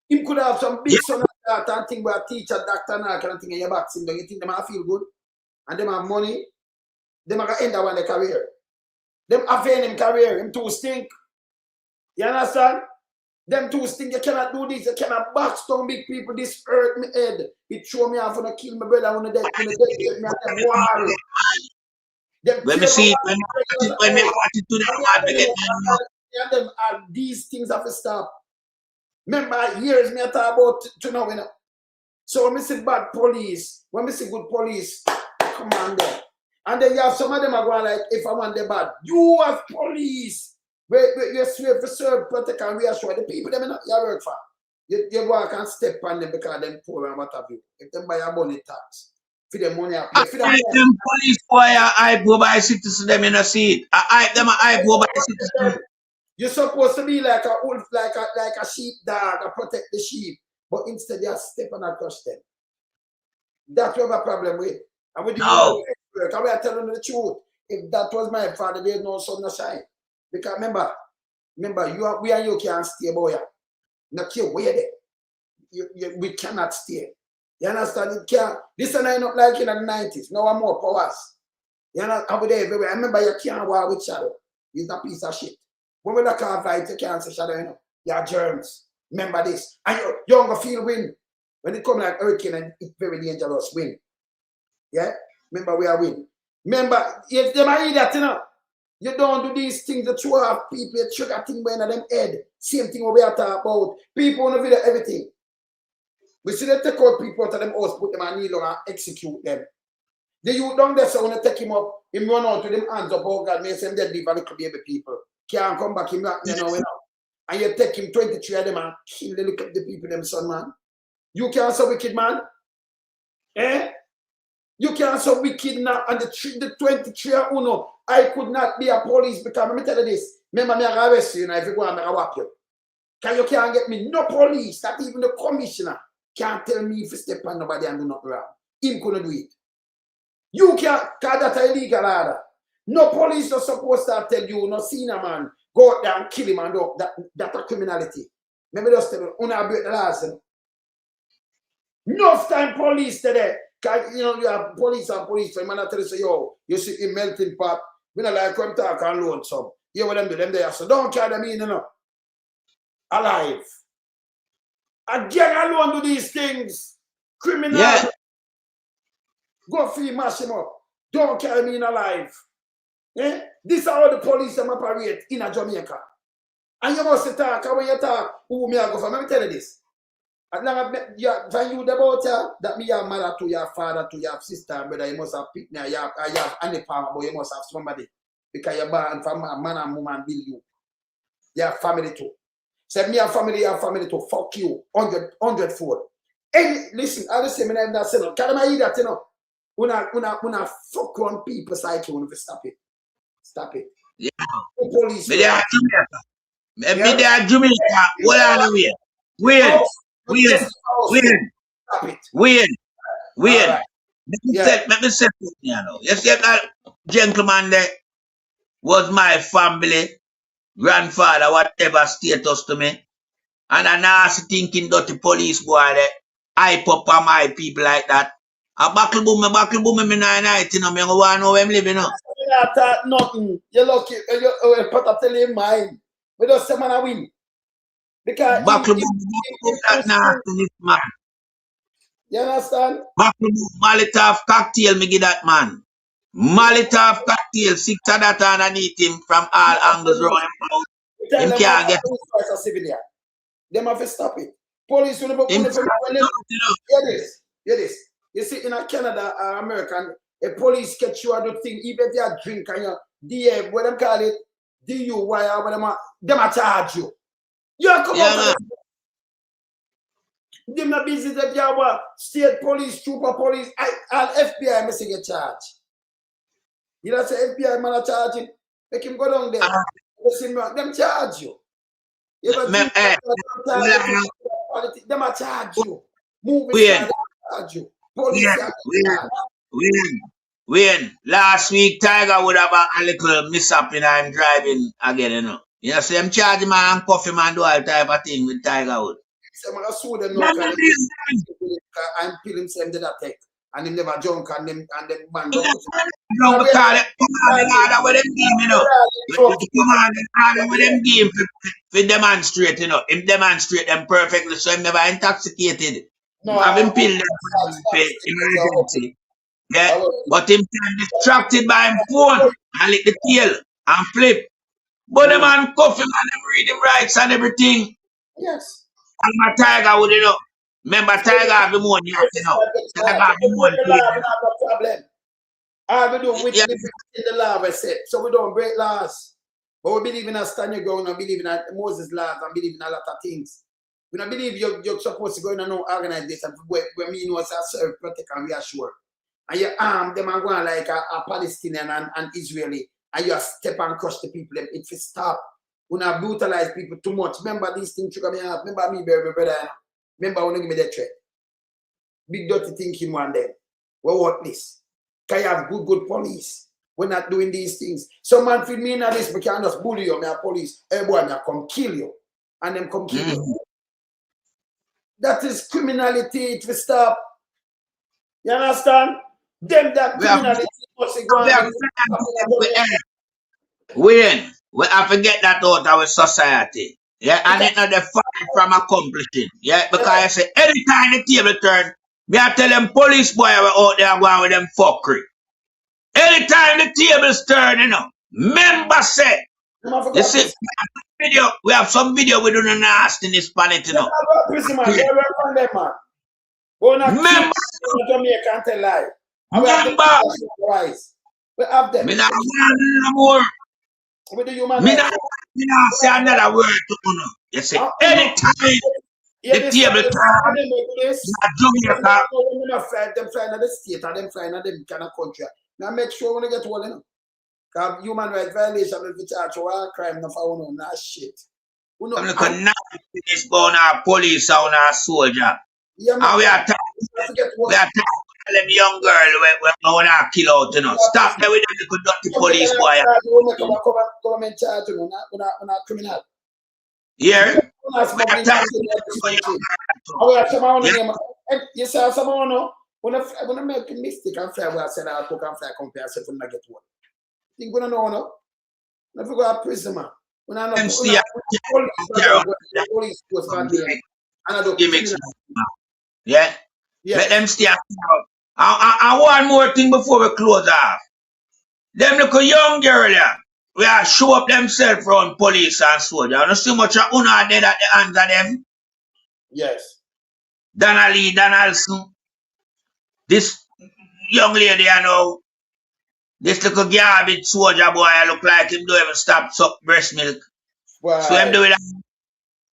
He could have some big son of that and think about a teacher, doctor, and all kind of thing in your back. So you think them have feel good? And them have money? Them are going to end up on their career. Them affect them career. Them too stink. You understand? Them too stink. You cannot do this. You cannot box down big people. This hurt me head. It show me how to kill my brother when they dead. Me war. When we see when we watch it to them, these things have to stop. Remember, years me I talk about to know, you know. So when we see bad police, when we see good police, come on there. And then you have some of them are going like, if I want the bad, you have police. You swear for serve, protect, and reassure the people them you work for. You go and step on them because them poor and what have you. If them buy a money tax, for them money, pay for them. Them police boy, I go by citizens, them in a seat. I go by citizens. You're supposed to be like a wolf, like a sheep dog, and protect the sheep. But instead, you step on and crush them. That's what we have a problem with. And we do work. And we are telling the truth. If that was my father, there's no sun no shine. Because remember, we and you can't stay, boy. Not here, where there. We cannot stay. You understand? It can't. This is not like in the 90s. No more powers. You know, over there everywhere. I remember you can't war with shadow. It's a piece of shit. When we look at fight, you can't say shadow, you know. You are germs. Remember this. And you don't feel win. When it comes like hurricane and it's very dangerous, win. Yeah? Remember we are win. Remember, if they might eat that, you know. You don't do these things that you have people, you trigger thing by them head. Same thing we are talking about. People on the video, everything. We see they take out people out of them house, put them on knee and execute them. The youth down there, so when they take him up, him run out with them hands up, oh God, may send dead leave a little baby people. Can't come back, him not, and you take him 23 of them and kill the little the people, them son, man. You can't so wicked, man. Eh? You can't so wicked now, and the 23 of Uno, I could not be a police because let me tell you this. Remember, me I arrest you, if you go and I whap you. Because you can't get me no police, not even the commissioner can't tell me if you step on nobody and do nothing wrong. Him couldn't do it. You can't, because that's illegal order. No police are supposed to tell you, no senior man, go out there and kill him and do that's a criminality. Remember just tell you, break the laws. Enough time police today. Because you know you have police and police, so you man tell you, say, yo, you see in melting pot, we don't like come talk and loan some. You what them do, them there. So don't carry them in, you know. Alive. Again alone do these things. Criminal. Yeah. Go free, mash him up. Don't carry me in alive. Eh? This is how the police them operate in a Jamaica. And you must talk, and when you talk, who me I go for? Let me tell you this. As long as you about that me your mother to your father to your sister and brother, you must have picked me, you have any power, but you must have somebody. Because you're born from a man and woman build you. You have family too. Say me have family, you have family too. Fuck you. 100-fold. Hey, listen, I just say me name that say no. Can I hear that, you know? Una fuck on people psyche when we stop it. Stop it. Yeah. The police. Me there Jamaica. Me there Jamaica. What are the way? Win. Right. Let me say something, you know. You see that gentleman there was my family, grandfather, whatever status to me. And I nasty thinking dirty police boy there. I pop on my people like that. A buckle boom, me night, you know, me want to know where I'm living, you know. I thought nothing. You're lucky. You put up tell him mine. We just say man I win. Because buckle boom, that nasty man. You understand? Buckle boom, Molotov cocktail, me give that man. Molotov cocktail, 6 of that underneath him from all angles around him. Him can't get it. Them have to stop it. Police hear this. You see, in Canada or America, a police catch you do thing, even if you have drink and you DA, what them call it, DUI or whatever, them a charge you. You come out. Them not business if you have state police, trooper police, all FBI missing a charge. You know, say FBI man are charging, make him go down there. Them charge you. Them a charge you. Charge you. When last week Tiger would have a little mishap in him driving again, you know. You know, so them charge him and cuff him and do all type of thing with Tiger Wood. So I'm sue them now and peel him same did attack. And him never drunk and them man don't call it order with them game, you know. Order with them game for demonstrate, you know. Him demonstrate them perfectly, so him never intoxicated. No, have him peel them for emergency. Yeah, but him distracted by him phone and lick the tail and flip. But the man cuff him and them read him rights and everything. Yes. And my Tiger would, you know. Remember, Tiger have the money, you know. Tiger have the money. No problem. All we do with in the law, we said. So we don't break laws. But we believe in a stand your ground and believe in Moses' laws and believe in a lot of things. We don't believe you're supposed to go in and organize this and where me know it's a serve, protect and reassure. And you arm them and go on like a Palestinian and Israeli. And you step and crush the people. It will stop. We not brutalize people too much. Remember these things you me out. Remember me, baby brother. Remember when you give me that threat. Big dirty thinking one day. We want this. Can you have good police? We're not doing these things. Some man feel me in this, but can't just bully you. Me a police. Hey boy, me a come kill you. And them come kill you. That is criminality. It will stop. You understand? Them that criminality must go on. We have to get that out of our society. Yeah, and it's not the fight from accomplishing. Yeah, because I say anytime the table turn, me I tell them police boy we out there going with them fuckery. Anytime the tables turn, you know, Member say, you see, we have some video we do not nasty in this planet, you know. Member, Jamaica and tell lie. member, we have them. me not want no more. With the human Me rights. not say another word to you. You see, anytime the table turn, Jamaica. Them flying at the state and them flying at them kind of country. Now make sure when they get one, you know. Because human rights violation will be charged for war crime, not for one, not shit. I'm looking at this going our police or our soldier. Yeah, and we are talking to them young girl when we want to kill out, you know. Stop there with them little dirty police boy. Government charge, you know, not criminal. Yeah. You say someone when I make a mistake and fly where I said I took and fly compare I said when I get one. Think we don't know no? If we go to prison man. When I know police force man there. And I don't yeah. Let them stay out. And one more thing before we close off. Them little young girl yeah, we are show up themselves from police and soldier. You know see much of honor dead at the hands of them? Yes. Donnelly, Donaldson. This young lady, you know, this little garbage soldier boy, I look like him don't even stop suck breast milk. Why? So him do it.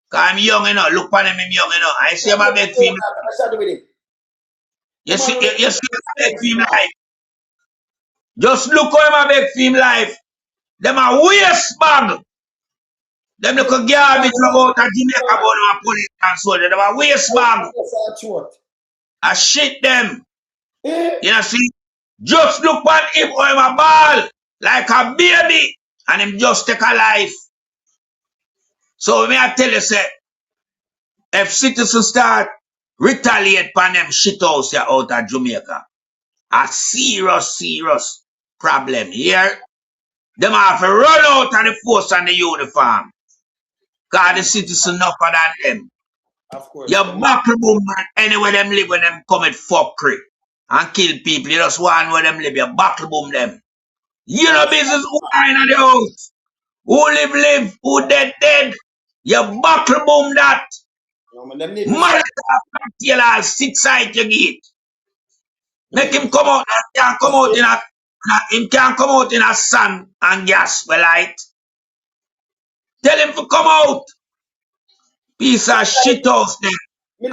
Because I'm young, you know. Look for him, I'm young, you know. I see him a beg for him. You see him a beg for him life. Just look how him a beg for him life. Them a waste bag. Them little garbage about a Jamaica about them a police and soldier. Them a waste bag. I shit them. You know see? Just look at him how him a ball like a baby. And him just take a life. So me I tell you, say, if citizens start retaliate upon them shit house here out of Jamaica, a serious problem here. Them have to run out of the force and the uniform. Because the citizens enough than them. Of course. You buckle boom man, anywhere them live when them commit fuckery and kill people. You just want where them live, you buckle boom them. You know business who are in the house. Who live, who dead. You buckle boom that. Mother tail all 6 sides you get. Make him come out and can't come out in him can't come out in a sun and gas well light. Tell him to come out. Piece of shit house then. We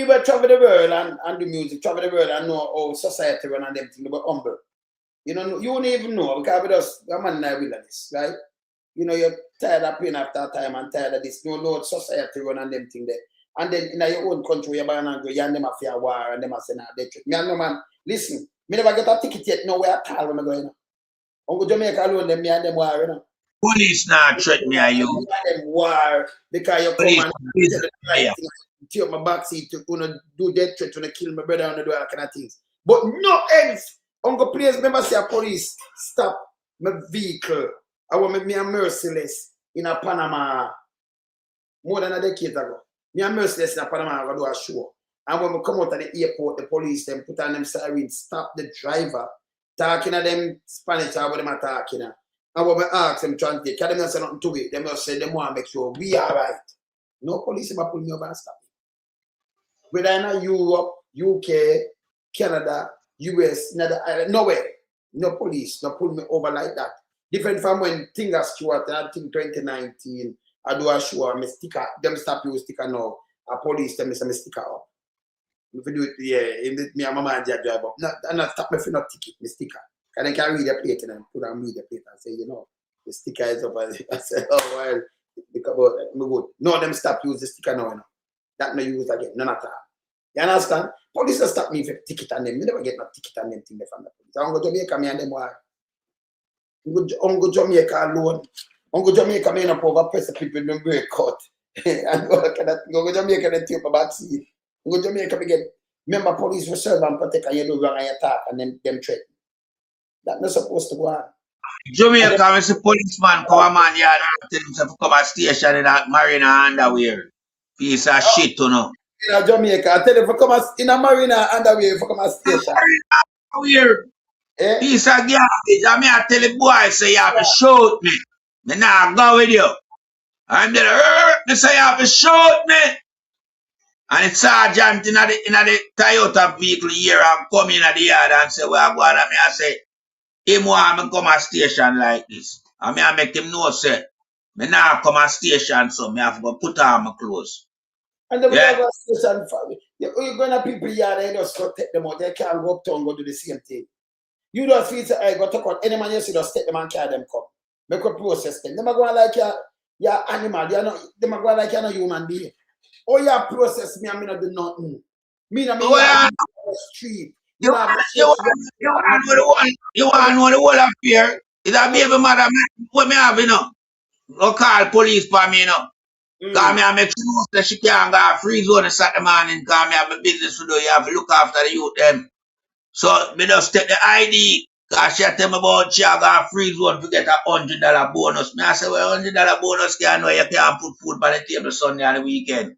were travel the world and do music, travel the world and know how society run and them things about humble. You know, you don't even know because we just a man in wilderness, right? You know, you're tired of paying after time and tired of this. No society run and them thing there. And then in your own country, you're born and go, you and them a fear war and them a say, nah, they trick. Me and no man, listen, me never get a ticket yet, nowhere at all when I go, you know. Uncle Jamaica alone, them, me and them war, you know. Police not threat me and you. Me and them war because you come and tell the right thing. Take my backseat to do death threat, to kill my brother and do all kind of things. But no else. Uncle, please remember say a police stop my vehicle. I want me a merciless in a Panama more than a decade ago. Me a merciless in a Panama, I go do a show. And when we come out of the airport, the police them put on them sirens, stop the driver, talking to them Spanish or what them are talking. And when we ask them translate, can them say nothing to it? They must say them want to make sure we are right. No police ever pull me over and stop me. Whether in Europe, UK, Canada, US, nowhere. No police, no pull me over like that. Different from when things are Stuart, I think 2019, I do a show, I sticker, them stop you sticker now. A police them say me sticker up. If you do it, yeah, me and my man drive up. Not stop me for no ticket, me sticker. Because they can read the plate and then put on read the plate and say, you know, the sticker is up. I say, oh well, think about it, me good. No, them stop use the sticker now, you know. That no use again, none at all. You understand? Police will stop me for ticket and them. Me never get no ticket and them thing from the police. I'm going to Jamaica, me and them were. I'm going to Jamaica alone. I'm going to Jamaica, me and over press the people in the break cut. And go to Jamaica and take my back seat. I'm going to Jamaica again. Remember, police will serve and protect and you do wrong and you talk and them threaten. That's not supposed to go on. Jamaica, when the policeman come a man yard and tell himself to come a station in a marina underwear. Piece of shit, you know. In Jamaica, I tell you, if you come in a marina underwear, if you come a station. Underwear. Piece of garbage. I mean, I tell the boy, say you have to shoot me. Me nah go with you. I'm there, me say you have to shoot me. And the sergeant in the Toyota vehicle here, I'm coming in the yard and say, well, go on, I say, him want me come a station like this. I mean, I make him know, say, me nah come a station, so me have to go put on my clothes. And then we have a station for you're going to people yard and just go take them out. They can't go up town go do the same thing. You just feel say, I got to cut any man you see just take them and carry them come. Make a process them. Them are going like you're animal. They are not them are going like you're not human being. Oh, you process me, I'm not do nothing. Me not me on the street. You want to know the whole affair? It's a baby mother, what me have, you know? Go call police for me, you know? Because me I make sure that she can't go free zone Saturday morning because me have a business to do. You have to look after the youth them. So me just take the ID because she tell me about she have a free zone to get a $100 bonus. Me I say, well, $100 bonus can't know you can't put food on the table Sunday and the weekend.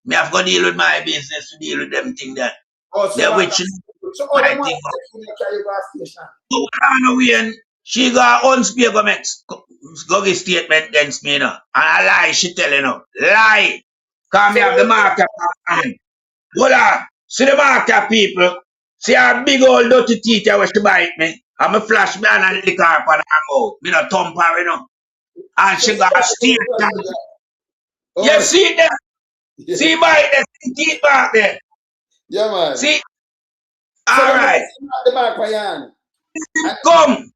Me have to go deal with my business to deal with them thing there. Oh, so the which so all them want to carry go station. So I know when she got unspeak go get statement against me, you know. And a lie she tell you know. Lie. Cause me have the market hand. Hold on. See the market people. See a big old dirty teeth where she bite me. And me flash me and lick her up on her mouth. Me no thump her, you know. And she got a statement. You see that? See bite there. See teeth back there. Yeah, man. See? Alright. Come.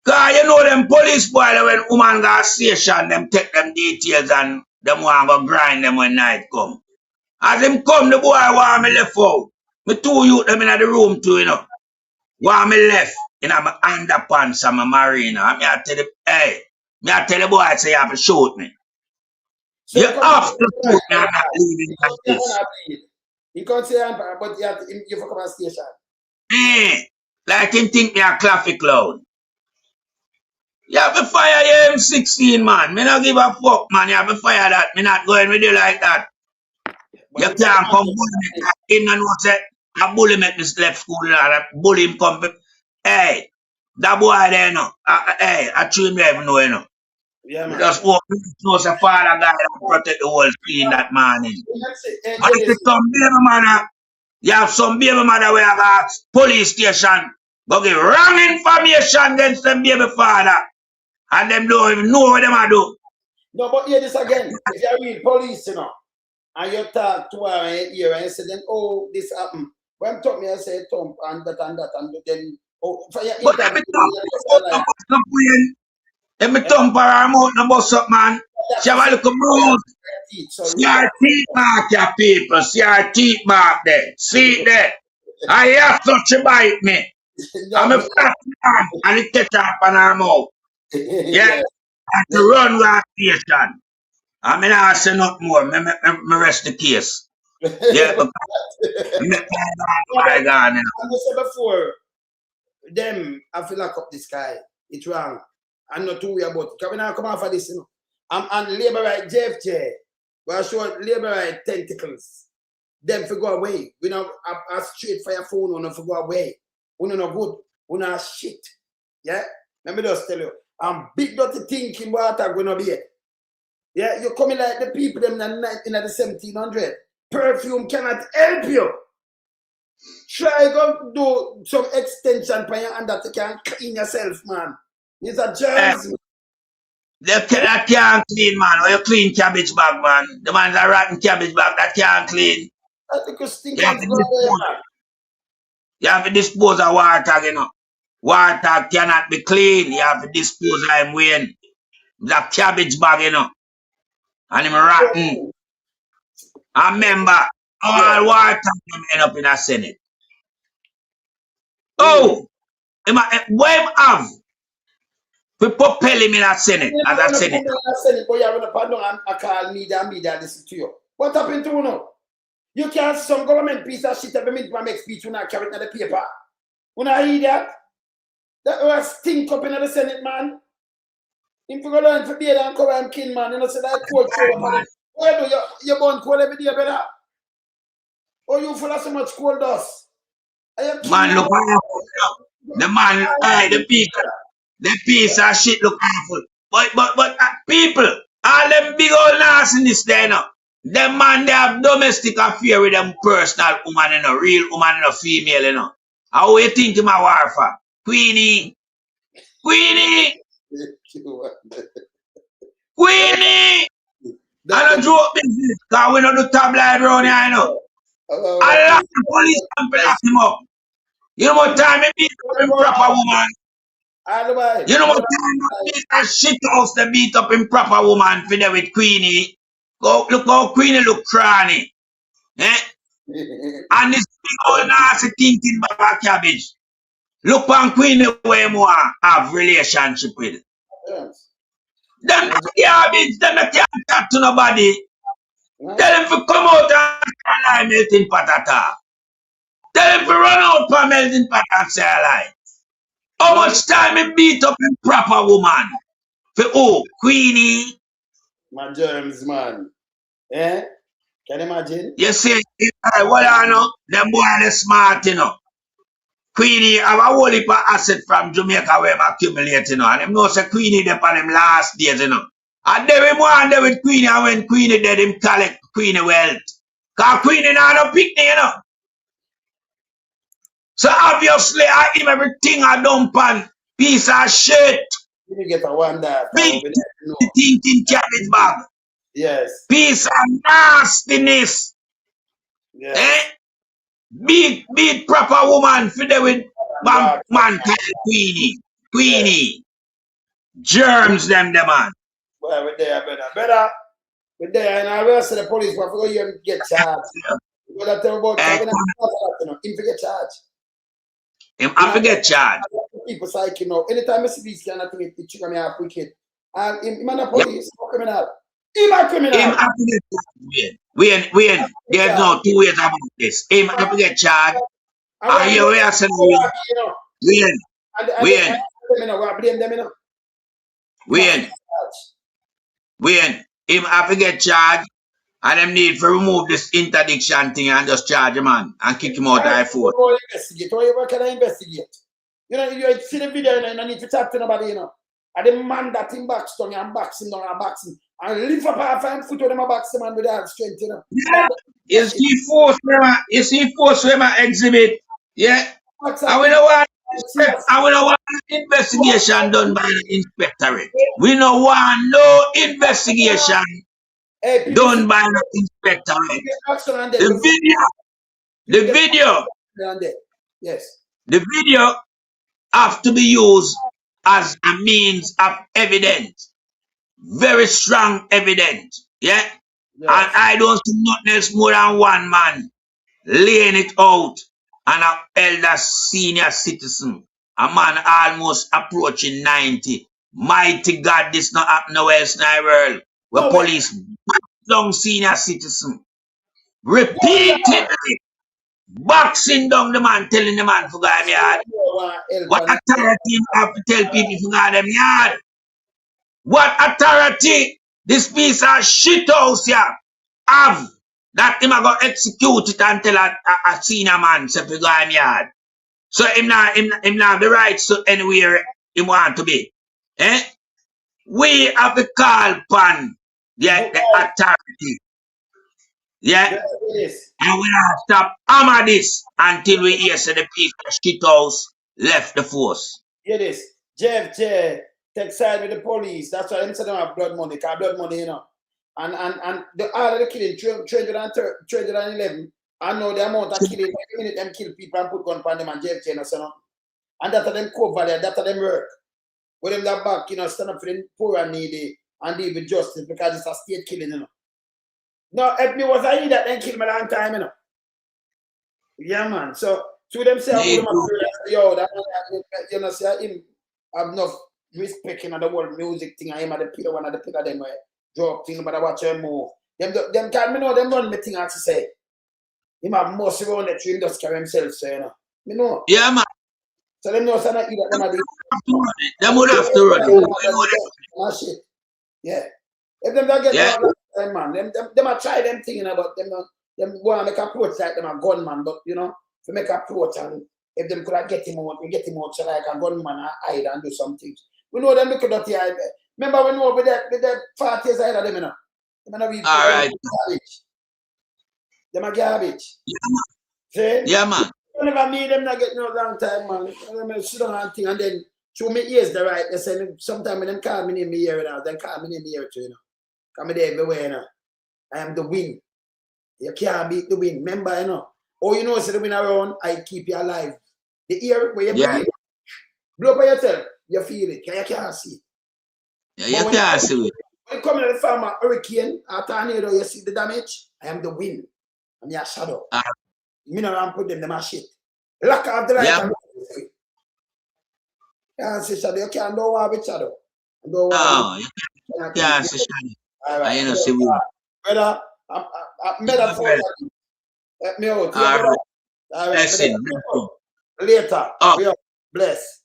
Cause you know them police boy when woman go station, them take them details and them want go grind them when night come. As him come, the boy want me left out. Me two youth them in the room too, you know. Want me left in my underpants and my marina. And me I tell the boy I say you have to shoot me. So you have to shoot me and not leaving like this. He can't say but you have to come on station. Like him think me a claffy clown. You have to fire your M16, man. Me not give a fuck, man. You have to fire that. Me not going with you like that. You can't come bully me. Him no know say a bully make me left school and a bully him come. Hey, that boy there, no. Hey, I treat him even know, you know. Yeah, man. Just walk me know say father guy that protect the whole screen that morning. But if it's some baby mother, you have some baby mother where I got police station, go get wrong information against them baby father. And them don't even know what them are do. No, but hear this again. If you read police, you know, and you talk to her and you hear and you say, then, oh, this happened. When talk me, I say, Tom, and that, and then, oh, for your but let me thump her mouth, no bust up, man. She have a little bruise. See her teeth mark, your people. See her teeth mark there. See it there. I have to she bite me. I'm a flat man, and it catch up on her mouth. Yeah, and to run with station. I mean, I say nothing more. Me rest the case. Yeah, but I said before, them have to lock up this guy. It's wrong. I'm not too worried about it. Because we now come out for this, you know. I'm on labor right JFJ. We are showing labor right tentacles. Them for go away. We now a straight for your phone, we not for go away. We not good. We not shit. Yeah? Let me just tell you. I'm big dirty thinking water gonna be here. Yeah, you're coming like the people them in the 1700. Perfume cannot help you. Try go do some extension for your hand that you can clean yourself, man. It's a germs. That can't clean, man. Or you clean cabbage bag, man. The man's a rotten cabbage bag that can't clean. I think you stink you have to dispose of water, you know. Water cannot be clean. You have to dispose of him when that cabbage bag, you know. And him rotten. I remember all water end up in a Senate. Oh, where him have? We propel him in a Senate as a Senate. But you have to pardon and call media listen to you. What happened to you now? You can't some government piece of shit every minute to make speech when I carry it in the paper. When I hear that, that was stink up in the Senate, man. If you go learn to be there and cover him king, man, you know, say that cold show. Where do you burn coal every day, brother? Or you full of so much coal dust? Man, look The man, the piece of shit look awful. But people, all them big old nastiness there now. Them man, they have domestic affair with them personal woman, you know, real woman, you know, female, you know. How you think him a war for? Queenie, Queenie, Queenie. I don't joke business, because we don't do tabloid around here, you know. I lock the police and lock him up. You know what time it beat up in proper woman? You know what time it beat a shit house to beat up in proper woman for there with Queenie? Go, look how Queenie look cranny. Eh? And this big old nasty thinking about cabbage. Look on Queenie where more have relationship with. Them not garbage, them not can't talk to nobody. Tell them to come out and lie melting patata. Tell them to run out for melting pot and say a lie. How much time it beat up in proper woman? For who? Queenie? My germs, man. Eh? Can you imagine? You see, what I know? Them boy are smart, you know. Queenie have a whole heap of asset from Jamaica where them accumulate, you know. And them know say Queenie them on them last days, you know. And they will more there with Queenie, and when Queenie dead, him collect Queenie wealth. Because Queenie now no picnic, you know. So obviously, I him everything I dump on piece of shit. You get a wonder. Big thinking cabbage bag. Yes. Piece of nastiness. Yes. Eh? Beat proper woman for them with man called Queenie. Queenie. Germs them the man. Well, we're there, better. We're there, and I will say the police, but for you get charged. You got to tell about him to get charged. Him have to get charged. People psych, you know. Anytime I see these kind of things, it trigger me up wicked. And him and the police, no criminal. Him a criminal. Him have to get charged. When there's no two ways about this. Him have to get charged. And you will say, when him have to get charged, and them need to remove this interdiction thing and just charge a man and kick him out of the phone. Investigate. What can I investigate? You know, you see the video and I need to talk to nobody, you know. And the man that him box down and boxing down and boxing and lift up half and foot on him and box the man with all strength, you know. Yeah. You see force where my exhibit. Yeah. And we don't want investigation done by the inspectorate. We don't want no investigation done by the inspectorate. The video have to be used as a means of evidence. Very strong evidence. Yeah? Yes. And I don't see nothing else more than one man laying it out and an elder senior citizen, a man almost approaching 90. Mighty God, this not happen nowhere else in the world. Where police back down senior citizen. Repeatedly boxing down the man, telling the man for God yard. What authority you have to tell people for God them yard? What authority this piece of shit house here have that him a go execute it and tell a senior man say for God yard? So him not have the rights to anywhere he want to be. Eh? We have to call upon the authority. Yeah? Yes. And we have to stop hammer this until we hear say the piece of shit house left the force. Hear this. Jeff J take side with the police. That's why them say they don't have blood money, because blood money, you know. And all of the killing, 311, I know the amount of killing, every minute them kill people and put gun on them and Jeff J, you know, so. And that of them cover there, that of them work. With them that back, you know, stand up for the poor and needy and deal with justice because it's a state killing, you know. No, if me was I that then kill me a long time, you know. Yeah, man. So to them say, yo, that you know, say him have enough respect in the world music thing. I am at the pillar one of the pillar them where drop thing, but I watch him move. Them can't me know them run me thing as to say. Him have most around the tree just carry himself, so you know. Me know. Yeah, man. So them know some of them Them would have to run. Yeah. If them don't get man, them a try them thing, you know, but them want to make approach like them a gunman, but you know, to make approach and if them could have get him out, we get him out so like a gunman and hide and do some things. We know them look at that here. Remember we know with that 40 years ahead of them, you know. All right. Them a garbage. Yeah, man. See? Yeah, man. You never meet them, not get no long time, man. Them sit down and thing, and then through me ears, the right. They say, sometimes when them call me name me here now, then call me name me here too, you know. Come there everywhere, you know. I am the wind. You can't beat the wind. Remember, you know. Oh, you know, so the wind around, I keep you alive. The ear where you breathe, blow by yourself, you feel it. You can't see it. Yeah, you can't see it. When you come in the farm, hurricane, or tornado, you see the damage. I am the wind. I'm your shadow. Me not put them a shit. Lock off the light. Yeah. You can't see shadow. You can't do what with shadow. No, you can't see shadow. All right. I ain't see wind. Brother, I'm metaphor. Let me out. All right. Blessing. Later. We are blessed.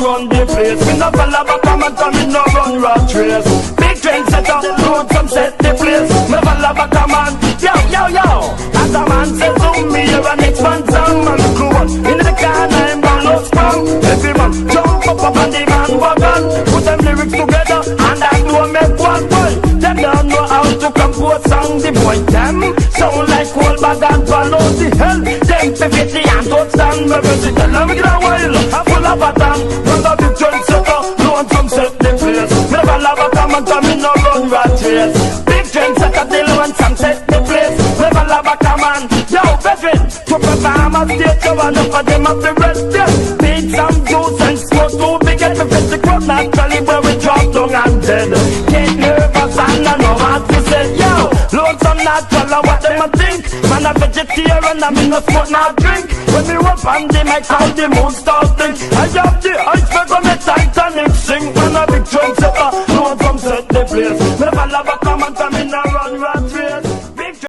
Run the place. We no follow back and we no run rat race. Big train setter, load some set the place. Me follow back a man, yo. As a man says to me, you're an expansion man. Crew on in the car, I'm gone no sprung. Every man jump up on the man wagon. Put them lyrics together and I know make one boy. Them don't know how to compose song. The boy them sound like cold bag and follow the hell. Them 50 and touchdown. Me visit the love get a while. I'm full of pattern. Run a big train setter, load some set the place. Me never love a come and come in no run rat race. Big train setter, they want some set the place. Never love a come and yo veteran. To perform a state, so enough of them have to rest there. Beat some juice and smoke too big at the fist. The crowd naturally where we drop down and dead. Get nervous and I know what to say. Yo, load some natural, what them a think. Man a vegetarian, I mean no smoke, not drink. When me up on the mic, how the moon starting. I have the iceberg on the Titanic sing. When a big train setter, load some set the place.